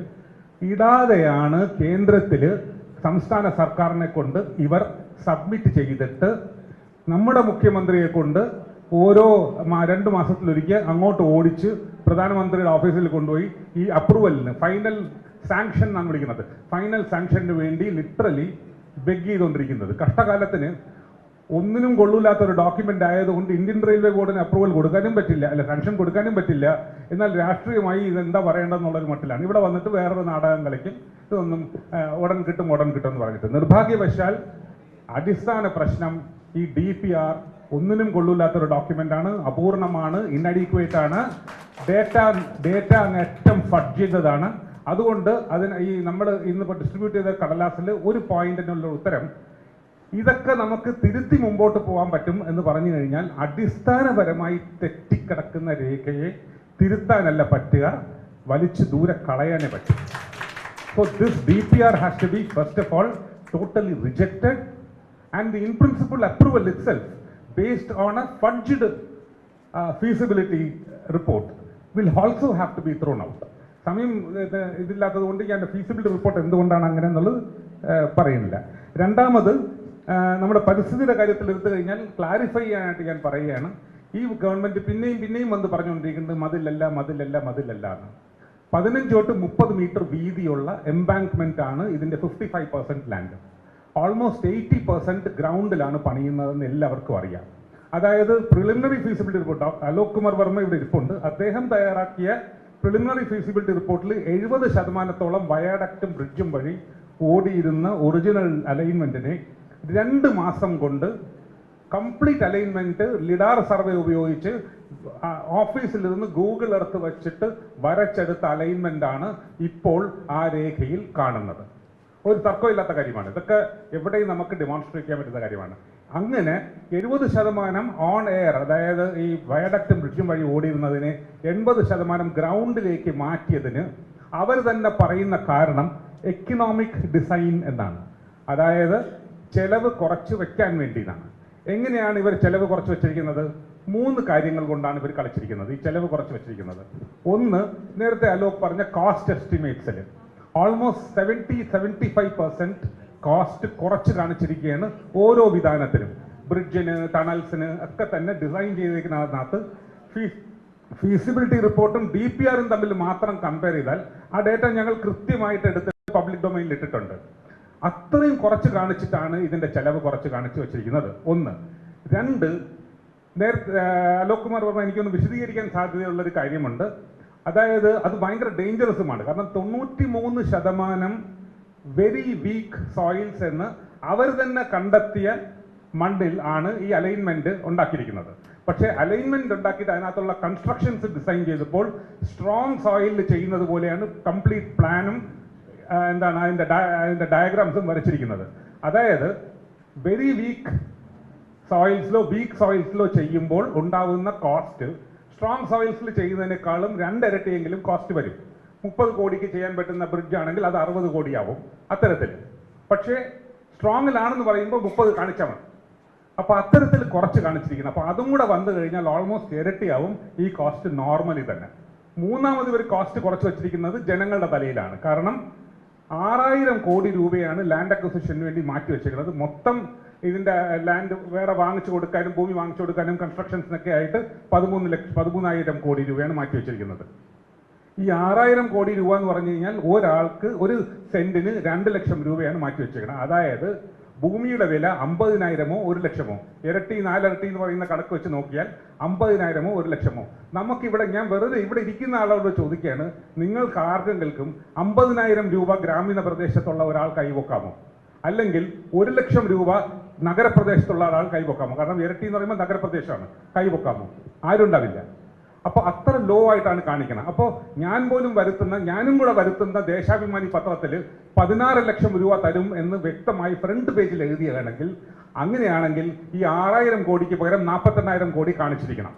ഇടാതെയാണ് കേന്ദ്രത്തിൽ സംസ്ഥാന സർക്കാരിനെ കൊണ്ട് ഇവർ സബ്മിറ്റ് ചെയ്തിട്ട് നമ്മുടെ മുഖ്യമന്ത്രിയെ കൊണ്ട് ഓരോ 2 മാസത്തിലൊരിക്കൽ അങ്ങോട്ട് ഓടിച്ച് പ്രധാനമന്ത്രിയുടെ ഓഫീസിൽ കൊണ്ടുപോയി ഈ അപ്രൂവലിന് ഫൈനൽ സാങ്ഷൻ എന്നാണ് വിളിക്കുന്നത്, ഫൈനൽ സാങ്ഷന് വേണ്ടി ലിറ്ററലി ബെഗ് ചെയ്തുകൊണ്ടിരിക്കുന്നത്. കഷ്ടകാലത്തിന് ഒന്നിനും കൊള്ളൂല്ലാത്ത ഒരു ഡോക്യുമെന്റ് ആയതുകൊണ്ട് ഇന്ത്യൻ റെയിൽവേ ബോർഡിന് അപ്രൂവൽ കൊടുക്കാനും പറ്റില്ല, അല്ല സാങ്ഷൻ കൊടുക്കാനും പറ്റില്ല. എന്നാൽ രാഷ്ട്രീയമായി ഇതെന്താ പറയേണ്ടതെന്നുള്ളൊരു മട്ടിലാണ് ഇവിടെ വന്നിട്ട് വേറൊരു നാടകം കളിക്കും. ഇതൊന്നും ഉടൻ കിട്ടും എന്ന് പറഞ്ഞിട്ട് നിർഭാഗ്യവശാൽ അടിസ്ഥാന പ്രശ്നം ഈ DPR ഒന്നിനും കൊള്ളൂല്ലാത്തൊരു ഡോക്യുമെന്റ് ആണ്, അപൂർണമാണ്, ഇൻഅഡീക്വേറ്റ് ആണ്, ഡേറ്റ അങ്ങേറ്റം ഫഡ്ജ് ചെയ്തതാണ്. അതുകൊണ്ട് നമ്മൾ ഇന്നിപ്പോൾ ഡിസ്ട്രിബ്യൂട്ട് ചെയ്ത കടലാസിൽ ഒരു പോയിന്റിനുള്ള ഉത്തരം ഇതൊക്കെ നമുക്ക് തിരുത്തി മുമ്പോട്ട് പോകാൻ പറ്റും എന്ന് പറഞ്ഞു കഴിഞ്ഞാൽ അടിസ്ഥാനപരമായി തെറ്റിക്കിടക്കുന്ന രേഖയെ തിരുത്താനല്ല പറ്റുക, വലിച്ചു ദൂരെ കളയാനേ പറ്റും. So this DPR has to be first of all totally rejected and the in principle approval itself based on a fudged feasibility report will also have to be thrown out. സമയം ഇതില്ലാത്തത് കൊണ്ട് ഞാൻ ഫീസിബിലിറ്റി റിപ്പോർട്ട് എന്തുകൊണ്ടാണ് അങ്ങനെ എന്നുള്ളത് പറയുന്നില്ല. രണ്ടാമത് നമ്മുടെ പരിസ്ഥിതിയുടെ കാര്യത്തിൽ എടുത്തു കഴിഞ്ഞാൽ ക്ലാരിഫൈ ചെയ്യാനായിട്ട് ഞാൻ പറയുകയാണ്, ഈ ഗവൺമെന്റ് പിന്നെയും വന്ന് പറഞ്ഞുകൊണ്ടിരിക്കുന്നത് മതിലല്ല എന്ന്. 15 തൊട്ട് 30 മീറ്റർ വീതിയുള്ള എംബാങ്ക്മെന്റ് ആണ് ഇതിന്റെ 55% ലാൻഡ്. ഓൾമോസ്റ്റ് 80% ഗ്രൗണ്ടിലാണ് പണിയുന്നതെന്ന് എല്ലാവർക്കും അറിയാം. അതായത് preliminary feasibility report Alok Kumar Varma ഇവിടെ ഇരിപ്പുണ്ട്, അദ്ദേഹം തയ്യാറാക്കിയ പ്രിലിമിനറി ഫീസിബിലിറ്റി റിപ്പോർട്ടിൽ 70% വയാഡക്റ്റും ബ്രിഡ്ജും വഴി ഓടിയിരുന്ന ഒറിജിനൽ അലൈൻമെന്റിനെ 2 മാസം കൊണ്ട് കംപ്ലീറ്റ് അലൈൻമെന്റ് ലിഡാർ സർവേ ഉപയോഗിച്ച് ഓഫീസിലിരുന്ന് ഗൂഗിൾ എർത്ത് വെച്ചിട്ട് വരച്ചെടുത്ത അലൈൻമെന്റ് ആണ് ഇപ്പോൾ ആ രേഖയിൽ കാണുന്നത്. ഒരു തർക്കമില്ലാത്ത കാര്യമാണ്. ഇതൊക്കെ എവിടെയും നമുക്ക് ഡെമോൺസ്ട്രേറ്റ് ചെയ്യാൻ പറ്റുന്ന കാര്യമാണ്. അങ്ങനെ 70% ഓൺ എയർ, അതായത് ഈ വയഡക്റ്റും ബ്രിഡ്ജും വഴി ഓടിയിരുന്നതിനെ 80% ഗ്രൗണ്ടിലേക്ക് മാറ്റിയതിന് അവർ തന്നെ പറയുന്ന കാരണം എക്കണോമിക് ഡിസൈൻ എന്നാണ്. അതായത് ചെലവ് കുറച്ച് വെക്കാൻ വേണ്ടിയാണ്. എങ്ങനെയാണ് ഇവർ ചെലവ് കുറച്ച് വെച്ചിരിക്കുന്നത്? 3 കാര്യങ്ങൾ കൊണ്ടാണ് ഇവർ കളിച്ചിരിക്കുന്നത്, ഈ ചെലവ് കുറച്ച് വെച്ചിരിക്കുന്നത്. ഒന്ന്, നേരത്തെ അലോക് പറഞ്ഞ കോസ്റ്റ് എസ്റ്റിമേറ്റ്സിൽ ഓൾമോസ്റ്റ് 70-75% കോസ്റ്റ് കുറച്ച് കാണിച്ചിരിക്കുകയാണ് ഓരോ വിധാനത്തിലും. ബ്രിഡ്ജിന്, ടണൽസിന് ഒക്കെ തന്നെ ഡിസൈൻ ചെയ്തിരിക്കുന്നതിനകത്ത് ഫീസിബിലിറ്റി റിപ്പോർട്ടും DPRും തമ്മിൽ മാത്രം കമ്പയർ ചെയ്താൽ ആ ഡേറ്റ ഞങ്ങൾ കൃത്യമായിട്ട് എടുത്ത് പബ്ലിക് ഡൊമൈനിൽ ഇട്ടിട്ടുണ്ട്. അത്രയും കുറച്ച് കാണിച്ചിട്ടാണ് ഇതിന്റെ ചെലവ് കുറച്ച് കാണിച്ചു വെച്ചിരിക്കുന്നത്. ഒന്ന്. 2, നേരത്തെ അലോക് കുമാർ പറഞ്ഞ എനിക്കൊന്ന് വിശദീകരിക്കാൻ സാധ്യതയുള്ളൊരു കാര്യമുണ്ട്. അതായത് അത് ഭയങ്കര ഡേഞ്ചറസുമാണ്. കാരണം 93% വെരി വീക്ക് സോയിൽസ് എന്ന് അവർ തന്നെ കണ്ടെത്തിയ മണ്ണിൽ ആണ് ഈ അലൈൻമെന്റ് ഉണ്ടാക്കിയിരിക്കുന്നത്. പക്ഷേ അലൈൻമെന്റ് ഉണ്ടാക്കിയിട്ട് അതിനകത്തുള്ള കൺസ്ട്രക്ഷൻസ് ഡിസൈൻ ചെയ്തപ്പോൾ സ്ട്രോങ് സോയിലിൽ ചെയ്യുന്നത് പോലെയാണ് കംപ്ലീറ്റ് പ്ലാനും എന്താണ് അതിന്റെ ഡയഗ്രാംസും വരച്ചിരിക്കുന്നത്. അതായത് വെരി വീക്ക് സോയിൽസിലോ ചെയ്യുമ്പോൾ ഉണ്ടാവുന്ന കോസ്റ്റ് സ്ട്രോങ് സോയിൽസിൽ ചെയ്യുന്നതിനേക്കാളും 2 ഇരട്ടിയെങ്കിലും കോസ്റ്റ് വരും. 30 കോടിക്ക് ചെയ്യാൻ പറ്റുന്ന ബ്രിഡ്ജ് ആണെങ്കിൽ അത് 60 കോടിയാവും അത്തരത്തിൽ. പക്ഷേ സ്ട്രോങ്ങിലാണെന്ന് പറയുമ്പോൾ 30 കാണിച്ചാൽ മതി. അപ്പോൾ അത്തരത്തിൽ കുറച്ച് കാണിച്ചിരിക്കുന്നത്. അപ്പോൾ അതും കൂടെ വന്നു കഴിഞ്ഞാൽ ഓൾമോസ്റ്റ് ഇരട്ടിയാവും ഈ കോസ്റ്റ് നോർമലി തന്നെ. മൂന്നാമത് ഇവർ കോസ്റ്റ് കുറച്ച് വെച്ചിരിക്കുന്നത് ജനങ്ങളുടെ തലയിലാണ്. കാരണം 6000 കോടി രൂപയാണ് ലാൻഡ് അക്വിസിഷന് വേണ്ടി മാറ്റി വെച്ചിരിക്കുന്നത്. മൊത്തം ഇതിന്റെ ലാൻഡ് വേറെ വാങ്ങിച്ചു കൊടുക്കാനും ഭൂമി വാങ്ങിച്ചു കൊടുക്കാനും കൺസ്ട്രക്ഷൻസിനൊക്കെ ആയിട്ട് 13,000 കോടി രൂപയാണ് മാറ്റി വെച്ചിരിക്കുന്നത്. ഈ 6000 കോടി രൂപ എന്ന് പറഞ്ഞു കഴിഞ്ഞാൽ ഒരാൾക്ക് ഒരു സെന്റിന് 2 ലക്ഷം രൂപയാണ് മാറ്റി വെച്ചിരിക്കുന്നത്. അതായത് ഭൂമിയുടെ വില 50,000മോ 1 ലക്ഷമോ, ഇരട്ടി 4 ഇരട്ടി എന്ന് പറയുന്ന കണക്ക് വെച്ച് നോക്കിയാൽ 50,000മോ 1 ലക്ഷമോ. നമുക്കിവിടെ ഞാൻ വെറുതെ ഇവിടെ ഇരിക്കുന്ന ആളോട് ചോദിക്കുകയാണ്, നിങ്ങൾക്ക് ആർക്കെങ്കിലും 50,000 രൂപ ഗ്രാമീണ പ്രദേശത്തുള്ള ഒരാൾ കൈവക്കാമോ? അല്ലെങ്കിൽ 1 ലക്ഷം രൂപ നഗരപ്രദേശത്തുള്ള ഒരാൾ കൈവക്കാമോ? കാരണം ഇരട്ടി എന്ന് പറയുമ്പോൾ നഗരപ്രദേശമാണ്. കൈവക്കാമോ? ആരും ഉണ്ടാവില്ല. അപ്പോൾ അത്ര ലോ ആയിട്ടാണ് കാണിക്കണം. അപ്പോൾ ഞാനും കൂടെ വരുത്തുന്ന ദേശാഭിമാനി പത്രത്തിൽ 16 ലക്ഷം രൂപ തരും എന്ന് വ്യക്തമായി ഫ്രണ്ട് പേജിൽ എഴുതിയതാണെങ്കിൽ, അങ്ങനെയാണെങ്കിൽ ഈ 6000 കോടിക്ക് പകരം 48,000 കോടി കാണിച്ചിരിക്കണം.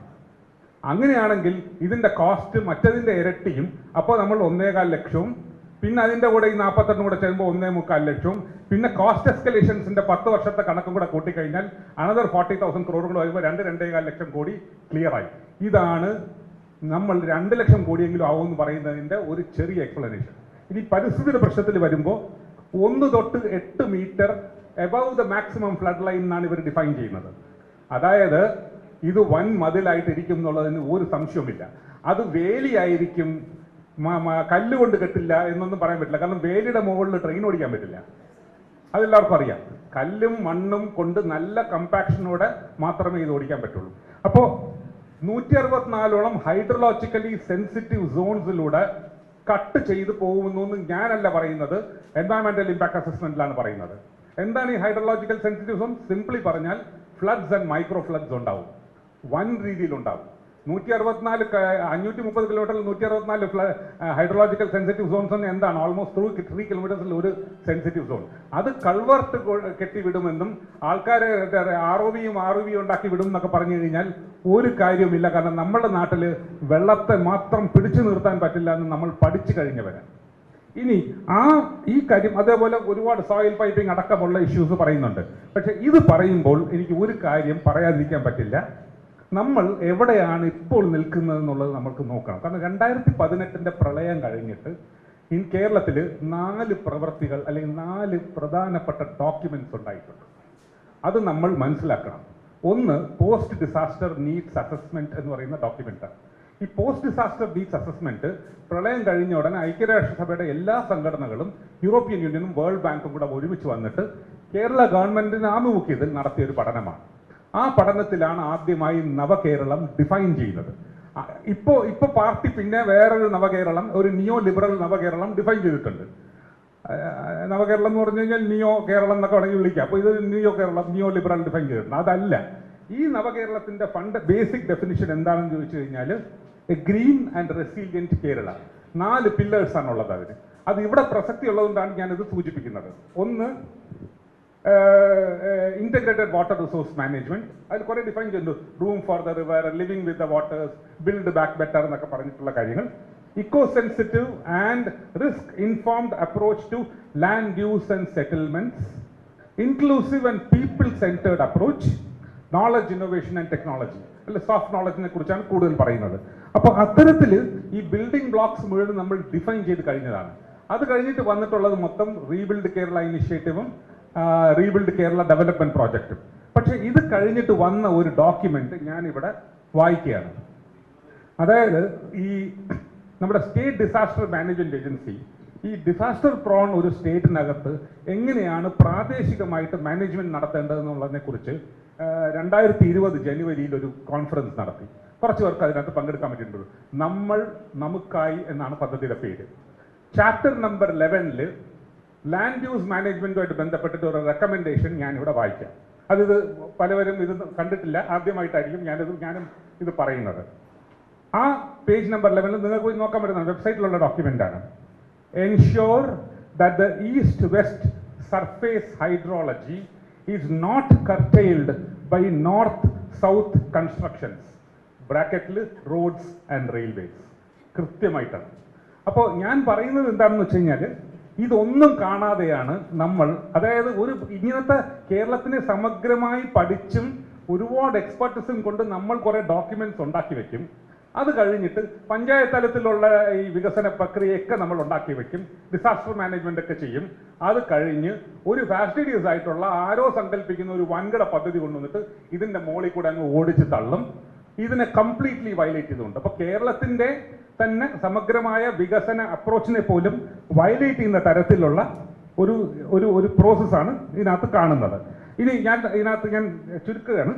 അങ്ങനെയാണെങ്കിൽ ഇതിന്റെ കോസ്റ്റ് മറ്റതിന്റെ ഇരട്ടിയും. അപ്പോൾ നമ്മൾ 1.25 ലക്ഷവും, പിന്നെ അതിന്റെ കൂടെ ഈ 48 കൂടെ ചേരുമ്പോൾ 1.25 ലക്ഷവും, പിന്നെ കോസ്റ്റ് എസ്കലേഷൻസിന്റെ 10 വർഷത്തെ കണക്കും കൂടെ കൂട്ടിക്കഴിഞ്ഞാൽ അനദർ 40,000 crore കൂടെ വരുമ്പോൾ 2-2.25 ലക്ഷം കോടി ക്ലിയർ ആയി. ഇതാണ് നമ്മൾ 2 ലക്ഷം കോടിയെങ്കിലും ആവുമെന്ന് പറയുന്നതിന്റെ ഒരു ചെറിയ എക്സ്പ്ലനേഷൻ. ഇനി പരിസ്ഥിതിയുടെ പ്രശ്നത്തിൽ വരുമ്പോൾ 1 തൊട്ട് 8 metre above the maximum flood line എന്നാണ് ഇവർ ഡിഫൈൻ ചെയ്യുന്നത്. അതായത് ഇത് വൻ മതിലായിട്ടിരിക്കും എന്നുള്ളതിന് ഒരു സംശയവുമില്ല. അത് വേലിയായിരിക്കും, കല്ലുകൊണ്ട് കെട്ടില്ല എന്നൊന്നും പറയാൻ പറ്റില്ല. കാരണം വേലിയുടെ മുകളിൽ ട്രെയിൻ ഓടിക്കാൻ പറ്റില്ല, അതെല്ലാവർക്കും അറിയാം. കല്ലും മണ്ണും കൊണ്ട് നല്ല കമ്പാക്ഷനോടെ മാത്രമേ ഇത് ഓടിക്കാൻ പറ്റുള്ളൂ. അപ്പോൾ 164ഓളം ഹൈഡ്രോളജിക്കലി സെൻസിറ്റീവ് സോൺസിലൂടെ കട്ട് ചെയ്ത് പോകുമെന്നൊന്നും ഞാനല്ല പറയുന്നത്, എൻവയറമെന്റൽ ഇമ്പാക്ട് അസസ്മെന്റിലാണ് പറയുന്നത്. എന്താണ് ഈ ഹൈഡ്രോളജിക്കൽ സെൻസിറ്റീവ് സോൺ? സിംപ്ലി പറഞ്ഞാൽ ഫ്ലഡ്സ് ആൻഡ് മൈക്രോ ഫ്ലഡ്സ് ഉണ്ടാവും, വൻ രീതിയിലുണ്ടാവും. 530 കിലോമീറ്ററിൽ 164 ഹൈഡ്രോളജിക്കൽ സെൻസിറ്റീവ് സോൺസ് എന്ന് എന്താണ്? ഓൾമോസ്റ്റ് 3 കിലോമീറ്റേഴ്സിൽ ഒരു സെൻസിറ്റീവ് സോൺ. അത് കൾവർട്ട് കെട്ടിവിടുമെന്നും ആൾക്കാരെ ROVയും ഉണ്ടാക്കി വിടും എന്നൊക്കെ പറഞ്ഞു കഴിഞ്ഞാൽ ഒരു കാര്യവുമില്ല. കാരണം നമ്മുടെ നാട്ടിൽ വെള്ളത്തെ മാത്രം പിടിച്ചു നിർത്താൻ പറ്റില്ല എന്ന് നമ്മൾ പഠിച്ചു കഴിഞ്ഞവരാണ്. ഇനി ഈ കാര്യം അതേപോലെ ഒരുപാട് സോയിൽ പൈപ്പിംഗ് അടക്കമുള്ള ഇഷ്യൂസ് പറയുന്നുണ്ട്. പക്ഷെ ഇത് പറയുമ്പോൾ എനിക്ക് ഒരു കാര്യം പറയാതിരിക്കാൻ പറ്റില്ല. നമ്മൾ എവിടെയാണ് ഇപ്പോൾ നിൽക്കുന്നത് എന്നുള്ളത് നമുക്ക് നോക്കണം. കാരണം 2018 പ്രളയം കഴിഞ്ഞിട്ട് കേരളത്തിൽ 4 പ്രവൃത്തികൾ അല്ലെങ്കിൽ 4 പ്രധാനപ്പെട്ട ഡോക്യുമെന്റ്സ് ഉണ്ടായിട്ടുണ്ട്. അത് നമ്മൾ മനസ്സിലാക്കണം. ഒന്ന്, പോസ്റ്റ് ഡിസാസ്റ്റർ നീഡ്സ് അസസ്മെന്റ് എന്ന് പറയുന്ന ഡോക്യുമെന്റാണ്. ഈ പോസ്റ്റ് ഡിസാസ്റ്റർ നീഡ്സ് അസസ്മെന്റ് പ്രളയം കഴിഞ്ഞ ഉടനെ ഐക്യരാഷ്ട്രസഭയുടെ എല്ലാ സംഘടനകളും യൂറോപ്യൻ യൂണിയനും വേൾഡ് ബാങ്കും കൂടെ ഒരുമിച്ച് വന്നിട്ട് കേരള ഗവൺമെന്റിന് ആഭിമുഖ്യത്തിൽ നടത്തിയ ഒരു പഠനമാണ്. ആ പഠനത്തിലാണ് ആദ്യമായി നവകേരളം ഡിഫൈൻ ചെയ്യുന്നത്. ഇപ്പോൾ പാർട്ടി പിന്നെ വേറൊരു നവകേരളം, ഒരു നിയോ ലിബറൽ നവകേരളം ഡിഫൈൻ ചെയ്തിട്ടുണ്ട്. നവകേരളം എന്ന് പറഞ്ഞു കഴിഞ്ഞാൽ നിയോ കേരളം എന്നൊക്കെ വേണമെങ്കിൽ വിളിക്കാം. അപ്പോൾ ഇത് നിയോ ലിബറൽ ഡിഫൈൻ ചെയ്തിട്ടുണ്ട്. അതല്ല, ഈ നവകേരളത്തിന്റെ ബേസിക് ഡെഫിനിഷൻ എന്താണെന്ന് ചോദിച്ചു കഴിഞ്ഞാൽ A green and resilient Kerala. 4 pillars ആണുള്ളത് അതിന്. അത് ഇവിടെ പ്രസക്തി ഉള്ളതുകൊണ്ടാണ് ഞാനിത് സൂചിപ്പിക്കുന്നത്. ഒന്ന്, integrated water resource management. അതിൽ കുറേ ഡിഫൈൻ ചെയ്യുന്നു. Room for the river, living with the waters, build back better എന്നൊക്കെ പറഞ്ഞിട്ടുള്ള കാര്യങ്ങൾ. Eco sensitive and risk informed approach to land use and settlements, inclusive and people centred approach, knowledge innovation and technology. അല്ലെ, soft നോളജിനെ കുറിച്ചാണ് കൂടുതൽ പറയുന്നത്. അപ്പോൾ അത്തരത്തിൽ ഈ ബിൽഡിംഗ് ബ്ലോക്സ് മുഴുവൻ നമ്മൾ ഡിഫൈൻ ചെയ്ത് കഴിഞ്ഞതാണ്. അത് കഴിഞ്ഞിട്ട് വന്നിട്ടുള്ളത് മൊത്തം റീബിൽഡ് കേരള ഇനിഷ്യേറ്റീവും റീബിൽഡ് കേരള ഡെവലപ്മെന്റ് പ്രോജക്റ്റും. പക്ഷേ ഇത് കഴിഞ്ഞിട്ട് വന്ന ഒരു ഡോക്യുമെന്റ് ഞാനിവിടെ വായിക്കുകയാണ്. അതായത് ഈ നമ്മുടെ സ്റ്റേറ്റ് ഡിസാസ്റ്റർ മാനേജ്മെന്റ് ഏജൻസി ഈ ഡിസാസ്റ്റർ പ്രോൺ ഒരു സ്റ്റേറ്റിനകത്ത് എങ്ങനെയാണ് പ്രാദേശികമായിട്ട് മാനേജ്മെന്റ് നടത്തേണ്ടതെന്നുള്ളതിനെ കുറിച്ച് 2020 ജനുവരിയിൽ ഒരു കോൺഫറൻസ് നടത്തി. കുറച്ച് പേർക്ക് അതിനകത്ത് പങ്കെടുക്കാൻ പറ്റിയിട്ടുണ്ട്. നമ്മൾ നമുക്കായി എന്നാണ് പദ്ധതിയുടെ പേര്. ചാപ്റ്റർ നമ്പർ 11 ലാൻഡ് യൂസ് മാനേജ്മെന്റുമായിട്ട് ബന്ധപ്പെട്ടിട്ട് ഒരു റെക്കമെൻഡേഷൻ ഞാനിവിടെ വായിക്കാം. അതിത് പലവരും ഇത് കണ്ടിട്ടില്ല, ആദ്യമായിട്ടായിരിക്കും ഞാനും ഇത് പറയുന്നത്. ആ പേജ് നമ്പർ 11 നിങ്ങൾക്ക് പോയി നോക്കാൻ പറ്റുന്ന വെബ്സൈറ്റിലുള്ള ഡോക്യുമെന്റാണ്. Ensure that the east west surface hydrology is not curtailed by north south constructions ബ്രാക്കറ്റിൽ റോഡ്സ് ആൻഡ് റെയിൽവേസ്. കൃത്യമായിട്ടാണ്. അപ്പോൾ ഞാൻ പറയുന്നത് എന്താണെന്ന് വെച്ച് കഴിഞ്ഞാൽ ഇതൊന്നും കാണാതെയാണ് നമ്മൾ, അതായത് ഒരു ഇങ്ങനത്തെ കേരളത്തിനെ സമഗ്രമായി പഠിച്ചും ഒരുപാട് എക്സ്പെർട്ടിസും കൊണ്ട് നമ്മൾ കുറേ ഡോക്യുമെന്റ്സ് ഉണ്ടാക്കി വെക്കും. അത് കഴിഞ്ഞിട്ട് പഞ്ചായത്ത് തലത്തിലുള്ള ഈ വികസന പ്രക്രിയയൊക്കെ നമ്മൾ ഉണ്ടാക്കി വെക്കും, ഡിസാസ്റ്റർ മാനേജ്മെന്റ് ഒക്കെ ചെയ്യും. അത് കഴിഞ്ഞ് ഒരു ഫാസ്റ്റീഡിയസ് ആയിട്ടുള്ള ആരോ സങ്കല്പിക്കുന്ന ഒരു വൻകിട പദ്ധതി കൊണ്ടുവന്നിട്ട് ഇതിന്റെ മോളിൽ കൂടെ അങ്ങ് ഓടിച്ച് തള്ളും. ഇതിനെ കംപ്ലീറ്റ്ലി വയലേറ്റ് ചെയ്തുകൊണ്ട്. അപ്പോൾ കേരളത്തിന്റെ തന്നെ സമഗ്രമായ വികസന അപ്രോച്ചിനെ പോലും വയലേറ്റ് ചെയ്യുന്ന തരത്തിലുള്ള ഒരു പ്രോസസ്സാണ് ഇതിനകത്ത് കാണുന്നത്. ഇനി ഇതിനകത്ത് ഞാൻ ചുരുക്കുകയാണ്,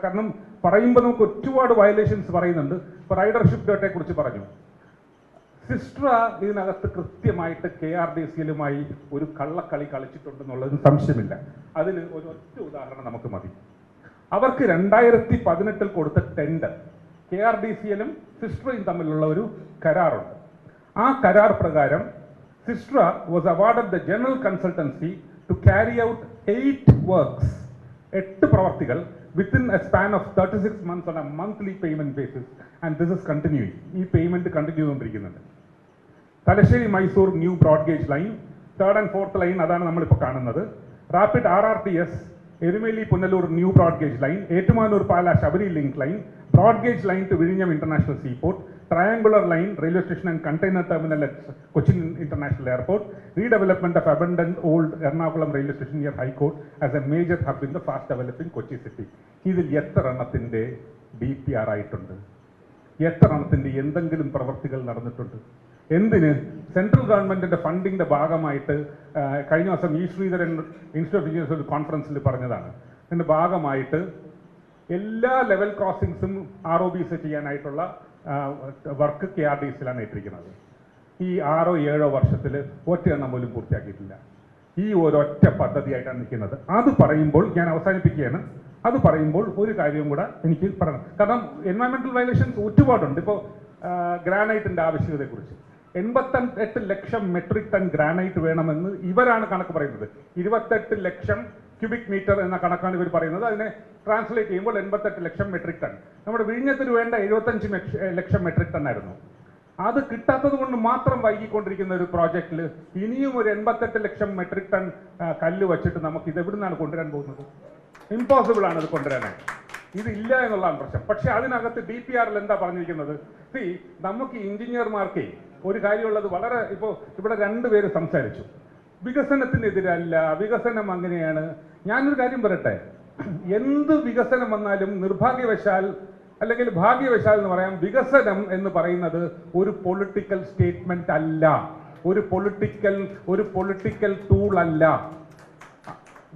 കാരണം പറയുമ്പോൾ നമുക്ക് ഒരുപാട് വയലേഷൻസ് പറയുന്നുണ്ട്. ഇപ്പോൾ റൈഡർഷിപ്പ് ഡേറ്റയെ കുറിച്ച് പറഞ്ഞു. സിസ്ട്ര ഇതിനകത്ത് കൃത്യമായിട്ട് KRDCL-യുമായി ഒരു കള്ളക്കളി കളിച്ചിട്ടുണ്ടെന്നുള്ളതിന് സംശയമില്ല. അതിന് ഒരു ഒറ്റ ഉദാഹരണം നമുക്ക് മതി. അവർക്ക് 2018 കൊടുത്ത ടെൻഡർ, KRDCL-ഉം സിസ്ട്രയും തമ്മിലുള്ള ഒരു കരാറുണ്ട്. ആ കരാർ പ്രകാരം Systra was awarded the general consultancy to carry out 8 works, 8 പ്രവർത്തികൾ within a span of 36 months on a monthly payment basis, and this is continuing. ഈ പേയ്മെന്റ് കണ്ടിന്യൂ ചെയ്തുകൊണ്ടിരിക്കുന്നുണ്ട്. Thalassery Mysore new broad gauge line, 3rd and 4th line അതാണ് നമ്മളിപ്പോൾ കാണുന്നത്. Rapid RRTS Erumeli Punalur new broad gauge line, Ettumanoor Pala Sabari link line, broad gauge line to വിഴിഞ്ഞം international seaport, triangular line railway station and container terminal at Cochin International Airport, redevelopment of abandoned old Ernakulam railway station near High Court as a major hub in the fast developing Kochi city. ഇതിൽ എത്ര എണ്ണത്തിന്റെ DPR ആയിട്ടുണ്ട്? എത്ര എണ്ണത്തിന്റെ എന്തെങ്കിലും പ്രവർത്തികൾ നടന്നിട്ടുണ്ട്? എന്തിന്? സെൻട്രൽ ഗവൺമെന്റിന്റെ ഫണ്ടിന്റെ ഭാഗമായിട്ട് കഴിഞ്ഞ ദിവസം ഈ ശ്രീധരൻ ഇൻസ്റ്റിറ്റ്യൂട്ട് ഓഫ് എഞ്ചിനീയേഴ്സ് ഒരു കോൺഫറൻസിൽ പറഞ്ഞതാണ്. ഇതിന്റെ ഭാഗമായിട്ട് എല്ലാ ലെവൽ ക്രോസിംഗ്സും ROBs ചെയ്യാനായിട്ടുള്ള വർക്ക് KRDCL-ആണ് ഏറ്റിരിക്കുന്നത്. ഈ 6-7 വർഷത്തിൽ ഒറ്റയെണ്ണം പോലും പൂർത്തിയാക്കിയിട്ടില്ല. ഈ ഒരൊറ്റ പദ്ധതിയായിട്ടാണ് നിൽക്കുന്നത്. അത് പറയുമ്പോൾ ഞാൻ അവസാനിപ്പിക്കുകയാണ്. അത് പറയുമ്പോൾ ഒരു കാര്യവും കൂടെ എനിക്ക് പറയണം. കാരണം എൻവയറമെന്റൽ വയലേഷൻസ് ഒരുപാടുണ്ട്. ഇപ്പോൾ ഗ്രാനൈറ്റിന്റെ ആവശ്യകതയെക്കുറിച്ച് 88 ലക്ഷം മെട്രിക് ടൺ ഗ്രാനൈറ്റ് വേണമെന്ന് ഇവരാണ് കണക്ക് പറയുന്നത്. 28 ലക്ഷം ക്യൂബിക് മീറ്റർ എന്ന കണക്കാണ് ഇവർ പറയുന്നത്. അതിനെ ട്രാൻസ്ലേറ്റ് ചെയ്യുമ്പോൾ 88 ലക്ഷം മെട്രിക് ടൺ. നമ്മുടെ വിഴിഞ്ഞത്തിന് വേണ്ട 75 ലക്ഷം മെട്രിക് ടൺ ആയിരുന്നു. അത് കിട്ടാത്തത് കൊണ്ട് മാത്രം വൈകിക്കൊണ്ടിരിക്കുന്ന ഒരു പ്രോജക്റ്റിൽ ഇനിയും ഒരു 88 ലക്ഷം മെട്രിക് ടൺ കല്ല് വെച്ചിട്ട് നമുക്ക് ഇത് എവിടെ നിന്നാണ് കൊണ്ടുവരാൻ പോകുന്നത്? ഇമ്പോസിബിൾ ആണ് ഇത് കൊണ്ടുവരാനായി. ഇതില്ല എന്നുള്ളതാണ് പ്രശ്നം. പക്ഷെ അതിനകത്ത് DPR-ൽ എന്താ പറഞ്ഞിരിക്കുന്നത്? നമുക്ക് എഞ്ചിനീയർമാർക്ക് ഒരു കാര്യമുള്ളത്, വളരെ ഇപ്പോൾ ഇവിടെ 2 പേര് സംസാരിച്ചു, വികസനത്തിനെതിരല്ല, വികസനം അങ്ങനെയാണ്. ഞാനൊരു കാര്യം പറയട്ടെ, എന്ത് വികസനം വന്നാലും നിർഭാഗ്യവശാൽ അല്ലെങ്കിൽ ഭാഗ്യവശാൽ എന്ന് പറയാം, വികസനം എന്ന് പറയുന്നത് ഒരു പൊളിറ്റിക്കൽ സ്റ്റേറ്റ്മെന്റ് അല്ല, ഒരു പൊളിറ്റിക്കൽ ടൂൾ അല്ല.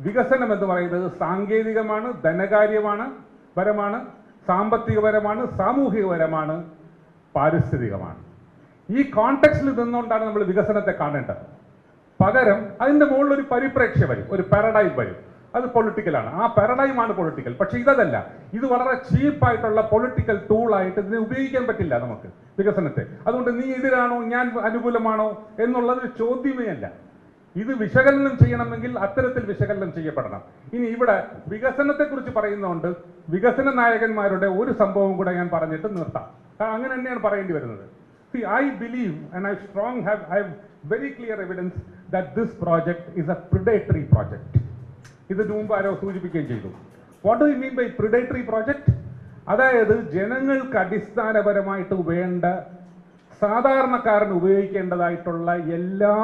വികസനം എന്ന് പറയുന്നത് സാങ്കേതികമാണ്, ധനകാര്യമാണ്, പരമാണ്, സാമ്പത്തികപരമാണ്, സാമൂഹികപരമാണ്, പാരിസ്ഥിതികമാണ്. ഈ കോണ്ടെക്സ്റ്റിൽ നിന്നുകൊണ്ടാണ് നമ്മൾ വികസനത്തെ കാണേണ്ടത്. പകരം അതിൻ്റെ മുകളിൽ ഒരു പരിപ്രേക്ഷ്യം വരും, ഒരു പാരഡൈം വരും. അത് പൊളിറ്റിക്കലാണ്, ആ പാരഡൈമാണ് പൊളിറ്റിക്കൽ. പക്ഷെ ഇതല്ല, ഇത് വളരെ ചീപ്പായിട്ടുള്ള പൊളിറ്റിക്കൽ ടൂളായിട്ട് ഇതിനെ ഉപയോഗിക്കാൻ പറ്റില്ല നമുക്ക് വികസനത്തെ. അതുകൊണ്ട് നീ എതിരാണോ ഞാൻ അനുകൂലമാണോ എന്നുള്ളത് ചോദ്യമേ അല്ല. ഇത് വിശകലനം ചെയ്യണമെങ്കിൽ അത്തരത്തിൽ വിശകലനം ചെയ്യപ്പെടണം. ഇനി ഇവിടെ വികസനത്തെക്കുറിച്ച് പറയുന്നതുകൊണ്ട് വികസന നായകന്മാരുടെ ഒരു സംഭവം കൂടെ ഞാൻ പറഞ്ഞിട്ട് നിർത്താം. അങ്ങനെ തന്നെയാണ് പറയേണ്ടി വരുന്നത്. See, I believe and I have very clear evidence that this project is a predatory project. ഇതിനു മുമ്പ് ആരോ സൂചിപ്പിക്കുകയും ചെയ്തു. What do you mean by predatory project? അതായത് ജനങ്ങൾക്ക് അടിസ്ഥാനപരമായിട്ട് വേണ്ട, സാധാരണക്കാരന് ഉപയോഗിക്കേണ്ടതായിട്ടുള്ള എല്ലാ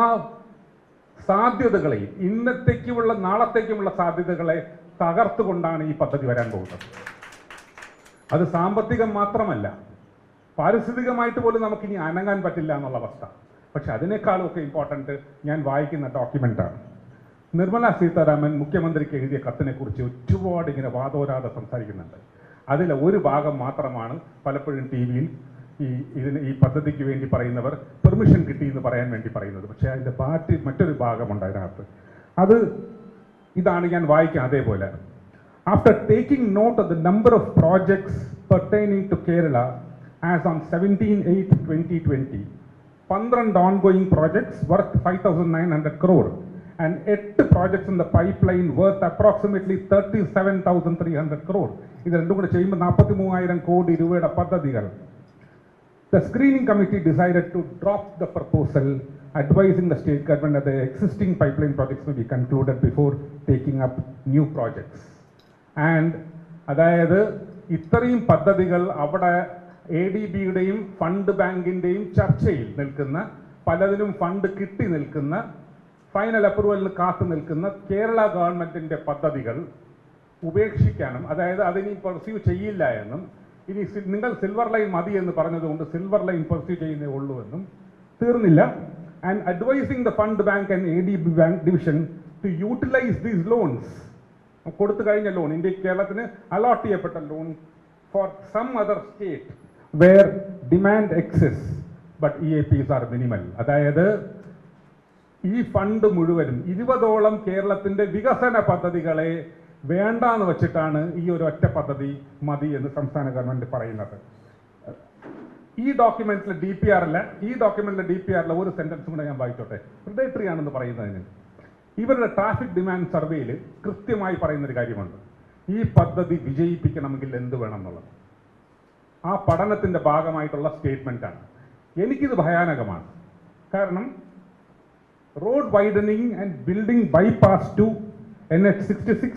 സാധ്യതകളെയും, ഇന്നത്തേക്കുമുള്ള നാളത്തേക്കുമുള്ള സാധ്യതകളെ തകർത്തുകൊണ്ടാണ് ഈ പദ്ധതി വരാൻ പോകുന്നത്. അത് സാമ്പത്തികം മാത്രമല്ല, പാരിസ്ഥിതികമായിട്ട് പോലും നമുക്കിനി അനങ്ങാൻ പറ്റില്ല എന്നുള്ള അവസ്ഥ. പക്ഷെ അതിനേക്കാളും ഒക്കെ ഇമ്പോർട്ടൻറ്റ് ഞാൻ വായിക്കുന്ന ഡോക്യുമെൻ്റാണ്. നിർമ്മല സീതാരാമൻ മുഖ്യമന്ത്രിക്ക് എഴുതിയ കത്തിനെ കുറിച്ച് ഒരുപാട് ഇങ്ങനെ വാദോരാതെ സംസാരിക്കുന്നുണ്ട്. അതിലെ ഒരു ഭാഗം മാത്രമാണ് പലപ്പോഴും ടി വിയിൽ ഈ പദ്ധതിക്ക് വേണ്ടി പറയുന്നവർ പെർമിഷൻ കിട്ടി എന്ന് പറയാൻ വേണ്ടി പറയുന്നത്. പക്ഷേ അതിൻ്റെ മറ്റൊരു ഭാഗമുണ്ട് അതിനകത്ത്. അത് ഇതാണ്, ഞാൻ വായിക്കാം അതേപോലെ. After taking note of the number of projects pertaining to Kerala as on 17/8/2020, 12 ongoing projects worth 5,900 crore and 8 projects in the pipeline worth approximately 37,300 crore. ഇത് രണ്ടും കൂടെ ചെയ്യുമ്പോൾ 43,000 കോടി രൂപയുടെ പദ്ധതികൾ. The screening committee decided to drop the proposal, advising the state government that the existing pipeline projects may be concluded before taking up new projects. And അതായത് ഇത്രയും പദ്ധതികൾ അവിടെ ADB-യുടെയും ഫണ്ട് ബാങ്കിൻ്റെയും ചർച്ചയിൽ നിൽക്കുന്ന, പലതിനും ഫണ്ട് കിട്ടി നിൽക്കുന്ന, ഫൈനൽ അപ്രൂവലിന് കാത്തു നിൽക്കുന്ന കേരള ഗവൺമെൻറ്റിൻ്റെ പദ്ധതികൾ ഉപേക്ഷിക്കാനും, അതായത് അതിനി പെർസ്യൂ ചെയ്യില്ല എന്നും, ഇനി നിങ്ങൾ സിൽവർ ലൈൻ മതി എന്ന് പറഞ്ഞതുകൊണ്ട് സിൽവർ ലൈൻ പെർസ്യൂ ചെയ്യുന്നേ ഉള്ളൂ എന്നും തീർന്നില്ല. And advising the fund bank and ADB bank division to utilise these loans, കൊടുത്തു കഴിഞ്ഞ ലോൺ, ഇന്ത്യ കേരളത്തിന് അലോട്ട് ചെയ്യപ്പെട്ട loan for some other state where demand exists but EAPs are minimal. അതായത് ഈ ഫണ്ട് മുഴുവനും 20ഓളം കേരളത്തിൻ്റെ വികസന പദ്ധതികളെ വേണ്ടാന്ന് വെച്ചിട്ടാണ് ഈ ഒരു ഒറ്റ പദ്ധതി മതി എന്ന് സംസ്ഥാന ഗവൺമെൻറ് പറയുന്നത്. ഈ ഡോക്യുമെന്റിലെ DPR അല്ല, ഈ ഡോക്യുമെന്റിലെ DPR ഒരു സെന്റൻസും കൂടെ ഞാൻ വായിച്ചോട്ടെ. പ്രിഡേറ്ററി ആണെന്ന് പറയുന്നതിന് ഇവരുടെ ട്രാഫിക് ഡിമാൻഡ് സർവേയിൽ കൃത്യമായി പറയുന്നൊരു കാര്യമുണ്ട്. ഈ പദ്ധതി വിജയിപ്പിക്കണമെങ്കിൽ എന്ത് വേണം എന്നുള്ളത് ആ പഠനത്തിൻ്റെ ഭാഗമായിട്ടുള്ള സ്റ്റേറ്റ്മെൻറ്റാണ്. എനിക്കിത് ഭയാനകമാണ്. കാരണം road widening and building bypass to NH66,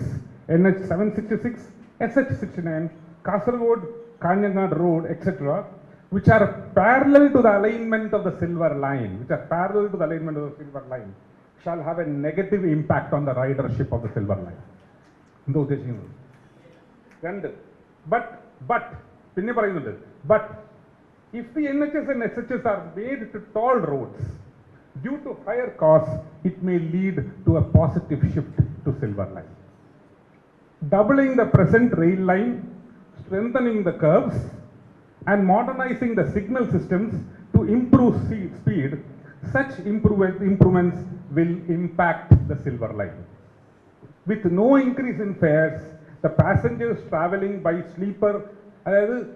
NH766, SH69, Kasaragod, Kanjangad Road, etc., which are parallel to the alignment of the silver line, shall have a negative impact on the ridership of the silver line. But if the NHS and SHS are made to toll roads, due to higher costs, it may lead to a positive shift to silver line. Doubling the present rail line, strengthening the curves, and modernizing the signal systems to improve speed, such improvements will impact the silver line. With no increase in fares, the passengers traveling by sleeper,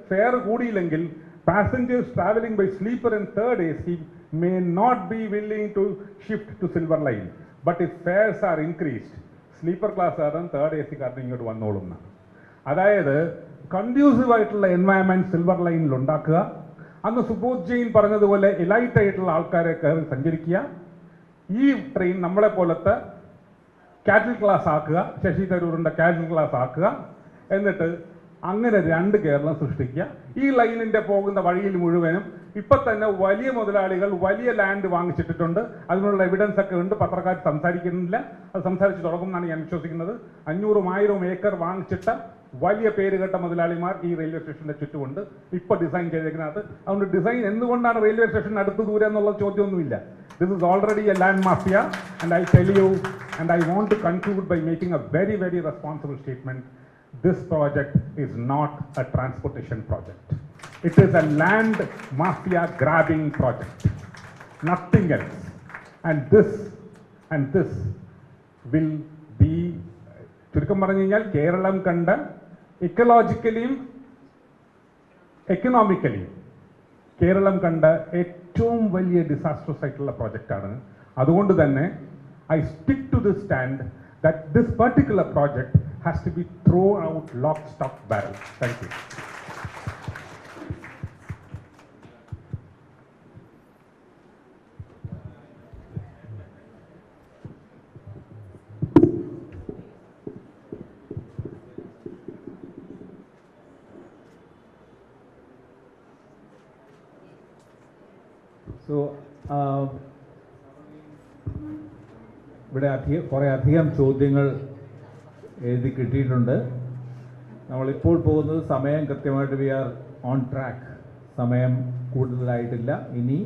fare koodiyillengil, passengers traveling by sleeper and third AC may not be willing to shift to silver line. But if fares are increased, sleeper class and third AC കാരൻ ഇങ്ങോട്ട് വന്നോളും. അതായത് conducive ആയിട്ടുള്ള environment silver ലൈനിൽ ഉണ്ടാക്കുക. അന്ന് സുബോധ് ജെയിൻ പറഞ്ഞതുപോലെ elite ആയിട്ടുള്ള ആൾക്കാരെ കയറി സഞ്ചരിക്കുക. ഈ ട്രെയിൻ നമ്മളെ പോലത്തെ കാറ്റൽ ക്ലാസ് ആക്കുക, ശശി തരൂരിൻ്റെ കാറ്റൽ ക്ലാസ് ആക്കുക. എന്നിട്ട് അങ്ങനെ രണ്ട് കേരളം സൃഷ്ടിക്കുക. ഈ ലൈനിൻ്റെ പോകുന്ന വഴിയിൽ മുഴുവനും ഇപ്പം തന്നെ വലിയ മുതലാളികൾ വലിയ ലാൻഡ് വാങ്ങിച്ചിട്ടുണ്ട്. അതിനുള്ള എവിഡൻസ് ഒക്കെ ഉണ്ട്. പത്രക്കാർ സംസാരിക്കുന്നില്ല, അത് സംസാരിച്ച് തുടങ്ങുമെന്നാണ് ഞാൻ വിശ്വസിക്കുന്നത്. 500,000 ഏക്കർ വാങ്ങിച്ചിട്ട വലിയ പേരുകെട്ട മുതലാളിമാർ ഈ റെയിൽവേ സ്റ്റേഷൻ്റെ ചുറ്റുമുണ്ട്. ഇപ്പോൾ ഡിസൈൻ ചെയ്തേക്കുന്നത്. അതുകൊണ്ട് ഡിസൈൻ എന്തുകൊണ്ടാണ് റെയിൽവേ സ്റ്റേഷൻ അടുത്ത് ദൂരെ എന്നുള്ള ചോദ്യമൊന്നുമില്ല. This is already a land mafia. And I tell you and I want to conclude by making a very very responsible statement. This project is not a transportation project. It is a land mafia grabbing project. Nothing else. And this will be ചുരുക്കം പറഞ്ഞു കഴിഞ്ഞാൽ കേരളം കണ്ട ഇക്കോളജിക്കലിയും എക്കണോമിക്കലിയും കേരളം കണ്ട ഏറ്റവും വലിയ disastrous ആയിട്ടുള്ള പ്രോജക്റ്റാണ്. അതുകൊണ്ട് തന്നെ I stick to this stand that this particular project has to be throw out lock stock barrel. Thank you. So ഇവിടെ കുറേ അധികം ചോദ്യങ്ങൾ എഴുതി കിട്ടിയിട്ടുണ്ട്. നമ്മളിപ്പോൾ പോകുന്നത് സമയം കൃത്യമായിട്ട് വി ആർ ഓൺ ട്രാക്ക്. സമയം കൂടുതലായിട്ടില്ല. ഇനി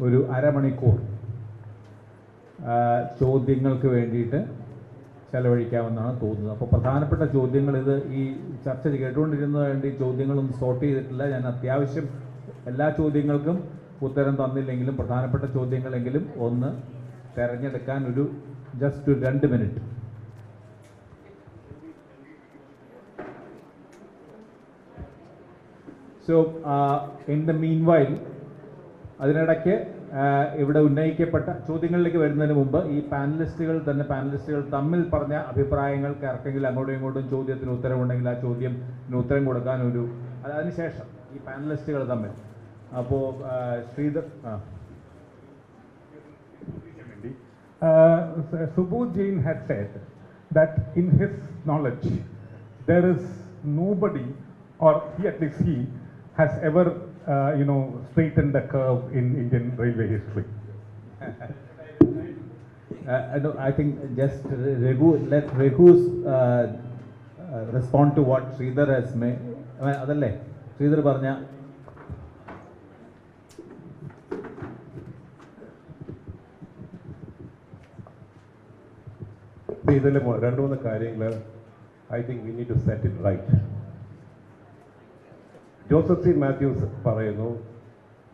ഒരു അരമണിക്കൂർ ചോദ്യങ്ങൾക്ക് വേണ്ടിയിട്ട് ചെലവഴിക്കാമെന്നാണ് തോന്നുന്നത്. അപ്പോൾ പ്രധാനപ്പെട്ട ചോദ്യങ്ങൾ ഇത് ഈ ചർച്ച കേട്ടുകൊണ്ടിരുന്നത് വേണ്ടി ചോദ്യങ്ങളൊന്നും സോർട്ട് ചെയ്തിട്ടില്ല. ഞാൻ അത്യാവശ്യം എല്ലാ ചോദ്യങ്ങൾക്കും ഉത്തരം തന്നില്ലെങ്കിലും പ്രധാനപ്പെട്ട ചോദ്യങ്ങളെങ്കിലും ഒന്ന് തിരഞ്ഞെടുക്കാൻ ഒരു just 2 minute. So in the mean while അതിനിടയ്ക്ക് ഇവിടെ ഉന്നയിക്കപ്പെട്ട ചോദ്യങ്ങളിലേക്ക് വരുന്നതിന് മുമ്പ് ഈ പാനലിസ്റ്റുകൾ തമ്മിൽ പറഞ്ഞ അഭിപ്രായങ്ങൾക്ക് ആർക്കെങ്കിലും അങ്ങോട്ടും ഇങ്ങോട്ടും ചോദ്യത്തിന് ഉത്തരവുണ്ടെങ്കിൽ ആ ചോദ്യത്തിന് ഉത്തരം കൊടുക്കാൻ അതിനുശേഷം ഈ പാനലിസ്റ്റുകൾ തമ്മിൽ. അപ്പോൾ Sridhar Subodh Jain had said that in his knowledge there is nobody, or at least he has ever straightened the curve in Indian railway history. No, I think just let Raghu's respond to what Sridhar has made. അതല്ലേ ശ്രീധർ പറഞ്ഞ ഇതിൽ 2-3 കാര്യങ്ങൾ I think we need to set it right. Joseph C Mathews പറയുന്നു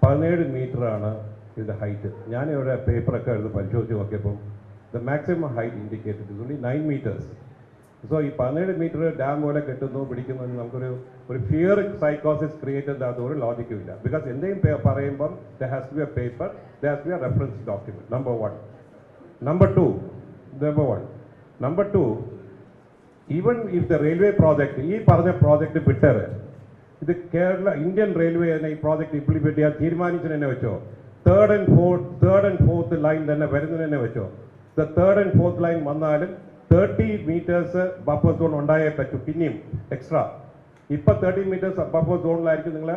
17 മീറ്ററാണ് ഇതിൻ്റെ height. ഞാനിവിടെ പേപ്പറൊക്കെ എടുത്ത് പരിശോധിച്ച് നോക്കിയപ്പോൾ the maximum height indicated is only 9 meters. So ഈ 17 മീറ്റർ ഡാം പോലെ കെട്ടുന്നു പിടിക്കുന്നു നമുക്കൊരു ഫിയർ സൈക്കോസിസ് ക്രിയേറ്റ് ചെയ്ത അതൊരു ലോജിക്കും ഇല്ല. ബിക്കോസ് എന്തെങ്കിലും പറയുമ്പം there has to be a paper, there has to be a reference document. Number 1. Number two, even if the railway project, ഈ പറഞ്ഞ പ്രോജക്റ്റ് വിട്ടത് ഇത് ഇന്ത്യൻ റെയിൽവേ തന്നെ ഈ പ്രോജക്റ്റ് ഇംപ്ലിമെന്റ് ചെയ്യാൻ തീരുമാനിച്ചു തന്നെ വെച്ചോ. തേർഡ് ആൻഡ് ഫോർത്ത് ലൈൻ തന്നെ വരുന്നത് തന്നെ വെച്ചോ. The third and fourth line വന്നാലും 30 meters ബഫർ സോൺ ഉണ്ടായേ പറ്റൂ. പിന്നെയും എക്സ്ട്രാ ഇപ്പം 30 meters ബഫർ സോണിലായിരിക്കും നിങ്ങൾ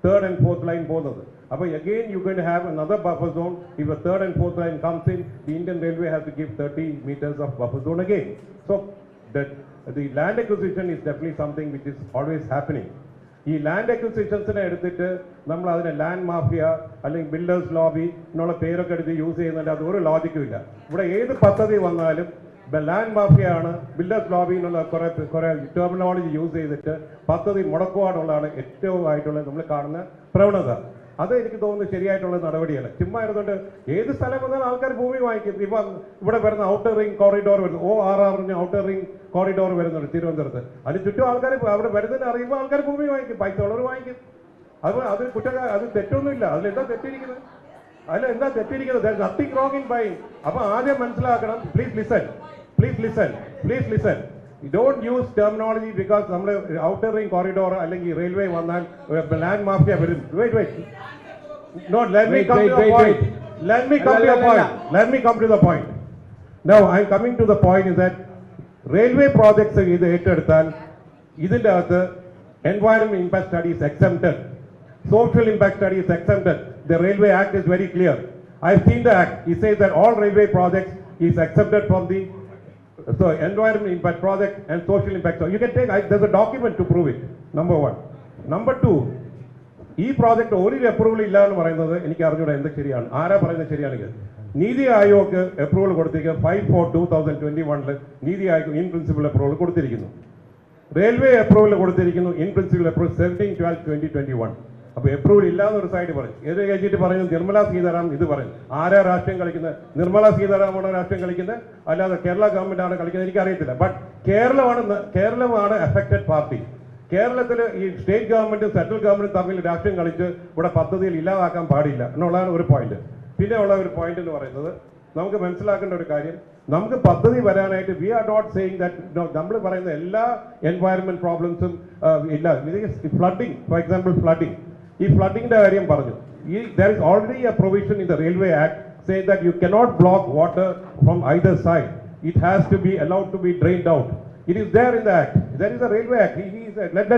തേർഡ് ആൻഡ് ഫോർത്ത് ലൈൻ പോകുന്നത്. അപ്പോൾ again you going to have another buffer zone. If a third and fourth line comes in, the Indian Railway has to give 30 meters of buffer zone again. So the land acquisition is definitely something which is always happening. ഈ land അക്വിസിഷൻസിനെ എടുത്തിട്ട് നമ്മൾ അതിനെ land mafia അല്ലെങ്കിൽ builders lobby എന്നുള്ള പേരൊക്കെ എടുത്ത് use ചെയ്യുന്നുണ്ട്. അതൊരു ലോജിക്കും ഇല്ല. ഇവിടെ ഏത് പദ്ധതി വന്നാലും ലാൻഡ് മാഫിയാണ്, ബിൽഡേഴ്സ് ലോബി എന്നുള്ള കുറെ ടെർമിനോളജി യൂസ് ചെയ്തിട്ട് പദ്ധതി മുടക്കുവാനുള്ളതാണ് ഏറ്റവും ആയിട്ടുള്ള നമ്മൾ കാണുന്ന പ്രവണത. അത് എനിക്ക് തോന്നുന്നു ശരിയായിട്ടുള്ള നടപടിയല്ല. ചുമ്മാ ഇരുന്നുകൊണ്ട് ഏത് സ്ഥലം വന്നാലും ആൾക്കാർ ഭൂമി വാങ്ങിക്കും. ഇപ്പം ഇവിടെ വരുന്ന ഔട്ടർ റിംഗ് കോറിഡോർ വരുന്നു, ORR ഔട്ടർ റിംഗ് കോറിഡോർ വരുന്നുണ്ട് തിരുവനന്തപുരത്ത്. അതിന് ചുറ്റും ആൾക്കാർ അവിടെ വരുന്നതിന് അറിയുമ്പോൾ ആൾക്കാർ ഭൂമി വാങ്ങിക്കും, പൈസ ഉള്ളവർ വാങ്ങിക്കും. അത് അത് തെറ്റൊന്നുമില്ല. അതിലെന്താ തെറ്റിയിരിക്കുന്നത്? There is nothing wrong in buying. അപ്പോൾ ആദ്യം മനസ്സിലാക്കണം. Please listen. You don't use terminology because നമ്മൾ ഔട്ടർ റിംഗ് കോറിഡോർ അല്ലെങ്കിൽ റെയിൽവേ വന്നാൽ ലാൻഡ് മാഫിയ വരും. Wait. No, let me come to the point. Let me come to the point. Now I am coming to the point is that railway projects ഇത് ഏറ്റെടുത്താൽ ഇതിൻ്റെ അകത്ത് environment impact study is exempted, social impact study is exempted. The Railway Act is very clear. I have seen the act. It says that all railway projects is exempted from the environment impact project and social impact. So you can take, there's a document to prove it. Number 1. Number 2, ഈ project ഒരു approval ഇല്ല എന്ന് പറയുന്നത് എനിക്ക് അറിഞ്ഞൂടാ എന്ത് ശരിയാണ്, ആരാ പറയുന്നത് ശരിയാണെങ്കിൽ. നീതി ആയോഗ് അപ്രൂവൽ കൊടുത്തിരിക്കുന്നത് 5/4/2021 NITI Aayog in principal approval കൊടുത്തിരിക്കുന്നു. റെയിൽവേ അപ്രൂവൽ കൊടുത്തിരിക്കുന്നു ഇൻ പ്രിൻസിപ്പൽ അപ്രൂവൽ 17/12/2021. അപ്പോൾ അപ്രൂവൽ ഇല്ലാതെ ഒരു സൈഡ് പറഞ്ഞു. ഇത് കഴിഞ്ഞിട്ട് പറയുന്നത് നിർമ്മല സീതാരാമൻ ഇത് പറഞ്ഞു. ആരാ രാഷ്ട്രീയം കളിക്കുന്നത്? നിർമ്മല സീതാരാമനാണ് രാഷ്ട്രീയം കളിക്കുന്നത്, അല്ലാതെ കേരള ഗവൺമെന്റ് ആണ് കളിക്കുന്നത്, എനിക്കറിയത്തില്ല. ബട്ട് കേരളമാണ് എഫക്റ്റഡ് പാർട്ടി. കേരളത്തിൽ ഈ സ്റ്റേറ്റ് ഗവൺമെന്റും സെൻട്രൽ ഗവൺമെന്റും തമ്മിൽ രാഷ്ട്രീയം കളിച്ച് ഇവിടെ പദ്ധതിയിൽ ഇല്ലാതാക്കാൻ പാടില്ല എന്നുള്ളതാണ് ഒരു പോയിന്റ്. പിന്നെ ഉള്ള ഒരു പോയിന്റ് എന്ന് പറയുന്നത്, നമുക്ക് മനസ്സിലാക്കേണ്ട ഒരു കാര്യം, നമുക്ക് പദ്ധതി വരാനായിട്ട് we are not saying that നമ്മൾ പറയുന്ന എല്ലാ എൻവയറമെന്റ് പ്രോബ്ലംസും ഇല്ല. ഫ്ലഡിങ്, ഫോർ എക്സാമ്പിൾ ഫ്ലഡിങ്, ഈ ഫ്ലഡിങ്ങിന്റെ കാര്യം പറഞ്ഞു. there is already a provision in the Railway Act saying that you cannot block water from either side. It has to be allowed to be drained out. It is there in the Act. There is a Railway Act. Let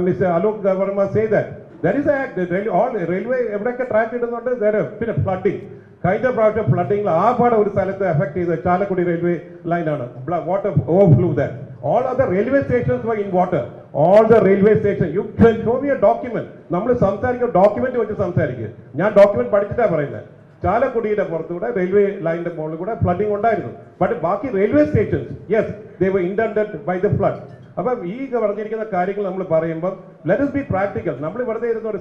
Mr. Alok Verma say that. There is an Act. All railway എവിടെയൊക്കെ track ഇടുന്നുണ്ട്. പിന്നെ flooding, കഴിഞ്ഞ പ്രാവശ്യം flooding ആപാടെ ഒരു സ്ഥലത്ത് effect ചെയ്ത Chalakudy railway ലൈനാണ്. Water overflow that. All other railway stations were in water. All the railway stations. You can show me a document. നമ്മൾ സംസാരിക്കുക ഡോക്യുമെന്റ് വെച്ച് സംസാരിക്കുക. ഞാൻ ഡോക്യുമെന്റ് പഠിച്ചിട്ടാണ് പറയുന്നത്. ചാലക്കുടിയുടെ പുറത്തുകൂടെ റെയിൽവേ ലൈനിന്റെ മുകളിൽ കൂടെ ഫ്ലഡിംഗ് ഉണ്ടായിരുന്നു. ബട്ട് ബാക്കി railway stations, yes, they were inundated by the flood. അപ്പം ഈ പറഞ്ഞിരിക്കുന്ന കാര്യങ്ങൾ നമ്മൾ പറയുമ്പോൾ ലെറ്റ് us be practical. നമ്മൾ വെറുതെ ഇരുന്ന ഒരു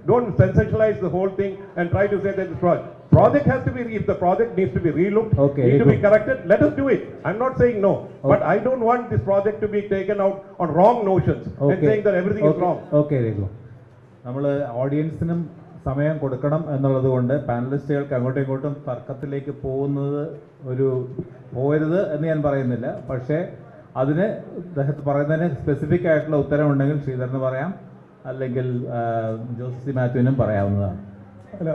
don't sensationalize the whole thing and try to say that the project has to be, if the project needs to be relooked, need to be corrected, let us do it. I'm not saying no, but I don't want this project to be taken out on wrong notions and saying that everything is wrong. Okay, നമ്മൾ ഓഡിയൻസിനും സമയം കൊടുക്കണം എന്നുള്ളത് കൊണ്ട് പാനലിസ്റ്റുകൾക്ക് അങ്ങോട്ടും ഇങ്ങോട്ടും തർക്കത്തിലേക്ക് പോകരുത് എന്ന് ഞാൻ പറയുന്നില്ല. പക്ഷേ അതിന് പറയുന്നതിന് സ്പെസിഫിക് ആയിട്ടുള്ള ഉത്തരവുണ്ടെങ്കിൽ ശ്രീധരന് പറയാം, അല്ലെങ്കിൽ ജോസി മാത്യുവിനും പറയാവുന്നതാണ്. അല്ല,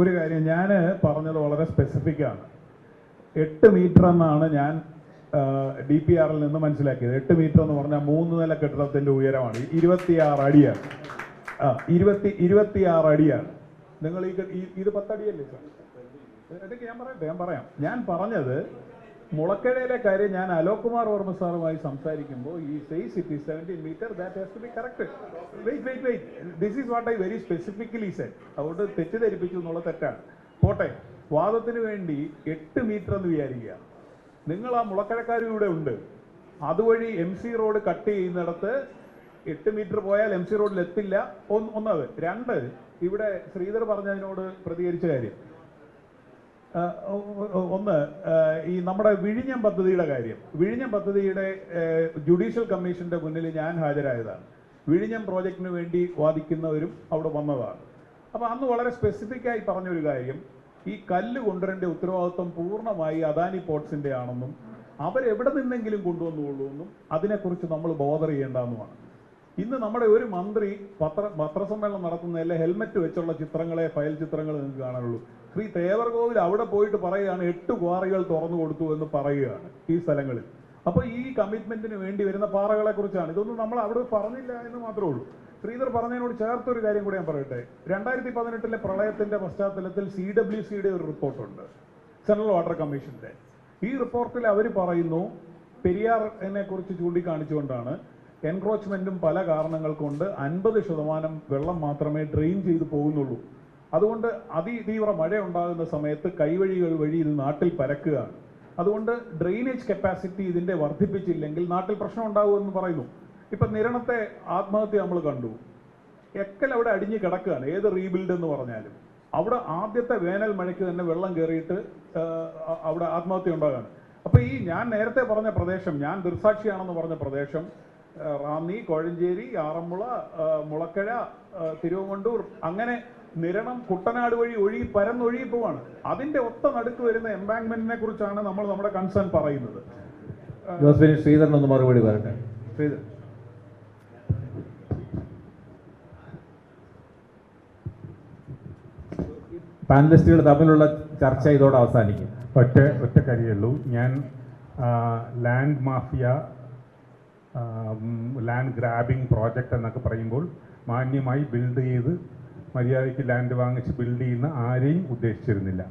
ഒരു കാര്യം ഞാൻ പറഞ്ഞത് വളരെ സ്പെസിഫിക് ആണ്. 8 മീറ്റർ എന്നാണ് ഞാൻ DPR നിന്ന് മനസ്സിലാക്കിയത്. 8 മീറ്റർ എന്ന് പറഞ്ഞാൽ 3 നില കെട്ടിടത്തിന്റെ ഉയരമാണ്. 26 അടിയാണ്. 26 അടിയാണ്. നിങ്ങൾ ഇത് 10 അടിയല്ലേ സാർ? ഇതൊക്കെ ഞാൻ പറയാം. ഞാൻ പറഞ്ഞത് മുളക്കഴയിലെ കാര്യം ഞാൻ അലോക് കുമാർ വർമ്മ സാറുമായി സംസാരിക്കുമ്പോൾ ഈ says it is 17 metre, that has to be corrected. Wait, this is what I very specifically said. അതുകൊണ്ട് തെറ്റിദ്ധരിപ്പിച്ചു എന്നുള്ള തെറ്റാണ്. പോട്ടെ, വാദത്തിന് വേണ്ടി 8 മീറ്റർ എന്ന് വിചാരിക്കുക. നിങ്ങൾ ആ മുളക്കഴക്കാരും ഇവിടെ ഉണ്ട്. അതുവഴി MC റോഡ് കട്ട് ചെയ്യുന്നിടത്ത് 8 മീറ്റർ പോയാൽ MC റോഡിൽ എത്തില്ല. ഒന്നത്. 2, ഇവിടെ ശ്രീധർ പറഞ്ഞതിനോട് പ്രതികരിച്ച കാര്യം. ഒന്ന്, ഈ നമ്മുടെ വിഴിഞ്ഞം പദ്ധതിയുടെ കാര്യം. വിഴിഞ്ഞം പദ്ധതിയുടെ ജുഡീഷ്യൽ കമ്മീഷന്റെ മുന്നിൽ ഞാൻ ഹാജരായതാണ്. വിഴിഞ്ഞം പ്രോജക്റ്റിന് വേണ്ടി വാദിക്കുന്നവരും അവിടെ വന്നതാണ്. അപ്പോൾ അന്ന് വളരെ സ്പെസിഫിക് ആയി പറഞ്ഞൊരു കാര്യം, ഈ കല്ല് കൊണ്ടുവരേണ്ട ഉത്തരവാദിത്വം പൂർണ്ണമായി അദാനി പോർട്സിന്റെ ആണെന്നും അവരെവിടെ നിന്നെങ്കിലും കൊണ്ടുവന്നുള്ളൂ എന്നും അതിനെക്കുറിച്ച് നമ്മൾ ബോധർ ചെയ്യേണ്ടെന്നുമാണ്. ഇന്ന് നമ്മുടെ ഒരു മന്ത്രി പത്രസമ്മേളനം നടത്തുന്നതല്ലേ ഹെൽമെറ്റ് വെച്ചുള്ള ചിത്രങ്ങളെ, ഫയൽ ചിത്രങ്ങൾ നിങ്ങൾക്ക് കാണാനുള്ളൂ. ശ്രീ തേവർകോവിൽ അവിടെ പോയിട്ട് പറയുകയാണ് 8 ക്വാറികൾ തുറന്നു കൊടുത്തു എന്ന് പറയുകയാണ് ഈ സ്ഥലങ്ങളിൽ. അപ്പോൾ ഈ കമ്മിറ്റ്മെന്റിന് വേണ്ടി വരുന്ന പാറകളെ കുറിച്ചാണ്. ഇതൊന്നും നമ്മൾ അവിടെ പറഞ്ഞില്ല എന്ന് മാത്രമേ ഉള്ളൂ. ശ്രീധർ പറഞ്ഞതിനോട് ചേർത്തൊരു കാര്യം കൂടി ഞാൻ പറയട്ടെ. 2018 പ്രളയത്തിന്റെ പശ്ചാത്തലത്തിൽ CWCയുടെ ഒരു റിപ്പോർട്ടുണ്ട്, സെൻട്രൽ വാട്ടർ കമ്മീഷന്റെ. ഈ റിപ്പോർട്ടിൽ അവർ പറയുന്നു, പെരിയാറിനെ കുറിച്ച് ചൂണ്ടിക്കാണിച്ചുകൊണ്ടാണ് എൻക്രോച്ച്മെന്റും പല കാരണങ്ങൾ കൊണ്ട് 50% വെള്ളം മാത്രമേ ഡ്രെയിൻ ചെയ്ത് പോകുന്നുള്ളൂ. അതുകൊണ്ട് അതിതീവ്ര മഴ ഉണ്ടാകുന്ന സമയത്ത് കൈവഴികൾ വഴി ഇത് നാട്ടിൽ പരക്കുകയാണ്. അതുകൊണ്ട് ഡ്രെയിനേജ് കപ്പാസിറ്റി ഇതിന്റെ വർദ്ധിപ്പിച്ചില്ലെങ്കിൽ നാട്ടിൽ പ്രശ്നം ഉണ്ടാകുമെന്ന് പറയുന്നു. ഇപ്പൊ നിരണത്തെ ആത്മഹത്യ നമ്മൾ കണ്ടു. എക്കൽ അവിടെ അടിഞ്ഞു കിടക്കുകയാണ്. ഏത് റീബിൽഡ് എന്ന് പറഞ്ഞാലും അവിടെ ആദ്യത്തെ വേനൽ മഴയ്ക്ക് തന്നെ വെള്ളം കയറിയിട്ട് അവിടെ ആത്മഹത്യ ഉണ്ടാകാണ്. അപ്പൊ ഈ ഞാൻ നേരത്തെ പറഞ്ഞ പ്രദേശം, ഞാൻ ദൃസാക്ഷിയാണെന്ന് പറഞ്ഞ പ്രദേശം, റാന്നി, കോഴഞ്ചേരി, ആറന്മുള, മുളക്കഴ, തിരുവണ്ടൂർ, അങ്ങനെ നിരണം, കുട്ടനാട് വഴി പരന്നൊഴുകി പോവാണ്. അതിന്റെ ഒത്ത നടുക്ക് വരുന്ന എംബാങ്ക്മെന്റിനെ കുറിച്ചാണ് നമ്മൾ നമ്മുടെ കൺസേൺ പറയുന്നത്. ശ്രീധരനൊന്ന് മറുപടി പറയട്ടെ. ശ്രീധർ, പാനലിസ്റ്റുകൾ തമ്മിലുള്ള ചർച്ച ഇതോടെ അവസാനിക്കും. ഒറ്റ കാര്യമുള്ളൂ. ഞാൻ land mafia, land grabbing project എന്നൊക്കെ പറയുമ്പോൾ മാന്യമായി ബിൽഡ് ചെയ്ത് മര്യാദയ്ക്ക് ലാൻഡ് വാങ്ങിച്ച് ബിൽഡ് ചെയ്യുന്ന ആരെയും ഉദ്ദേശിച്ചിരുന്നില്ല.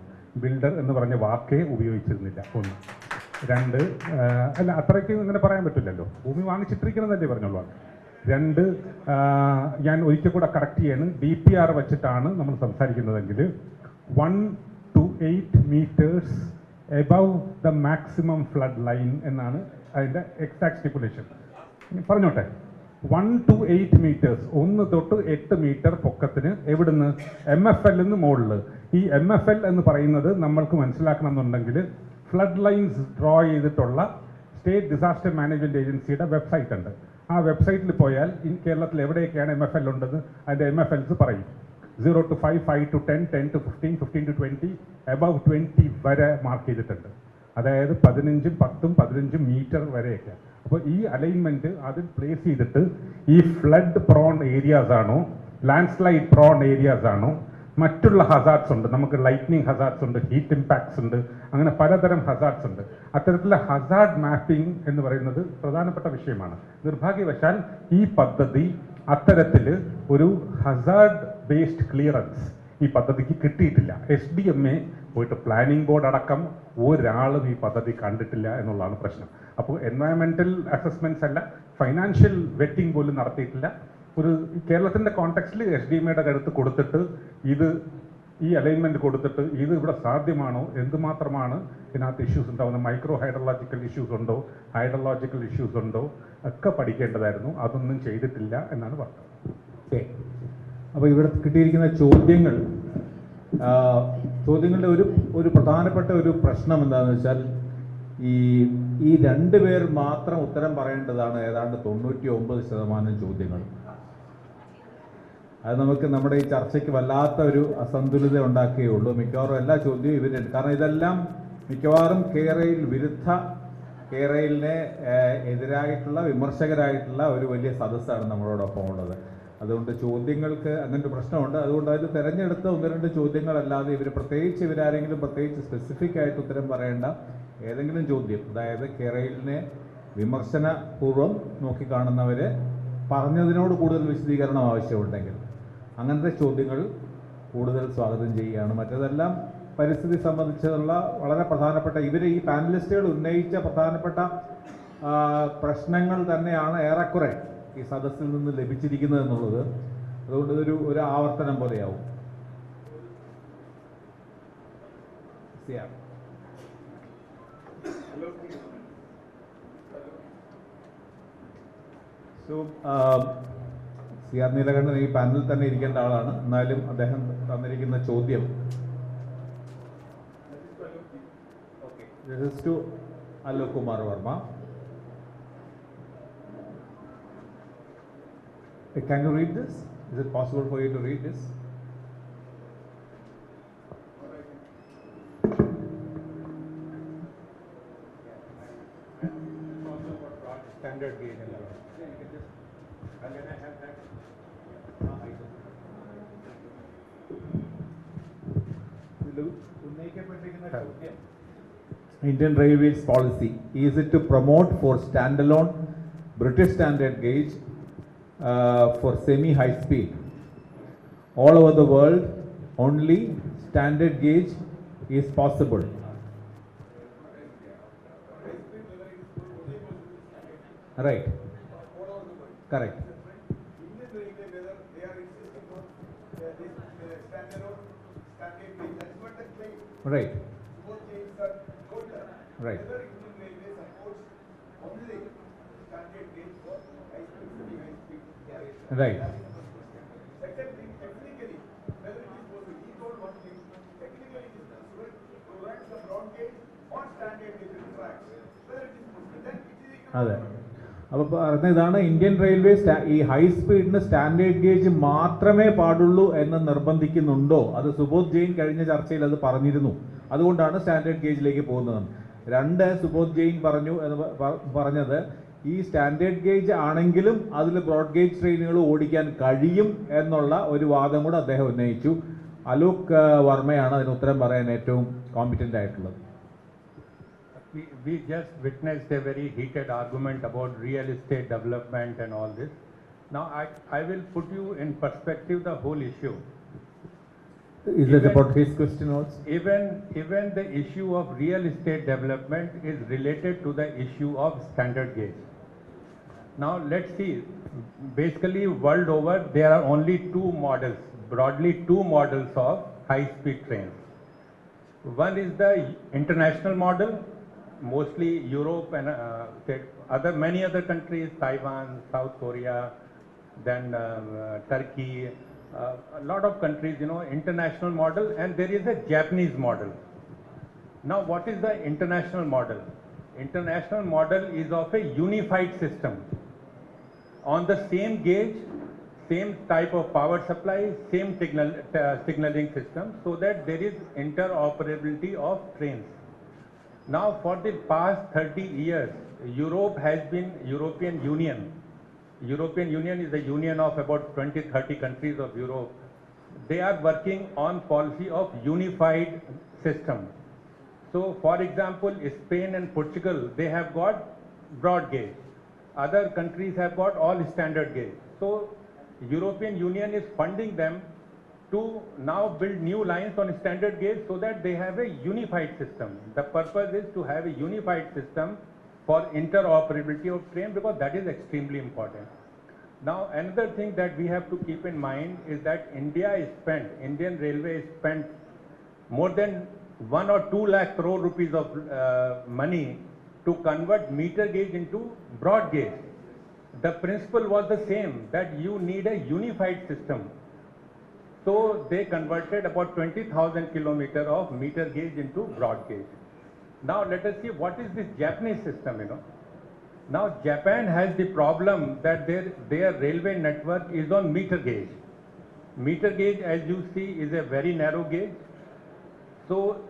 ബിൽഡർ എന്ന് പറഞ്ഞ വാക്കേ ഉപയോഗിച്ചിരുന്നില്ല. 1. 2, അല്ല, അത്രയ്ക്ക് ഇങ്ങനെ പറയാൻ പറ്റില്ലല്ലോ. ഭൂമി വാങ്ങിച്ചിട്ടിരിക്കണമെന്നല്ലേ പറഞ്ഞോളൂ. 2, ഞാൻ ഒരിക്കൽ കൂടെ കറക്റ്റ് ചെയ്യാണ്. DPR വെച്ചിട്ടാണ് നമ്മൾ സംസാരിക്കുന്നതെങ്കിൽ 1 to 8 meters above the maximum flood line എന്നാണ് അതിൻ്റെ എക്സാക്ട് സ്റ്റിപ്പുലേഷൻ. പറഞ്ഞോട്ടെ, 1 to 8 meters, 1 തൊട്ട് 8 മീറ്റർ പൊക്കത്തിന് എവിടുന്ന് MFL മുകളിൽ. ഈ MFL എന്ന് പറയുന്നത് നമ്മൾക്ക് മനസ്സിലാക്കണം എന്നുണ്ടെങ്കിൽ ഫ്ലഡ് ലൈൻസ് ഡ്രോ ചെയ്തിട്ടുള്ള സ്റ്റേറ്റ് ഡിസാസ്റ്റർ മാനേജ്മെൻറ്റ് ഏജൻസിയുടെ വെബ്സൈറ്റ് ഉണ്ട്. ആ വെബ്സൈറ്റിൽ പോയാൽ കേരളത്തിൽ എവിടെയൊക്കെയാണ് MFL ഉണ്ടെന്ന് അതിൻ്റെ MFLs പറയും. 0 to 5, 5 to 10, 10 to 15, 15 to 20, above 20 വരെ മാർക്ക് ചെയ്തിട്ടുണ്ട്. അതായത് 15, 10, 15 മീറ്റർ വരെയൊക്കെ. അപ്പോൾ ഈ അലൈൻമെൻറ്റ് അതിൽ പ്ലേസ് ചെയ്തിട്ട് ഈ ഫ്ലഡ് പ്രോൺ ഏരിയാസ് ആണോ, ലാൻഡ് സ്ലൈഡ് പ്രോൺ ഏരിയാസ് ആണോ, മറ്റുള്ള ഹസാർഡ്സ് ഉണ്ട്, നമുക്ക് ലൈറ്റ്നിങ് ഹസാർഡ്സ് ഉണ്ട്, ഹീറ്റ് ഇമ്പാക്ട്സ് ഉണ്ട്, അങ്ങനെ പലതരം ഹസാർഡ്സ് ഉണ്ട്. അത്തരത്തിലുള്ള ഹസാർഡ് മാപ്പിംഗ് എന്ന് പറയുന്നത് പ്രധാനപ്പെട്ട വിഷയമാണ്. നിർഭാഗ്യവശാൽ ഈ പദ്ധതി അത്തരത്തിൽ ഒരു ഹസാർഡ് ബേസ്ഡ് ക്ലിയറൻസ് ഈ പദ്ധതിക്ക് കിട്ടിയിട്ടില്ല. SDMA പോയിട്ട് പ്ലാനിംഗ് ബോർഡ് അടക്കം ഒരാളും ഈ പദ്ധതി കണ്ടിട്ടില്ല എന്നുള്ളതാണ് പ്രശ്നം. അപ്പോൾ എൻവയറമെൻ്റൽ അസസ്മെൻറ്റ്സ് അല്ല, ഫൈനാൻഷ്യൽ വെറ്റിംഗ് പോലും നടത്തിയിട്ടില്ല. ഒരു കേരളത്തിൻ്റെ കോണ്ടെക്സ്റ്റിൽ SDMAയുടെ കരുത്ത് കൊടുത്തിട്ട് ഈ അലൈൻമെൻറ്റ് കൊടുത്തിട്ട് ഇത് ഇവിടെ സാധ്യമാണോ, എന്തുമാത്രമാണ് ഇതിനകത്ത് ഇഷ്യൂസ് ഉണ്ടാകുന്നത്, മൈക്രോ ഹൈഡ്രോളജിക്കൽ ഇഷ്യൂസ് ഉണ്ടോ, ഹൈഡ്രോളജിക്കൽ ഇഷ്യൂസ് ഉണ്ടോ ഒക്കെ പഠിക്കേണ്ടതായിരുന്നു. അതൊന്നും ചെയ്തിട്ടില്ല എന്നാണ് പറഞ്ഞത്. ഓക്കെ, അപ്പോൾ ഇവിടെ കിട്ടിയിരിക്കുന്ന ചോദ്യങ്ങളുടെ ഒരു പ്രധാനപ്പെട്ട ഒരു പ്രശ്നം എന്താണെന്ന് വെച്ചാൽ ഈ രണ്ടുപേർ മാത്രം ഉത്തരം പറയേണ്ടതാണ് ഏതാണ്ട് 99% ചോദ്യങ്ങൾ. അത് നമ്മുടെ ഈ ചർച്ചയ്ക്ക് വല്ലാത്ത ഒരു അസന്തുലിത ഉണ്ടാക്കുകയുള്ളൂ. മിക്കവാറും എല്ലാ ചോദ്യവും ഇവരുണ്ട്. കാരണം ഇതെല്ലാം മിക്കവാറും കേരളിനെ എതിരായിട്ടുള്ള വിമർശകരായിട്ടുള്ള ഒരു വലിയ സദസ്സാണ് നമ്മളോടൊപ്പം ഉള്ളത്. അതുകൊണ്ട് ചോദ്യങ്ങൾക്ക് അങ്ങനൊരു പ്രശ്നമുണ്ട്. അതുകൊണ്ട് അത് തിരഞ്ഞെടുത്ത 1-2 ചോദ്യങ്ങളല്ലാതെ ഇവരാരെങ്കിലും പ്രത്യേകിച്ച് സ്പെസിഫിക് ആയിട്ട് ഉത്തരം പറയേണ്ട ഏതെങ്കിലും ചോദ്യം, അതായത് കേരളിനെ വിമർശനപൂർവ്വം നോക്കിക്കാണുന്നവർ പറഞ്ഞതിനോട് കൂടുതൽ വിശദീകരണം ആവശ്യമുണ്ടെങ്കിൽ അങ്ങനത്തെ ചോദ്യങ്ങൾ കൂടുതൽ സ്വാഗതം ചെയ്യുകയാണ്. മറ്റേതെല്ലാം പരിസ്ഥിതി സംബന്ധിച്ചുള്ള വളരെ പ്രധാനപ്പെട്ട ഈ പാനലിസ്റ്റുകൾ ഉന്നയിച്ച പ്രധാനപ്പെട്ട പ്രശ്നങ്ങൾ തന്നെയാണ് ഏറെക്കുറെ ഈ സദസ്സിൽ നിന്ന് ലഭിച്ചിരിക്കുന്നത് എന്നുള്ളത്. അതുകൊണ്ട് ഒരു ആവർത്തനം പോലെയാവും. CR നീലകണ്ഠൻ ഈ പാനലിൽ തന്നെ ഇരിക്കേണ്ട ആളാണ്. എന്നാലും അദ്ദേഹം തന്നിരിക്കുന്ന ചോദ്യം This is to Alok Kumar Verma. Can you read this? Is it possible for you to read this? Standard gauge and all. And then I have that. Indian Railways policy, is it to promote for standalone British standard gauge for semi-high speed? All over the world, only standard gauge is possible. Right. Correct. Right. Right. Right. Secondly, technically, whether it is possible, he told one thing, technically it is possible to run the broad gauge or standard gauge tracks. Whether it is possible, then it is അതെ, അപ്പോൾ പറഞ്ഞ ഇതാണ് Indian railway ഈ high സ്പീഡിന് standard gauge മാത്രമേ പാടുള്ളൂ എന്ന് നിർബന്ധിക്കുന്നുണ്ടോ? അത് സുബോധ് ജെയിൻ കഴിഞ്ഞ ചർച്ചയിൽ അത് പറഞ്ഞിരുന്നു. അതുകൊണ്ടാണ് സ്റ്റാൻഡേർഡ് ഗേജിലേക്ക് പോകുന്നത്. 2, സുബോധ് ജെയിൻ പറഞ്ഞത് ഈ സ്റ്റാൻഡേർഡ് ഗേജ് ആണെങ്കിലും അതിൽ ബ്രോഡ് ഗേജ് ട്രെയിനുകൾ ഓടിക്കാൻ കഴിയും എന്നുള്ള ഒരു വാദം കൂടെ അദ്ദേഹം ഉന്നയിച്ചു. അലോക് വർമ്മയാണ് അതിന് ഉത്തരം പറയാൻ ഏറ്റവും കോമ്പിറ്റൻ്റ് ആയിട്ടുള്ളത്. We just witnessed a very heated argument about real estate development and all this. Now I will put you in perspective the whole issue. Is it about his question also? Even the issue of real estate development is related to the issue of standard gauge. Now let's see, basically world over there are only 2 models, broadly 2 models of high speed trains. One is the international model mostly Europe and many other countries, Taiwan, South Korea, then Turkey, a lot of countries, international model, and there is a Japanese model. Now, what is the international model? International model is of a unified system. On the same gauge, same type of power supply, same signaling system, so that there is interoperability of trains. Now, for the past 30 years, Europe has been European Union. European Union is a union of about 20, 30 countries of Europe. They are working on policy of unified system. So, for example, Spain and Portugal, they have got broad gauge. Other countries have got all standard gauge. So, European Union is funding them to now build new lines on standard gauge so that they have a unified system. The purpose is to have a unified system for interoperability of train, because that is extremely important. Now, another thing that we have to keep in mind is that Indian Railway spent more than 1 or 2 lakh crore rupees of money to convert meter gauge into broad gauge. The principle was the same, that you need a unified system. So they converted about 20,000 kilometers of meter gauge into broad gauge. Now let us see what is this Japanese system, Now Japan has the problem that their railway network is on meter gauge. Meter gauge, as you see, is a very narrow gauge. So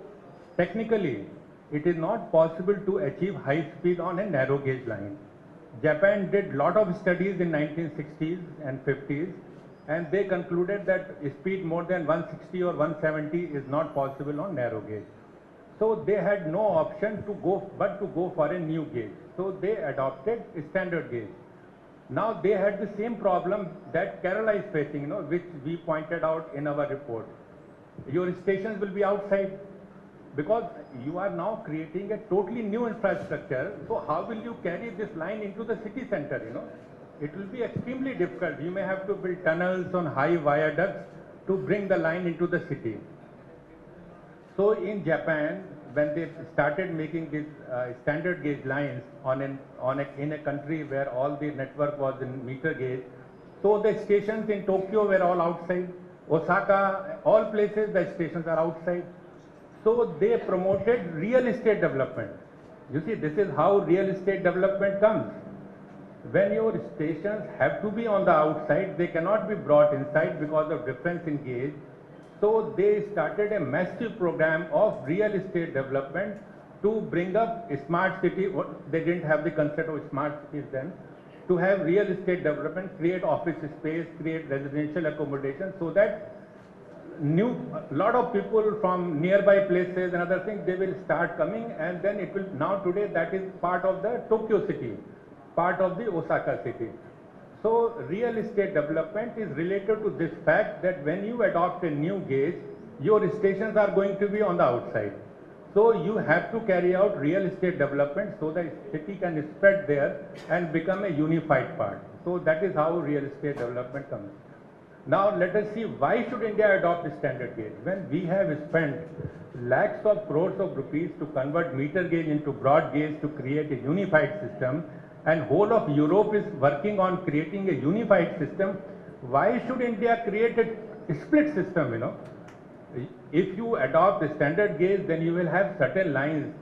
technically, it is not possible to achieve high speed on a narrow gauge line. Japan did lot of studies in 1960s and 50s, and they concluded that speed more than 160 or 170 is not possible on narrow gauge. So they had no option but to go for a new gauge. So they adopted standard gauge. Now they had the same problem that Kerala is facing, which we pointed out in our report. Your stations will be outside, because you are now creating a totally new infrastructure. So how will you carry this line into the city center, It will be extremely difficult. You may have to build tunnels on high viaducts to bring the line into the city. So in Japan, when they started making these standard gauge lines in a country where all the network was in meter gauge, so the stations in Tokyo were all outside. Osaka, all places the stations are outside. So they promoted real estate development. You see, this is how real estate development comes. When your stations have to be on the outside, they cannot be brought inside because of difference in gauge. So they started a massive program of real estate development to bring up a smart city. They didn't have the concept of smart cities then. To have real estate development, create office space, create residential accommodation, so that lot of people from nearby places and other things, they will start coming, and then it will, now today that is part of the Tokyo city, part of the Osaka city. So real estate development is related to this fact that when you adopt a new gauge, your stations are going to be on the outside. So you have to carry out real estate development so that city can spread there and become a unified part. So that is how real estate development comes. Now let us see, why should India adopt a standard gauge? When we have spent lakhs of crores of rupees to convert meter gauge into broad gauge to create a unified system, and whole of Europe is working on creating a unified system, why should India create a split system, If you adopt the standard gauge, then you will have certain lines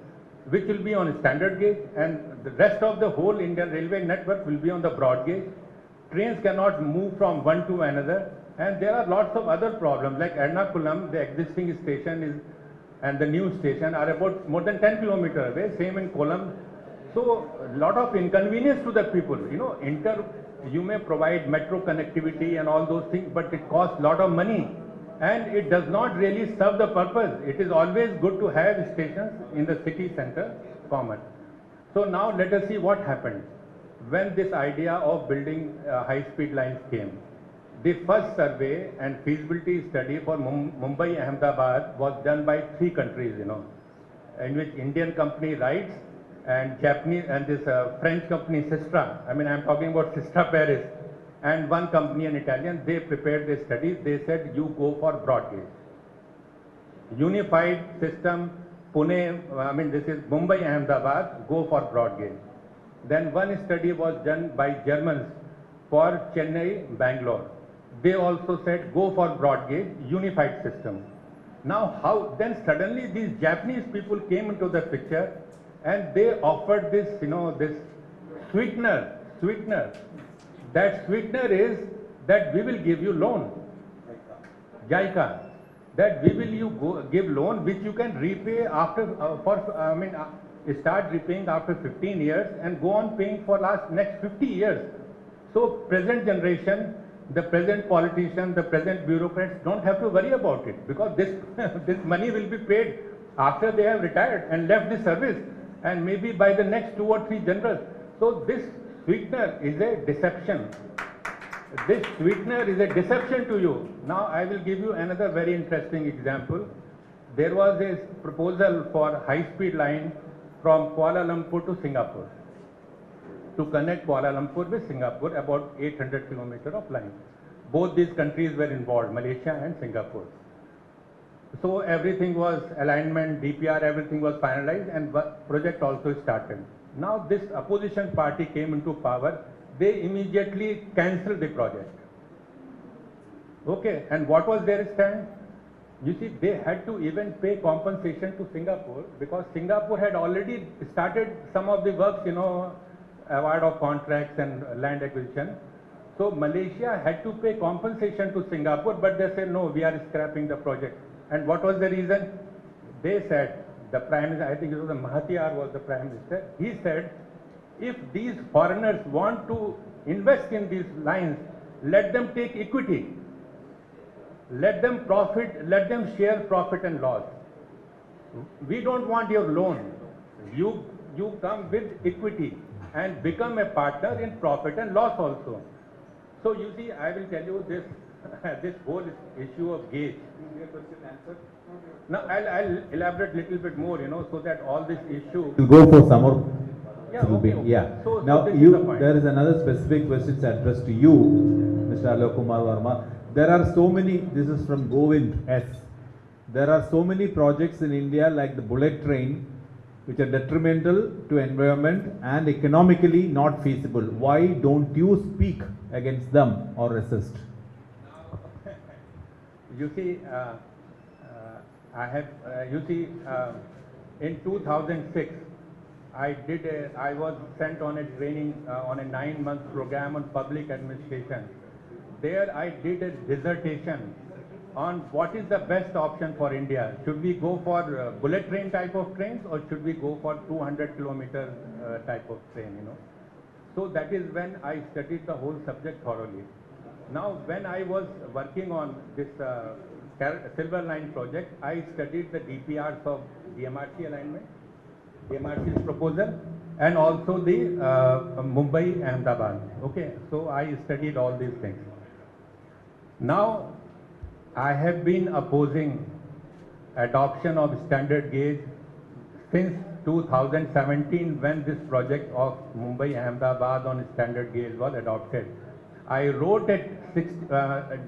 which will be on standard gauge, and the rest of the whole Indian railway network will be on the broad gauge. Trains cannot move from one to another, and there are lots of other problems, like Ernakulam, the existing station and the new station are about more than 10 kilometers away, same in Kollam. So a lot of inconvenience to the people, you may provide metro connectivity and all those things, but it costs a lot of money and it does not really serve the purpose. It is always good to have stations in the city center common. So now let us see what happened when this idea of building high-speed lines came. The first survey and feasibility study for Mumbai Ahmedabad was done by 3 countries, in which Indian company RITES and Japanese and this French company Sistra. I mean, I'm talking about Sistra Paris, and one company, an Italian. They prepared the studies. They said you go for broad gauge, unified system Pune, I mean this is Mumbai, Ahmedabad, go for broad gauge. Then one study was done by Germans for Chennai, Bangalore. They also said go for broad gauge, unified system. Now how, then suddenly these Japanese people came into the picture and they offered this, this sweetener. That sweetener is that we will give you loan. JICA. That we will give loan which you can repay after, start repaying after 15 years and go on paying for next 50 years. So present generation, the present politicians, the present bureaucrats don't have to worry about it because this, this money will be paid after they have retired and left the service and maybe by the next 2 or 3 generals. So this sweetener is a deception. This sweetener is a deception to you. Now I will give you another very interesting example. There was a proposal for high-speed line from Kuala Lumpur to Singapore, to connect Kuala Lumpur with Singapore, about 800 kilometers of line. Both these countries were involved, Malaysia and Singapore. So everything was alignment, DPR, everything was finalized and project also started. Now this opposition party came into power, they immediately cancelled the project. Okay, and what was their stand? You see, they had to even pay compensation to Singapore because Singapore had already started some of the works, award of contracts and land acquisition. So Malaysia had to pay compensation to Singapore, but they said, no, we are scrapping the project. And what was the reason? They said, the Prime Minister, I think it was Mahathir was the Prime Minister, he said, if these foreigners want to invest in these lines, let them take equity. Let them profit, let them share profit and loss. We don't want your loan. You come with equity and become a partner in profit and loss also. So you see, I will tell you this, this whole issue of gauge. Now I'll elaborate a little bit more, so that all this issue. We'll go for some more. Yeah, okay. Yeah. So Now this is the point. there is another specific question addressed to you, Mr. Alok Kumar Verma. There are so many, this is from Govind S. There are so many projects in India like the bullet train which are detrimental to environment and economically not feasible. Why don't you speak against them or resist? You see, in 2006, I was sent on a training on a 9-month program on public administration. There I did a dissertation on what is the best option for India. Should we go for bullet train type of trains or should we go for 200-kilometer type of train, So that is when I studied the whole subject thoroughly. Now when I was working on this Silver Line project, I studied the DPRs of DMRC alignment, DMRC's proposal, and also the Mumbai Ahmedabad. Okay, so I studied all these things. Now I have been opposing adoption of standard gauge since 2017 when this project of Mumbai Ahmedabad on standard gauge was adopted. I wrote a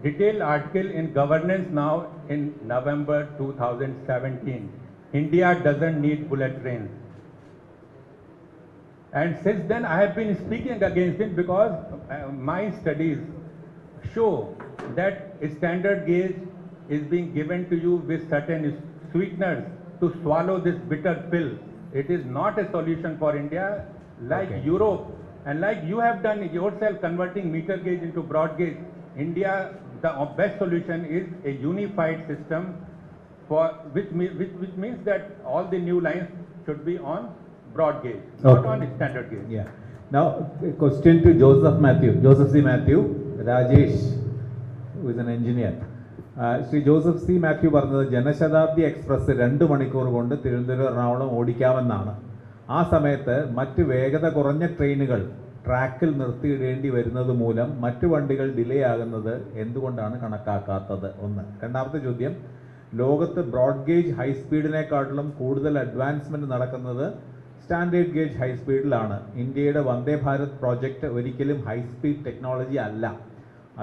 detailed article in Governance Now in November 2017. India doesn't need bullet trains. And since then I have been speaking against it because my studies show that standard gauge is being given to you with certain sweeteners to swallow this bitter pill. It is not a solution for India like Europe and like you have done yourself converting meter gauge into broad gauge. India, the best solution is a unified system for which means that all the new lines should be on broad gauge, not on standard gauge. Yeah. Now, a question to Joseph C. Matthew, Rajesh, who is an engineer. Sri Joseph C. Matthew പറഞ്ഞത് Janshatabdi express 2 മണിക്കൂർ കൊണ്ട് തിരുവനന്തപുരം എറണാകുളം ഓടിക്കാമെന്നാണ്. ആ സമയത്ത് മറ്റ് വേഗത കുറഞ്ഞ ട്രെയിനുകൾ ട്രാക്കിൽ നിർത്തിയിടേണ്ടി വരുന്നത് മൂലം മറ്റു വണ്ടികൾ ഡിലേ ആകുന്നത് എന്തുകൊണ്ടാണ് കണക്കാക്കാത്തത്? ഒന്ന്. രണ്ടാമത്തെ ചോദ്യം, ലോകത്ത് ബ്രോഡ് ഗേജ് ഹൈസ്പീഡിനെക്കാട്ടിലും കൂടുതൽ അഡ്വാൻസ്മെന്റ് നടക്കുന്നത് സ്റ്റാൻഡേർഡ് ഗേജ് ഹൈസ്പീഡിലാണ്. ഇന്ത്യയുടെ വന്ദേ ഭാരത് പ്രോജക്റ്റ് ഒരിക്കലും ഹൈസ്പീഡ് ടെക്നോളജി അല്ല.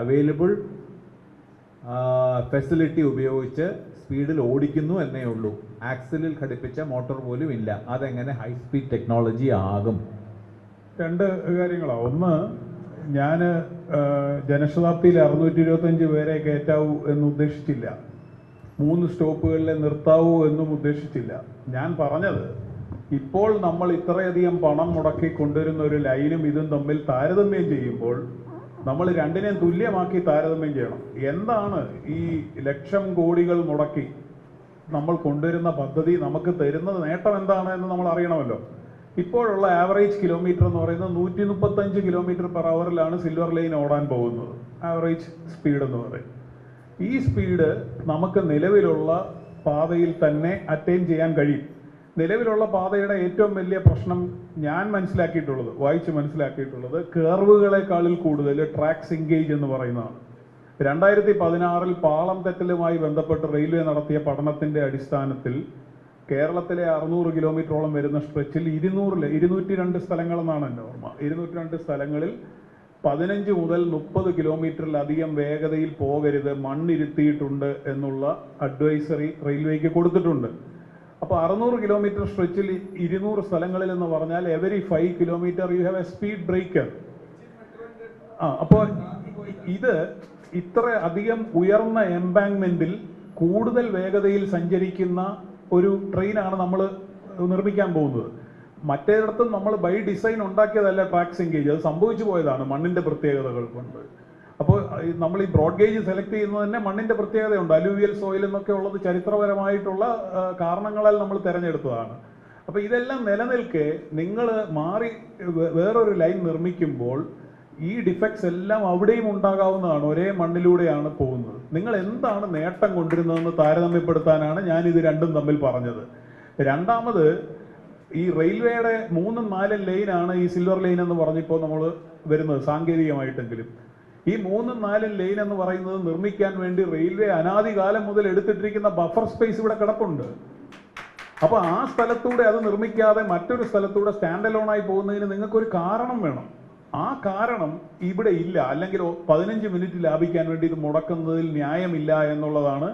അവൈലബിൾ ഫെസിലിറ്റി ഉപയോഗിച്ച് സ്പീഡിൽ ഓടിക്കുന്നു എന്നേ ഉള്ളൂ. ആക്സിലിൽ ഘടിപ്പിച്ച മോട്ടോർ പോലും ഇല്ല. അതെങ്ങനെ ഹൈ സ്പീഡ് ടെക്നോളജി ആകും? രണ്ട് കാര്യങ്ങളാണ്. ഒന്ന്, ഞാൻ ജനശതാബ്ദിയിൽ 625 പേരെ കയറ്റാവൂ എന്ന് ഉദ്ദേശിച്ചില്ല. 3 സ്റ്റോപ്പുകളിലെ നിർത്താവൂ എന്നും ഉദ്ദേശിച്ചില്ല. ഞാൻ പറഞ്ഞത്, ഇപ്പോൾ നമ്മൾ ഇത്രയധികം പണം മുടക്കി കൊണ്ടുവരുന്ന ഒരു ലൈനും ഇതും തമ്മിൽ താരതമ്യം ചെയ്യുമ്പോൾ നമ്മൾ രണ്ടിനെയും തുല്യമാക്കി താരതമ്യം ചെയ്യണം. എന്താണ് ഈ ലക്ഷം കോടികൾ മുടക്കി നമ്മൾ കൊണ്ടുവരുന്ന പദ്ധതി നമുക്ക് തരുന്നത് നേട്ടം എന്താണ് എന്ന് നമ്മൾ അറിയണമല്ലോ. ഇപ്പോഴുള്ള ആവറേജ് കിലോമീറ്റർ എന്ന് പറയുന്നത് 135 km/h സിൽവർ ലൈൻ ഓടാൻ പോകുന്നത്. ആവറേജ് സ്പീഡ് എന്ന് പറയും. ഈ സ്പീഡ് നമുക്ക് നിലവിലുള്ള പാതയിൽ തന്നെ അറ്റൈൻ ചെയ്യാൻ കഴിയും. നിലവിലുള്ള പാതയുടെ ഏറ്റവും വലിയ പ്രശ്നം ഞാൻ വായിച്ച് മനസ്സിലാക്കിയിട്ടുള്ളത് കർവുകളെക്കാളിൽ കൂടുതൽ ട്രാക്ക് സിങ്കേജ് എന്ന് പറയുന്നതാണ്. 2016 പാളം തെറ്റലുമായി ബന്ധപ്പെട്ട് റെയിൽവേ നടത്തിയ പഠനത്തിന്റെ അടിസ്ഥാനത്തിൽ കേരളത്തിലെ 600 കിലോമീറ്ററോളം വരുന്ന സ്ട്രെച്ചിൽ 202 സ്ഥലങ്ങളെന്നാണ് എൻ്റെ ഓർമ്മ. 202 സ്ഥലങ്ങളിൽ 15 മുതൽ 30 കിലോമീറ്ററിലധികം വേഗതയിൽ പോകരുത്, മണ്ണിരുത്തിയിട്ടുണ്ട് എന്നുള്ള അഡ്വൈസറി റെയിൽവേക്ക് കൊടുത്തിട്ടുണ്ട്. അപ്പോൾ 600 കിലോമീറ്റർ സ്ട്രെച്ചിൽ 200 സ്ഥലങ്ങളിൽ എന്ന് പറഞ്ഞാൽ every 5 kilometre you have A speed breaker. അപ്പോൾ ഇത് ഇത്ര അധികം ഉയർന്ന എംബാങ്ക്മെന്റിൽ കൂടുതൽ വേഗതയിൽ സഞ്ചരിക്കുന്ന ഒരു ട്രെയിനാണ് നമ്മൾ നിർമ്മിക്കാൻ പോകുന്നത്. മറ്റേടത്തും നമ്മൾ ബൈ ഡിസൈൻ ഉണ്ടാക്കിയതല്ല ട്രാക്ക് സിങ്കേജ്, അത് സംഭവിച്ചു പോയതാണ് മണ്ണിന്റെ പ്രത്യേകതകൾ കൊണ്ട്. അപ്പോൾ നമ്മൾ ഈ ബ്രോഡ് ഗേജ് സെലക്ട് ചെയ്യുന്നത് തന്നെ മണ്ണിന്റെ പ്രത്യേകതയുണ്ട്. അലൂവിയൽ സോയിൽ എന്നൊക്കെ ഉള്ളത് ചരിത്രപരമായിട്ടുള്ള കാരണങ്ങളാൽ നമ്മൾ തിരഞ്ഞെടുത്തതാണ്. അപ്പോൾ ഇതെല്ലാം നിലനിൽക്കെ നിങ്ങൾ മാറി വേറൊരു ലൈൻ നിർമ്മിക്കുമ്പോൾ ഈ ഡിഫക്ട്സ് എല്ലാം അവിടെയും ഉണ്ടാകാവുന്നതാണ്. ഒരേ മണ്ണിലൂടെയാണ് പോകുന്നത്. നിങ്ങൾ എന്താണ് നേട്ടം കൊണ്ടിരുന്നതെന്ന് താരതമ്യപ്പെടുത്താനാണ് ഞാൻ ഇത് രണ്ടും തമ്മിൽ പറഞ്ഞത്. രണ്ടാമത്, ഈ റെയിൽവേയുടെ 3ഉം 4ഉം ലൈനാണ് ഈ സിൽവർ ലൈൻ എന്ന് പറഞ്ഞപ്പോൾ നമ്മൾ വരുന്നത് സാങ്കേതികമായിട്ടെങ്കിലും. ഈ 3ഉം 4ഉം ലൈൻ എന്ന് പറയുന്നത് നിർമ്മിക്കാൻ വേണ്ടി റെയിൽവേ അനാദികാലം മുതൽ എടുത്തിട്ടിരിക്കുന്ന ബഫർ സ്പേസ് ഇവിടെ കിടപ്പുണ്ട്. അപ്പോൾ ആ സ്ഥലത്തൂടെ അത് നിർമ്മിക്കാതെ മറ്റൊരു സ്ഥലത്തൂടെ സ്റ്റാൻഡ് അലോണായി പോകുന്നതിന് നിങ്ങൾക്കൊരു കാരണം വേണം. ആ കാരണം ഇവിടെ ഇല്ല. അല്ലെങ്കിൽ 15 മിനിറ്റ് ലാഭിക്കാൻ വേണ്ടി ഇത് മുടക്കുന്നതിൽ ന്യായമില്ല എന്നുള്ളതാണ്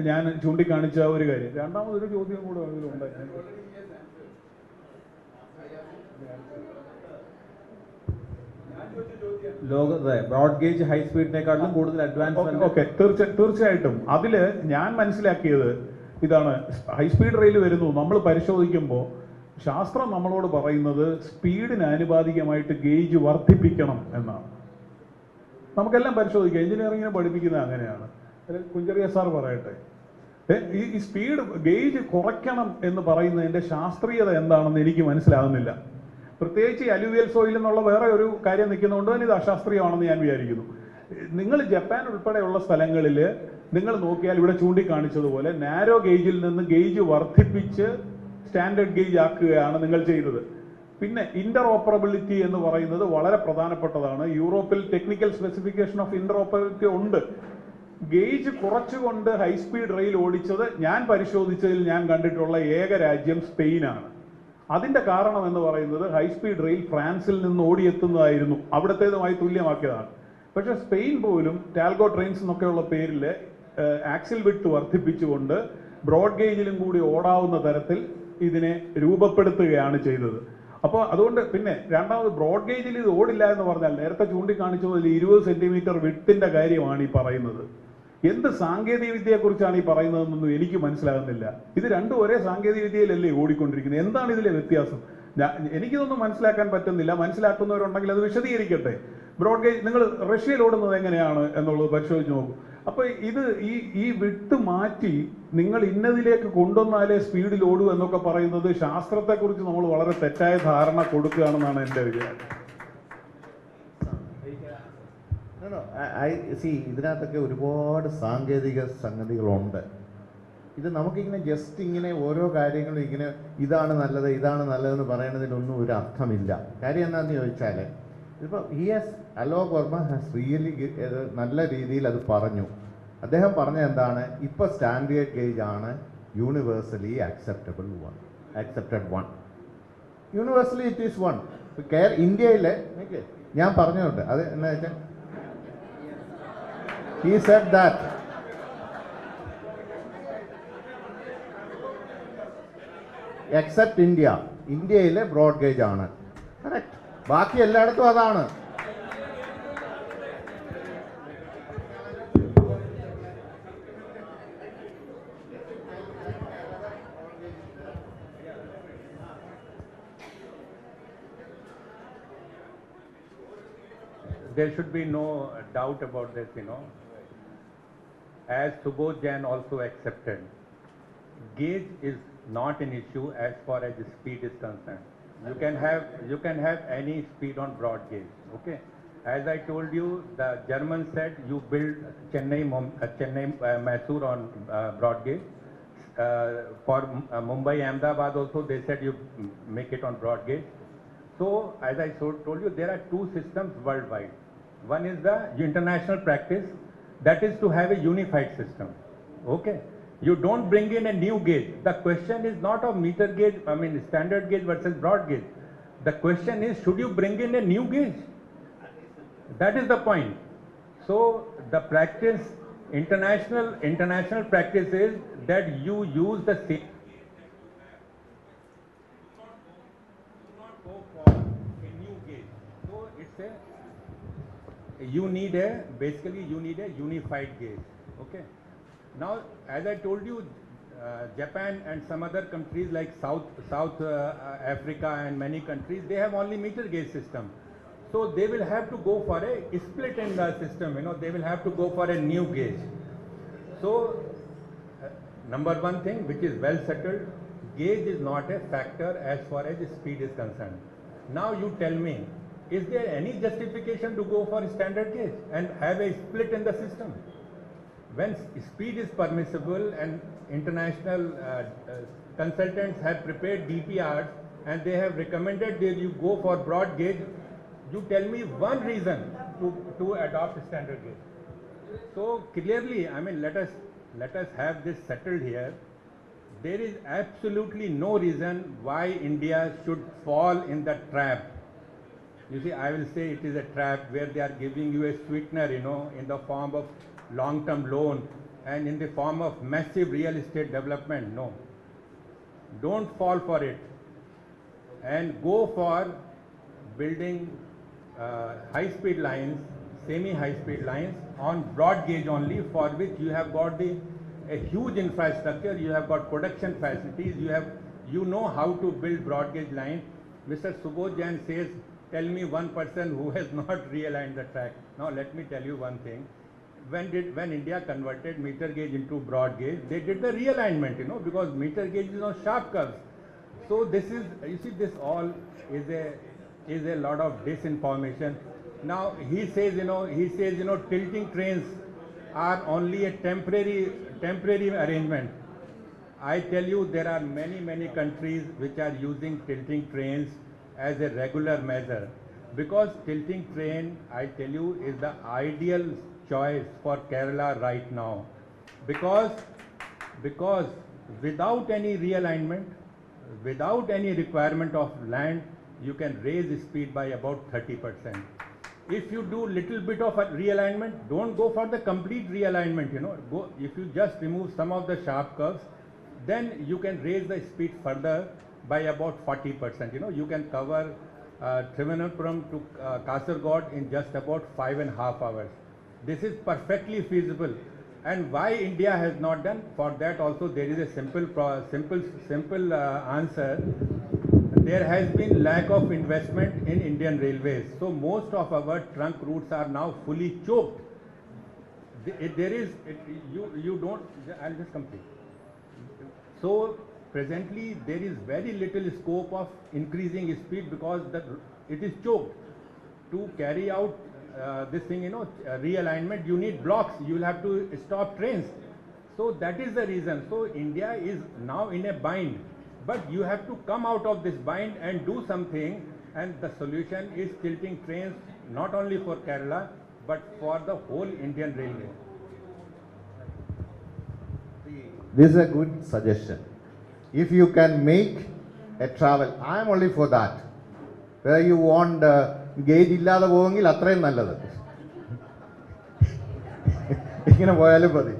ഞാൻ ചൂണ്ടിക്കാണിച്ച ഒരു കാര്യം. രണ്ടാമതൊരു ചോദ്യം കൂടെ അതിലുണ്ട്. ലോകത്തെ ബ്രോഡ് ഗേജ് ഹൈ സ്പീഡിനെക്കാളും കൂടുതൽ അഡ്വാൻസ്. ഓക്കെ, തീർച്ചയായിട്ടും. അതില് ഞാൻ മനസ്സിലാക്കിയത് ഇതാണ്. ഹൈസ്പീഡ് റെയിൽ വരുന്നു, നമ്മൾ പരിശോധിക്കുമ്പോൾ ശാസ്ത്രം നമ്മളോട് പറയുന്നത് സ്പീഡിന് ആനുപാതികമായിട്ട് ഗേജ് വർദ്ധിപ്പിക്കണം എന്നാണ്. നമുക്കെല്ലാം പരിശോധിക്കാം, എഞ്ചിനീയറിംഗിനെ പഠിപ്പിക്കുന്നത് അങ്ങനെയാണ്. കുഞ്ചറിയ സാർ പറയട്ടെ, ഈ സ്പീഡ് ഗേജ് കുറയ്ക്കണം എന്ന് പറയുന്നതിന്റെ ശാസ്ത്രീയത എന്താണെന്ന് എനിക്ക് മനസ്സിലാകുന്നില്ല. പ്രത്യേകിച്ച് അലൂവിയൽ സോയിൽ എന്നുള്ള വേറെ ഒരു കാര്യം നിൽക്കുന്നതുകൊണ്ട് തന്നെ ഇത് അശാസ്ത്രീയമാണെന്ന് ഞാൻ വിചാരിക്കുന്നു. നിങ്ങൾ ജപ്പാൻ ഉൾപ്പെടെയുള്ള സ്ഥലങ്ങളിൽ നിങ്ങൾ നോക്കിയാൽ ഇവിടെ ചൂണ്ടിക്കാണിച്ചതുപോലെ നാരോ ഗേജിൽ നിന്ന് ഗേജ് വർദ്ധിപ്പിച്ച് സ്റ്റാൻഡേർഡ് ഗേജ് ആക്കുകയാണ് നിങ്ങൾ ചെയ്തത്. പിന്നെ ഇന്റർ ഓപ്പറബിലിറ്റി എന്ന് പറയുന്നത് വളരെ പ്രധാനപ്പെട്ടതാണ്. യൂറോപ്പിൽ technical specification of Inter operability ഉണ്ട്. ഗേജ് കുറച്ചുകൊണ്ട് ഹൈസ്പീഡ് റെയിൽ ഓടിച്ചത് ഞാൻ പരിശോധിച്ചതിൽ ഞാൻ കണ്ടിട്ടുള്ള ഏക രാജ്യം സ്പെയിനാണ്. അതിന്റെ കാരണം എന്ന് പറയുന്നത് ഹൈസ്പീഡ് റെയിൽ ഫ്രാൻസിൽ നിന്ന് ഓടിയെത്തുന്നതായിരുന്നു, അവിടത്തേതുമായി തുല്യമാക്കിയതാണ്. പക്ഷെ സ്പെയിൻ പോലും ടാൽഗോ ട്രെയിൻസ് എന്നൊക്കെയുള്ള പേരിൽ ആക്സിൽ വിഡ്ത്ത് വർദ്ധിപ്പിച്ചുകൊണ്ട് ബ്രോഡ് ഗേജിലും കൂടി ഓടാവുന്ന തരത്തിൽ ഇതിനെ രൂപപ്പെടുത്തുകയാണ് ചെയ്തത്. അപ്പോൾ അതുകൊണ്ട് പിന്നെ രണ്ടാമത് ബ്രോഡ് ഗേജിൽ ഇത് ഓടില്ല എന്ന് പറഞ്ഞാൽ നേരത്തെ ചൂണ്ടിക്കാണിച്ചതിൽ 20 സെന്റിമീറ്റർ വിഡ്ത്തിന്റെ കാര്യമാണ് ഈ പറയുന്നത്. എന്ത് സാങ്കേതിക വിദ്യയെക്കുറിച്ചാണ് ഈ പറയുന്നതെന്നൊന്നും എനിക്ക് മനസ്സിലാകുന്നില്ല. ഇത് രണ്ടും ഒരേ സാങ്കേതിക വിദ്യയിലല്ലേ ഓടിക്കൊണ്ടിരിക്കുന്നത്? എന്താണ് ഇതിലെ വ്യത്യാസം? എനിക്കിതൊന്നും മനസ്സിലാക്കാൻ പറ്റുന്നില്ല. മനസ്സിലാക്കുന്നവരുണ്ടെങ്കിൽ അത് വിശദീകരിക്കട്ടെ. ബ്രോഡ് ഗേജ് നിങ്ങൾ റഷ്യയിൽ ഓടുന്നത് എങ്ങനെയാണ് എന്നുള്ളത് പരിശോധിച്ച് നോക്കൂ. അപ്പൊ ഇത് ഈ വിട്ട് മാറ്റി നിങ്ങൾ ഇന്നതിലേക്ക് കൊണ്ടുവന്നാലേ സ്പീഡിൽ ഓടൂ എന്നൊക്കെ പറയുന്നത് ശാസ്ത്രത്തെക്കുറിച്ച് നമ്മൾ വളരെ തെറ്റായ ധാരണ കൊടുക്കുകയാണെന്നാണ് എൻ്റെ വിചാരം. ഇതിനകത്തൊക്കെ ഒരുപാട് സാങ്കേതിക സംഗതികളുണ്ട്. ഇത് നമുക്കിങ്ങനെ ജസ്റ്റ് ഇങ്ങനെ ഓരോ കാര്യങ്ങളും ഇങ്ങനെ ഇതാണ് നല്ലതെന്ന് പറയുന്നതിനൊന്നും ഒരു അർത്ഥമില്ല. കാര്യം എന്താണെന്ന് ചോദിച്ചാൽ ഇപ്പോൾ അലോക് വർമ്മ ഹാസ് റിയലി നല്ല രീതിയിൽ അത് പറഞ്ഞു. അദ്ദേഹം പറഞ്ഞ എന്താണ്, ഇപ്പോൾ സ്റ്റാൻഡേർഡ് ഗേജ് ആണ് universally accepted one. Universally it is one. ഇന്ത്യയിലെ ഞാൻ പറഞ്ഞുണ്ട് അത് എന്താ വെച്ചാൽ he said that except India. ഇന്ത്യയിലെ ബ്രോഡ് ഗേജ് ആണ്. കറക്റ്റ്. ബാക്കി എല്ലായിടത്തും അതാണ്. There should be no doubt about this, As Subodh Jain also accepted, gauge is not an issue as far as the speed is concerned. You can have any speed on broad gauge, okay? As I told you, the Germans said you build Chennai Mysore on broad gauge. For Mumbai Ahmedabad also they said you make it on broad gauge. So as I told you, there are two systems worldwide. One is the international practice, that is to have a unified system. Okay? You don't bring in a new gauge. The question is not of meter gauge, standard gauge versus broad gauge. The question is, should you bring in a new gauge? That is the point. So the practice, international practice is that you use the same. Do not go for a new gauge. So it's you need a unified gauge. Okay. Now, as I told you, Japan and some other countries like South Africa and many countries, they have only meter gauge system. So they will have to go for a split in the system. They will have to go for a new gauge. So number one thing which is well settled, gauge is not a factor as far as speed is concerned. Now you tell me, is there any justification to go for standard gauge and have a split in the system? When speed is permissible and international consultants have prepared DPRs and they have recommended that you go for broad gauge, you tell me one reason to adopt standard gauge. So clearly, let us have this settled here. There is absolutely no reason why India should fall in the trap. You see, I will say it is a trap where they are giving you a sweetener, in the form of long-term loan and in the form of massive real estate development. No. Don't fall for it. And go for building high-speed lines, semi-high-speed lines on broad gauge only, for which you have got a huge infrastructure, you have got production facilities, you know how to build broad gauge line. Mr. Subodh Jain says, tell me one person who has not realigned the track. Now let me tell you one thing. When India converted meter gauge into broad gauge, they did the realignment, because meter gauge is on sharp curves. So this is, you see, this all is a lot of disinformation. Now he says, tilting trains are only a temporary arrangement. I tell you, there are many countries which are using tilting trains as a regular measure, because tilting train, I tell you, is the ideal choice for Kerala right now, because without any realignment, without any requirement of land, you can raise speed by about 30%. If you do little bit of a realignment, don't go for the complete realignment, if you just remove some of the sharp curves, then you can raise the speed further by about 40%. You can cover Thiruvananthapuram to Kasaragod in just about 5.5 hours. This is perfectly feasible. And why India has not done? For that also there is a simple answer. There has been lack of investment in Indian railways. So most of our trunk routes are now fully choked. I'll just complete. So presently there is very little scope of increasing speed because it is choked. To carry out this thing, realignment, you need blocks, you will have to stop trains. So that is the reason. So India is now in a bind, but you have to come out of this bind and do something, and the solution is tilting trains, not only for Kerala but for the whole Indian railway. This is a good suggestion. If you can make a travel, I am only for that. Where you want gauge illada povengil atrayum nallathu. Ingane poyalum madi.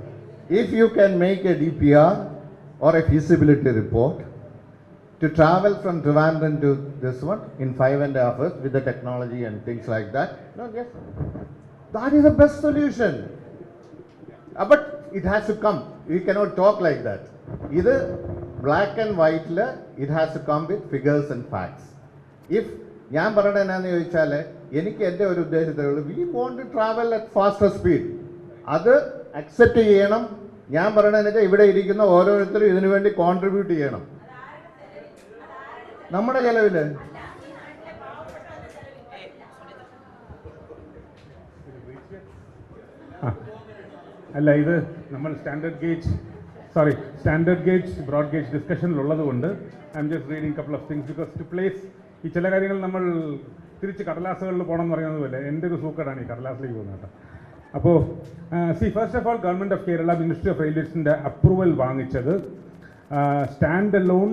If you can make a DPR or a feasibility report to travel from Trivandrum to this one in 5.5 hours with the technology and things like that. No, yes, that is the best solution. But it has to come. We cannot talk like that. Either black and white, it has to come with figures and facts. If ഞാൻ പറയണത് എന്നാന്ന് ചോദിച്ചാൽ എനിക്ക് എൻ്റെ ഒരു ഉദ്ദേശത്തേ ഉള്ളൂ, we want to travel at faster speed. അത് അക്സെപ്റ്റ് ചെയ്യണം. ഞാൻ പറയണതെന്ന് വെച്ചാൽ ഇവിടെ ഇരിക്കുന്ന ഓരോരുത്തരും ഇതിനു വേണ്ടി കോൺട്രിബ്യൂട്ട് ചെയ്യണം. നമ്മുടെ ചെലവില് അല്ല, ഇത് നമ്മൾ സ്റ്റാൻഡേർഡ് ഗേജ് ബ്രോഡ് ഗേജ് ഡിസ്കഷനിലുള്ളത് കൊണ്ട് I'm just reading couple of things because to place ഈ ചില കാര്യങ്ങൾ നമ്മൾ തിരിച്ച് കടലാസുകളിൽ പോകണം എന്ന് പറയുന്നത് പോലെ എൻ്റെ ഒരു സൂക്കേടാണ് ഈ കടലാസിലേക്ക് പോകുന്നത് കേട്ടോ. അപ്പോൾ first of all government of Kerala ministry of റെയിൽവേസിൻ്റെ അപ്രൂവൽ വാങ്ങിച്ചത് stand alone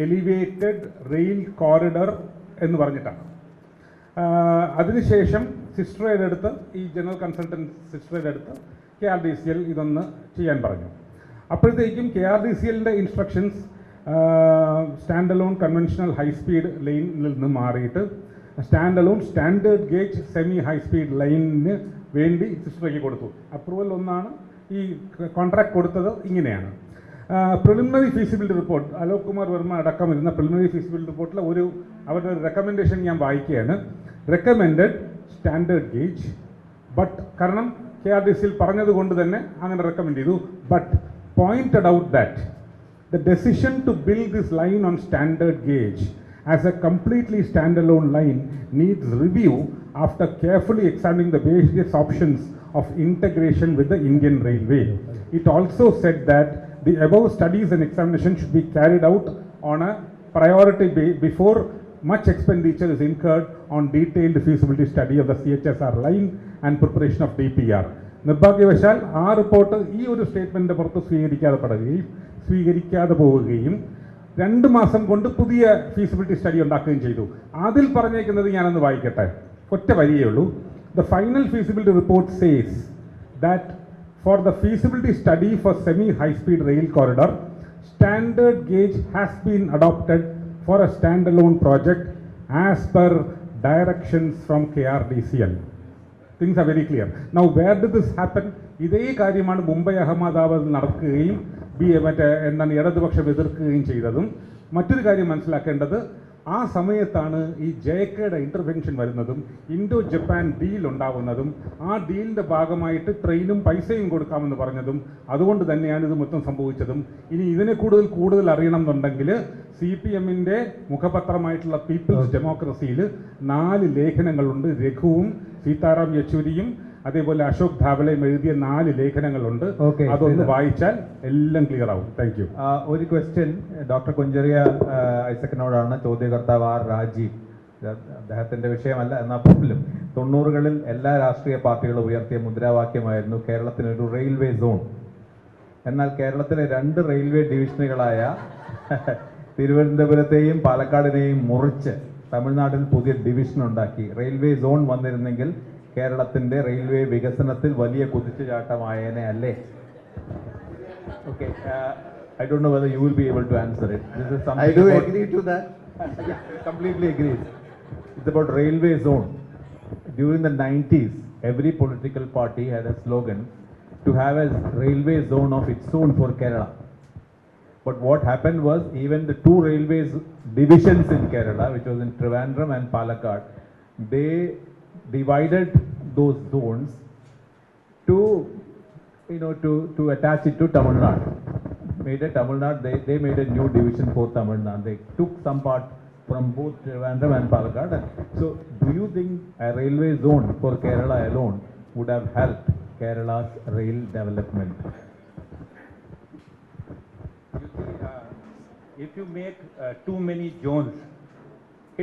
elevated rail corridor എന്ന് പറഞ്ഞിട്ടാണ്. അതിനുശേഷം സിസ്റ്ററുടെ അടുത്ത് ഈ ജനറൽ കൺസൾട്ടൻറ്റ് സിസ്റ്ററുടെ അടുത്ത് KRDCL ഇതൊന്ന് ചെയ്യാൻ പറഞ്ഞു. അപ്പോഴത്തേക്കും KRDCLൻ്റെ instructions stand alone conventional high speed ലൈനിൽ നിന്ന് മാറിയിട്ട് stand alone standard gauge semi high speed ലൈനിന് വേണ്ടി സിസ്റ്ററേക്ക് കൊടുത്തു. അപ്രൂവൽ ഒന്നാണ്. ഈ കോൺട്രാക്ട് കൊടുത്തത് ഇങ്ങനെയാണ്. Preliminary feasibility report Alok Kumar Varma അടക്കം ഇരുന്ന പ്രിലിമിനറി ഫീസിബിലിറ്റി റിപ്പോർട്ടിൽ അവരുടെ ഒരു റെക്കമെൻഡേഷൻ ഞാൻ വായിക്കുകയാണ്. റെക്കമെൻഡഡ് സ്റ്റാൻഡേർഡ് ഗേജ് ബട്ട്, കാരണം KRDCL പറഞ്ഞത് കൊണ്ട് തന്നെ അങ്ങനെ റെക്കമെൻഡ് ചെയ്തു. But pointed out that the decision to build this line on standard gauge as a completely standalone line needs review after carefully examining the various options of integration with the Indian Railway. It also said that the above studies and examination should be carried out on a priority before much expenditure is incurred on detailed feasibility study of the CHSR line and preparation of DPR. നിർഭാഗ്യവശാൽ ആ report ഈ ഒരു സ്റ്റേറ്റ്മെൻറ്റിൻ്റെ പുറത്ത് സ്വീകരിക്കാതെ പോവുകയും 2 മാസം കൊണ്ട് പുതിയ ഫീസിബിലിറ്റി സ്റ്റഡി ഉണ്ടാക്കുകയും ചെയ്തു. അതിൽ പറഞ്ഞേക്കുന്നത് ഞാനൊന്ന് വായിക്കട്ടെ, ഒറ്റ വരിയേ ഉള്ളൂ. The final feasibility report says that for the feasibility study for semi-high-speed rail corridor, standard gauge has been adopted for a standalone project as per directions from KRDCL. Things are very clear. Now, where did this happen? ഇതേ കാര്യമാണ് മുംബൈ അഹമ്മദാബാദിൽ നടക്കുകയും എന്താണ് ഇടതുപക്ഷം എതിർക്കുകയും ചെയ്തതും. മറ്റൊരു കാര്യം മനസ്സിലാക്കേണ്ടത്, ആ സമയത്താണ് ഈ JKയുടെ ഇൻ്റർവെൻഷൻ വരുന്നതും ഇൻഡോ ജപ്പാൻ ഡീൽ ഉണ്ടാവുന്നതും ആ ഡീലിൻ്റെ ഭാഗമായിട്ട് ട്രെയിനും പൈസയും കൊടുക്കാമെന്ന് പറഞ്ഞതും. അതുകൊണ്ട് തന്നെയാണ് ഇത് മൊത്തം സംഭവിച്ചതും. ഇനി ഇതിനെ കൂടുതൽ അറിയണം എന്നുണ്ടെങ്കിൽ CPMൻ്റെ മുഖപത്രമായിട്ടുള്ള പീപ്പിൾസ് ഡെമോക്രസിയിൽ 4 ലേഖനങ്ങളുണ്ട്. രഘുവും സീതാറാം യെച്ചൂരിയും അതേപോലെ അശോക് ധാവളയും എഴുതിയ 4 ലേഖനങ്ങളുണ്ട്. അതൊന്ന് വായിച്ചാൽ എല്ലാം ക്ലിയർ ആവും. Thank you. ഒരു ക്വസ്റ്റ്യൻ ഡോക്ടർ കുഞ്ചറിയ ഐസക്കിനോടാണ്. ചോദ്യകർത്താവ് ആർ രാജീവ്. അദ്ദേഹത്തിൻ്റെ വിഷയമല്ല, എന്നാൽ പോലും 90കളിൽ എല്ലാ രാഷ്ട്രീയ പാർട്ടികളും ഉയർത്തിയ മുദ്രാവാക്യമായിരുന്നു കേരളത്തിനൊരു റെയിൽവേ സോൺ. എന്നാൽ കേരളത്തിലെ 2 റെയിൽവേ ഡിവിഷനുകളായ തിരുവനന്തപുരത്തെയും പാലക്കാടിനെയും മുറിച്ച് തമിഴ്നാട്ടിൽ പുതിയ ഡിവിഷൻ ഉണ്ടാക്കി. റെയിൽവേ സോൺ വന്നിരുന്നെങ്കിൽ കേരളത്തിൻ്റെ റെയിൽവേ വികസനത്തിൽ വലിയ കുതിച്ചുചാട്ടമായേനെ അല്ലേ? Okay, I don't know whether you will be able to answer it. This is something I do agree to that. Yeah, completely agree. It's about railway zone. During the 90s, every political party had a slogan to have a railway zone of its own for Kerala. But what happened was, even the 2 railways divisions in Kerala, which was in Trivandrum and Palakkad, they divided those zones to attach it to Tamil Nadu. They made a new division for Tamil Nadu. They took some part from both Trivandrum and Palakkad. So, do you think a railway zone for Kerala alone would have helped Kerala's rail development? You see, if you make too many zones,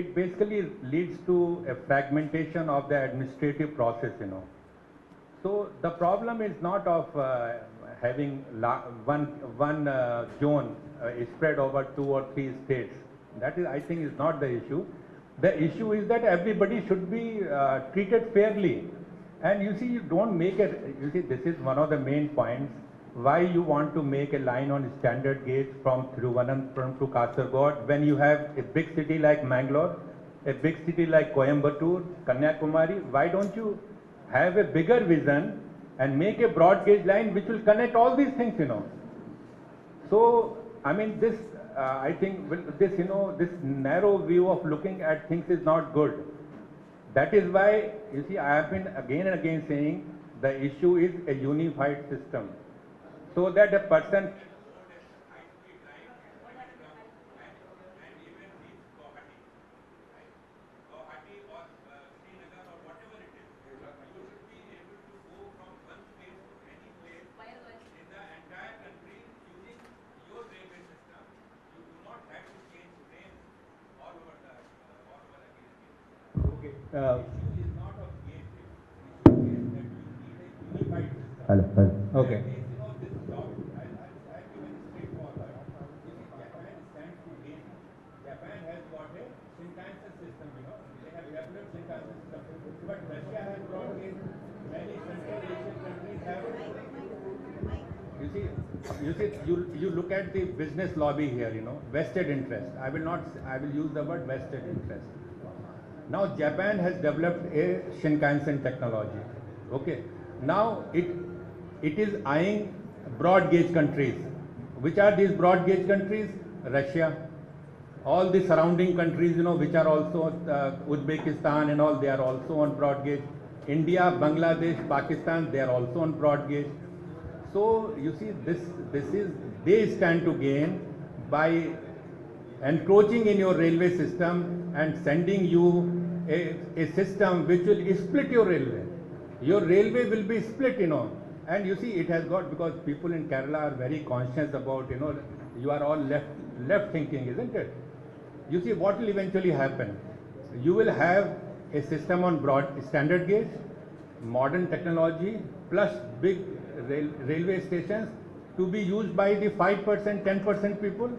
it basically leads to a fragmentation of the administrative process, So the problem is not of having one zone is spread over 2 or 3 states. That is, I think, is not the issue. The issue is that everybody should be treated fairly. And you see, you don't make it. You see, this is one of the main points. why you want to make a line on standard gauge from Thiruvananthapuram to Kasaragod when you have a big city like Mangalore, a big city like Coimbatore, Kanyakumari? Why don't you have a bigger vision and make a broad gauge line which will connect all these things, you know? So, I mean, this, I think, this, you know, this narrow view of looking at things is not good. That is why, you see, I have been again and again saying the issue is a unified system. So that a person Hello. Okay. Japan has got a Shinkansen system, you know, they have developed Shinkansen system, but Russia has brought in many Central Asian countries have. You look at the business lobby here, you know, vested interest. I will use the word vested interest. Now Japan has developed a Shinkansen technology. Okay. Now it is eyeing broad gauge countries. Which are these broad gauge countries? Russia. All the surrounding countries, you know, which are also Uzbekistan and all, they are also on broad gauge. India, Bangladesh, Pakistan, they are also on broad gauge. So you see, they stand to gain by encroaching in your railway system and sending you a system which will split your railway. Your railway will be split, you know. And you see, it has got, because people in Kerala are very conscious about, you know, you are all left thinking, isn't it? You see, what will eventually happen? You will have a system on broad standard gauge, modern technology, plus big railway stations to be used by the 5%, 10% people,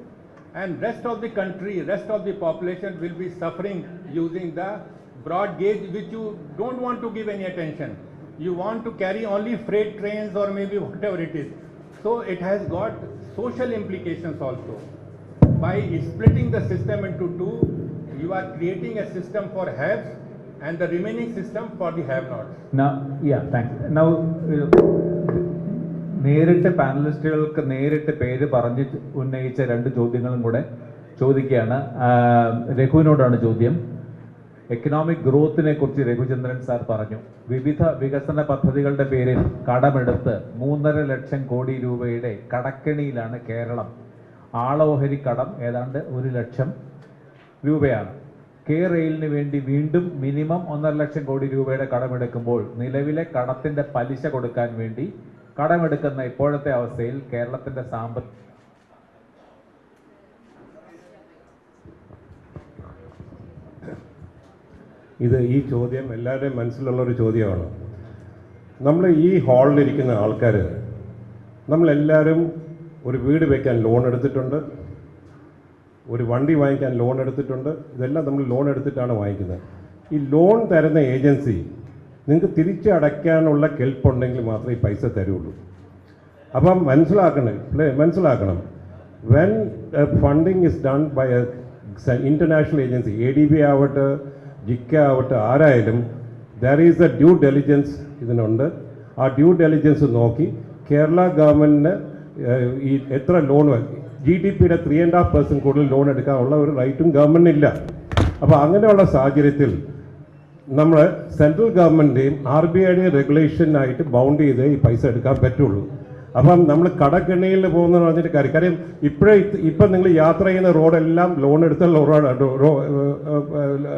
and rest of the country, rest of the population will be suffering using the broad gauge, which you don't want to give any attention. You want to carry only freight trains or maybe whatever it is. So it has got social implications also. By splitting the system into two, you are creating a system for haves and the remaining system for the have-nots. Now, yeah, thanks. Now, നേരിട്ട് പാനലിസ്റ്റുകൾക്ക് നേരിട്ട് പേര് പറഞ്ഞ് ഉന്നയിച്ച രണ്ട് ചോദ്യങ്ങളും കൂടെ ചോദിക്കുകയാണ്. രഘുവിനോടാണ് ചോദ്യം. എക്കണോമിക് ഗ്രോത്തിനെ കുറിച്ച് രഘുചന്ദ്രൻ സാർ പറഞ്ഞു. വിവിധ വികസന പദ്ധതികളുടെ പേരിൽ കടമെടുത്ത് 3.5 ലക്ഷം കോടി രൂപയുടെ കടക്കെണിയിലാണ് കേരളം. ആളോഹരി കടം ഏതാണ്ട് 1 ലക്ഷം രൂപയാണ്. കെ റെയിലിന് വേണ്ടി വീണ്ടും മിനിമം 1.5 ലക്ഷം കോടി രൂപയുടെ കടമെടുക്കുമ്പോൾ നിലവിലെ കടത്തിന്റെ പലിശ കൊടുക്കാൻ വേണ്ടി കടമെടുക്കുന്ന ഇപ്പോഴത്തെ അവസ്ഥയിൽ കേരളത്തിന്റെ സാമ്പത്തിക ഈ ചോദ്യം എല്ലാവരുടെയും മനസ്സിലുള്ളൊരു ചോദ്യമാണ്. നമ്മൾ ഈ ഹാളിലിരിക്കുന്ന ആൾക്കാർ നമ്മളെല്ലാവരും ഒരു വീട് വയ്ക്കാൻ ലോൺ എടുത്തിട്ടുണ്ട്, ഒരു വണ്ടി വാങ്ങിക്കാൻ ലോൺ എടുത്തിട്ടുണ്ട്. ഇതെല്ലാം നമ്മൾ ലോൺ എടുത്തിട്ടാണ് വാങ്ങിക്കുന്നത്. ഈ ലോൺ തരുന്ന ഏജൻസി നിങ്ങൾക്ക് തിരിച്ചടയ്ക്കാനുള്ള കെൽപ്പുണ്ടെങ്കിൽ മാത്രമേ ഈ പൈസ തരുള്ളൂ. അപ്പം മനസ്സിലാക്കണം when funding is done by a international agency, ADB ആവട്ടെ, ജിക്ക ആവട്ടെ, ആരായാലും there is a due diligence ഇതിനുണ്ട്. ആ ഡ്യൂ ഡെലിജൻസ് നോക്കി കേരള ഗവൺമെൻറ്റിന് ഈ എത്ര ലോൺ GDPയുടെ 3.5% കൂടുതൽ ലോൺ എടുക്കാനുള്ള ഒരു റൈറ്റും ഗവൺമെൻറ്റിനില്ല. അപ്പോൾ അങ്ങനെയുള്ള സാഹചര്യത്തിൽ നമ്മൾ സെൻട്രൽ ഗവൺമെൻറ്റിൻ്റെയും RBIയുടെയും റെഗുലേഷനായിട്ട് ബൗണ്ട് ചെയ്ത് ഈ പൈസ എടുക്കാൻ പറ്റുള്ളൂ. അപ്പം നമ്മൾ കടക്കെണിയിൽ പോകുന്നതെന്ന് പറഞ്ഞിട്ട് കാര്യം ഇപ്പം നിങ്ങൾ യാത്ര ചെയ്യുന്ന റോഡെല്ലാം ലോൺ എടുത്ത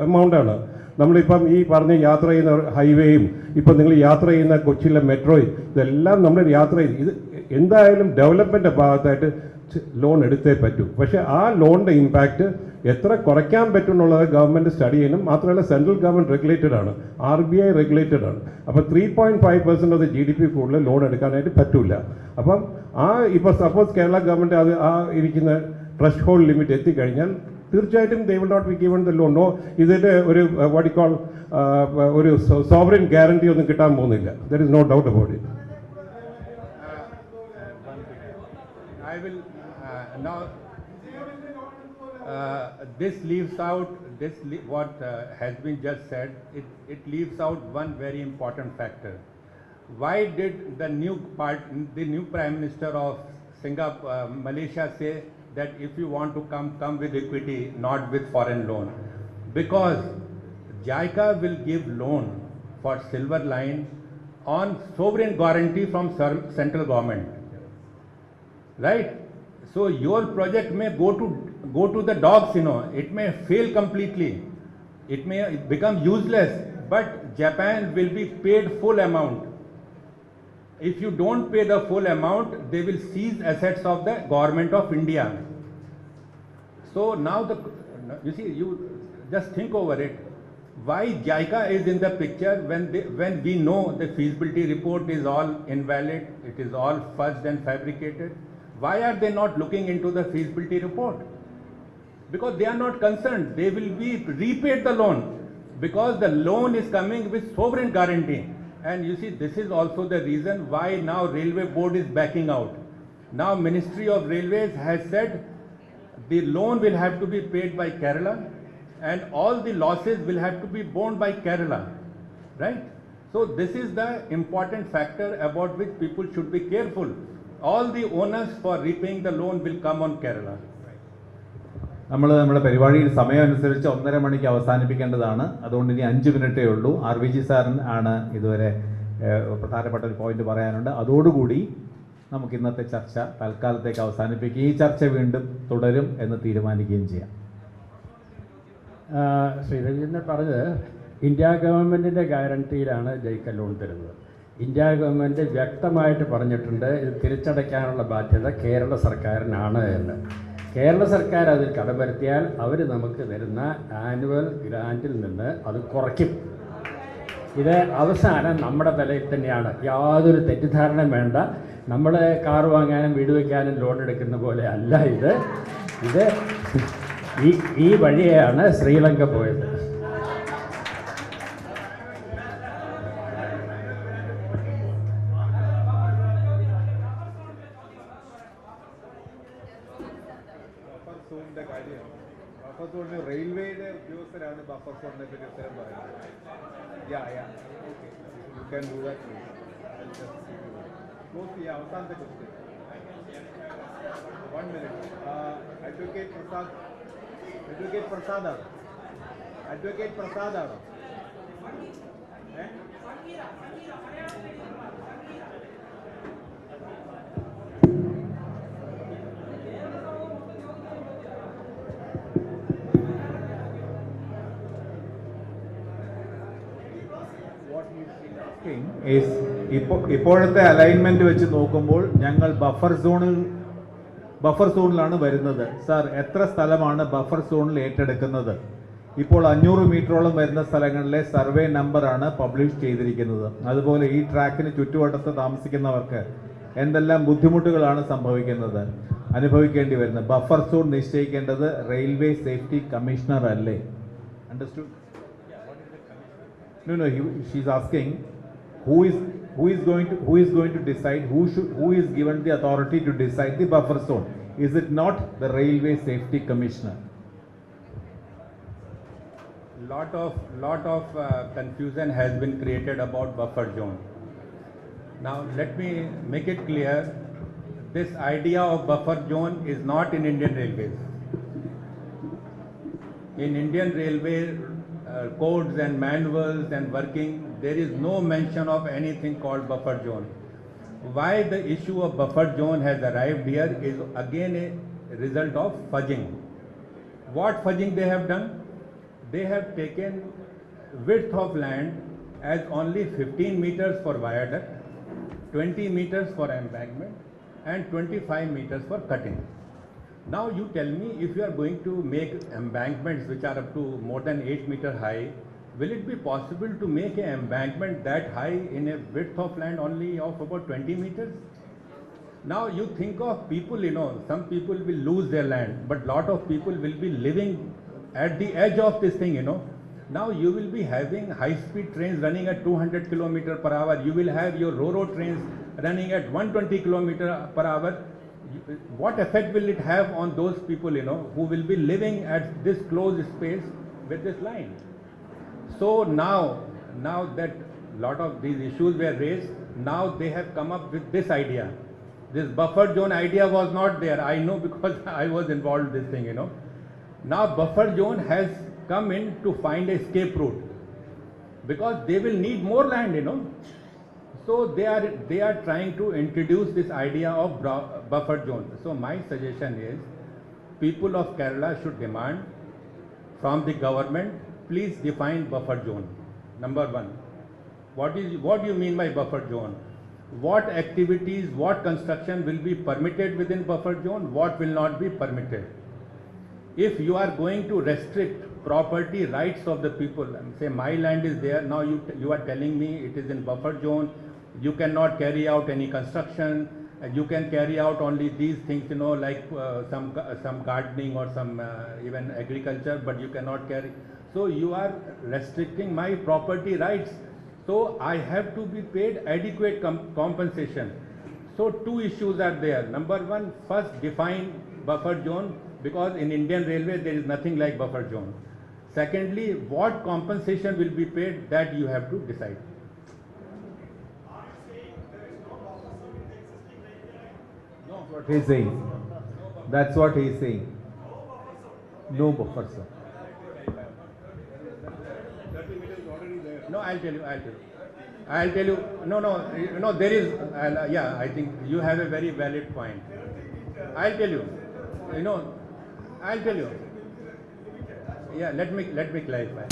എമൗണ്ടാണ്. നമ്മളിപ്പം ഈ പറഞ്ഞ് യാത്ര ചെയ്യുന്ന ഹൈവേയും ഇപ്പം നിങ്ങൾ യാത്ര ചെയ്യുന്ന കൊച്ചിയിലെ മെട്രോയും ഇതെല്ലാം നമ്മൾ യാത്ര ചെയ്ത് ഇത് എന്തായാലും ഡെവലപ്മെൻറ്റിൻ്റെ ഭാഗത്തായിട്ട് ലോൺ എടുത്തേ പറ്റൂ. പക്ഷേ ആ ലോണിൻ്റെ ഇമ്പാക്റ്റ് എത്ര കുറയ്ക്കാൻ പറ്റും എന്നുള്ളത് ഗവൺമെൻറ് സ്റ്റഡി ചെയ്യണം. മാത്രമല്ല സെൻട്രൽ ഗവൺമെൻറ് റെഗുലേറ്റഡ് ആണ്, RBI റെഗുലേറ്റഡ് ആണ്. അപ്പോൾ 3.5% ഓഫ് GDP കൂടുതൽ ലോൺ എടുക്കാനായിട്ട് പറ്റില്ല. അപ്പം ഇപ്പോൾ സപ്പോസ് കേരള ഗവൺമെൻറ് അത് ഇരിക്കുന്ന ട്രഷ് ഹോൾഡ് ലിമിറ്റ് എത്തിക്കഴിഞ്ഞാൽ തീർച്ചയായിട്ടും they will not be given the loan. No, ഇതിൻ്റെ ഒരു what you call ഒരു sovereign guarantee ഒന്നും കിട്ടാൻ പോകുന്നില്ല. There is no doubt about it. Now, this leaves out, what has been just said, it leaves out one very important factor. Why did the new Prime Minister of Singapore, Malaysia say that if you want to come with equity, not with foreign loan? Because JICA will give loan for Silver Line on sovereign guarantee from central government, right? So your project may go to the dogs, it may fail completely, it may become useless, but Japan will be paid full amount. If you don't pay the full amount, they will seize assets of the government of India. So now you just think over it. Why JICA is in the picture when we know the feasibility report is all invalid, it is all fudged and fabricated? Why are they not looking into the feasibility report? Because they are not concerned. They will be repaid the loan because the loan is coming with sovereign guarantee. And you see, this is also the reason why now Railway Board is backing out. Now Ministry of Railways has said the loan will have to be paid by Kerala and all the losses will have to be borne by Kerala, right? So this is the important factor about which people should be careful. All the onus for repaying the loan will come on Kerala. നമ്മുടെ പരിപാടിയിൽ സമയം അനുസരിച്ച് 1.5 മണിക്ക് അവസാനിപ്പിക്കേണ്ടതാണ്. അതുകൊണ്ട് ഇനി 5 മിനിറ്റേ ഉള്ളൂ. RVG സാറിന് ആണ് ഇതുവരെ പ്രധാനപ്പെട്ട ഒരു പോയിന്റ് പറയാനുണ്ട്. അതോടുകൂടി നമുക്ക് ഇന്നത്തെ ചർച്ച തൽക്കാലത്തേക്ക് അവസാനിപ്പിക്കുകയും ഈ ചർച്ച വീണ്ടും തുടരും എന്ന് തീരുമാനിക്കുകയും ചെയ്യാം. ശ്രീ രവീന്ദ്രൻ പറഞ്ഞത് ഇന്ത്യ ഗവൺമെൻറ്റിൻ്റെ ഗ്യാരണ്ടിയിലാണ് ജയിക്ക ലോൺ തരുന്നത്. ഇന്ത്യ ഗവൺമെൻറ് വ്യക്തമായിട്ട് പറഞ്ഞിട്ടുണ്ട് ഇത് തിരിച്ചടയ്ക്കാനുള്ള ബാധ്യത കേരള സർക്കാരിനാണ് എന്ന്. കേരള സർക്കാർ അതിൽ കടമരുത്തിയാൽ അവർ നമുക്ക് തരുന്ന ആനുവൽ ഗ്രാൻറ്റിൽ നിന്ന് അത് കുറയ്ക്കും. ഇത് അവസാനം നമ്മുടെ തലയിൽ തന്നെയാണ്. യാതൊരു തെറ്റിദ്ധാരണയും വേണ്ട. നമ്മൾ കാർ വാങ്ങാനും വീട് വയ്ക്കാനും ലോൺ എടുക്കുന്ന പോലെ അല്ല ഇത്. ഈ വഴിയാണ് ശ്രീലങ്ക പോയത്. റെയിൽവേയുടെ ഉദ്യോഗസ്ഥരാണ് ബഫർ സോണിനെ പറ്റി ഉത്തരം പറയുന്നത്. അവസാനത്തെ ക്വസ്റ്റ്യൻ 1 minute. അഡ്വക്കേറ്റ് പ്രസാദാണോ? ഇപ്പോഴത്തെ അലൈൻമെന്റ് വെച്ച് നോക്കുമ്പോൾ ഞങ്ങൾ ബഫർ സോണിലാണ് വരുന്നത്. സാർ, എത്ര സ്ഥലമാണ് ബഫർ സോണിൽ ഏറ്റെടുക്കുന്നത്? ഇപ്പോൾ 500 മീറ്ററോളം വരുന്ന സ്ഥലങ്ങളിലെ സർവേ നമ്പറാണ് പബ്ലിഷ് ചെയ്തിരിക്കുന്നത്. അതുപോലെ ഈ ട്രാക്കിന് ചുറ്റുവട്ടത്ത് താമസിക്കുന്നവർക്ക് എന്തെല്ലാം ബുദ്ധിമുട്ടുകളാണ് അനുഭവിക്കേണ്ടി വരുന്നത്? ബഫർ സോൺ നിശ്ചയിക്കേണ്ടത് റെയിൽവേ സേഫ്റ്റി കമ്മീഷണർ അല്ലേ? Understood? No, she's asking who is going to decide, who is given the authority to decide the buffer zone? Is it not the Railway Safety Commissioner? Lot of confusion has been created about buffer zone. Now let me make it clear, this idea of buffer zone is not in Indian Railways. In Indian Railway codes and manuals and working, there is no mention of anything called buffer zone. Why the issue of buffer zone has arrived here is again a result of fudging. What fudging they have done? They have taken width of land as only 15 meters for viaduct, 20 meters for embankment and 25 meters for cutting. Now you tell me, if you are going to make embankments which are up to more than 8 meters high, will it be possible to make an embankment that high in a width of land only of about 20 meters? Now you think of people, some people will lose their land, but lot of people will be living at the edge of this thing, Now you will be having high-speed trains running at 200 km/h. You will have your Ro-Ro trains running at 120 km/h. what effect will it have on those people, who will be living at this closed space with this line? So now that lot of these issues were raised, now they have come up with this idea. This buffer zone idea was not there. I know because I was involved in this thing, Now buffer zone has come in to find a escape route because they will need more land, So they are trying to introduce this idea of buffer zone. So my suggestion is, people of Kerala should demand from the government, please define buffer zone. Number one, what do you mean by buffer zone? What activities, what construction will be permitted within buffer zone, what will not be permitted? If you are going to restrict property rights of the people, and say my land is there, now you are telling me it is in buffer zone, you cannot carry out any construction, you can carry out only these things, like some gardening or some even agriculture, but you cannot carry. So you are restricting my property rights. So I have to be paid adequate compensation. So two issues are there. Number one, first define buffer zone, because in Indian Railway there is nothing like buffer zone. Secondly, what compensation will be paid, that you have to decide. What he's saying. That's what he's saying. No buffer, sir. No, I'll tell you. No, there is, yeah, I think you have a very valid point. I'll tell you. Yeah, let me clarify.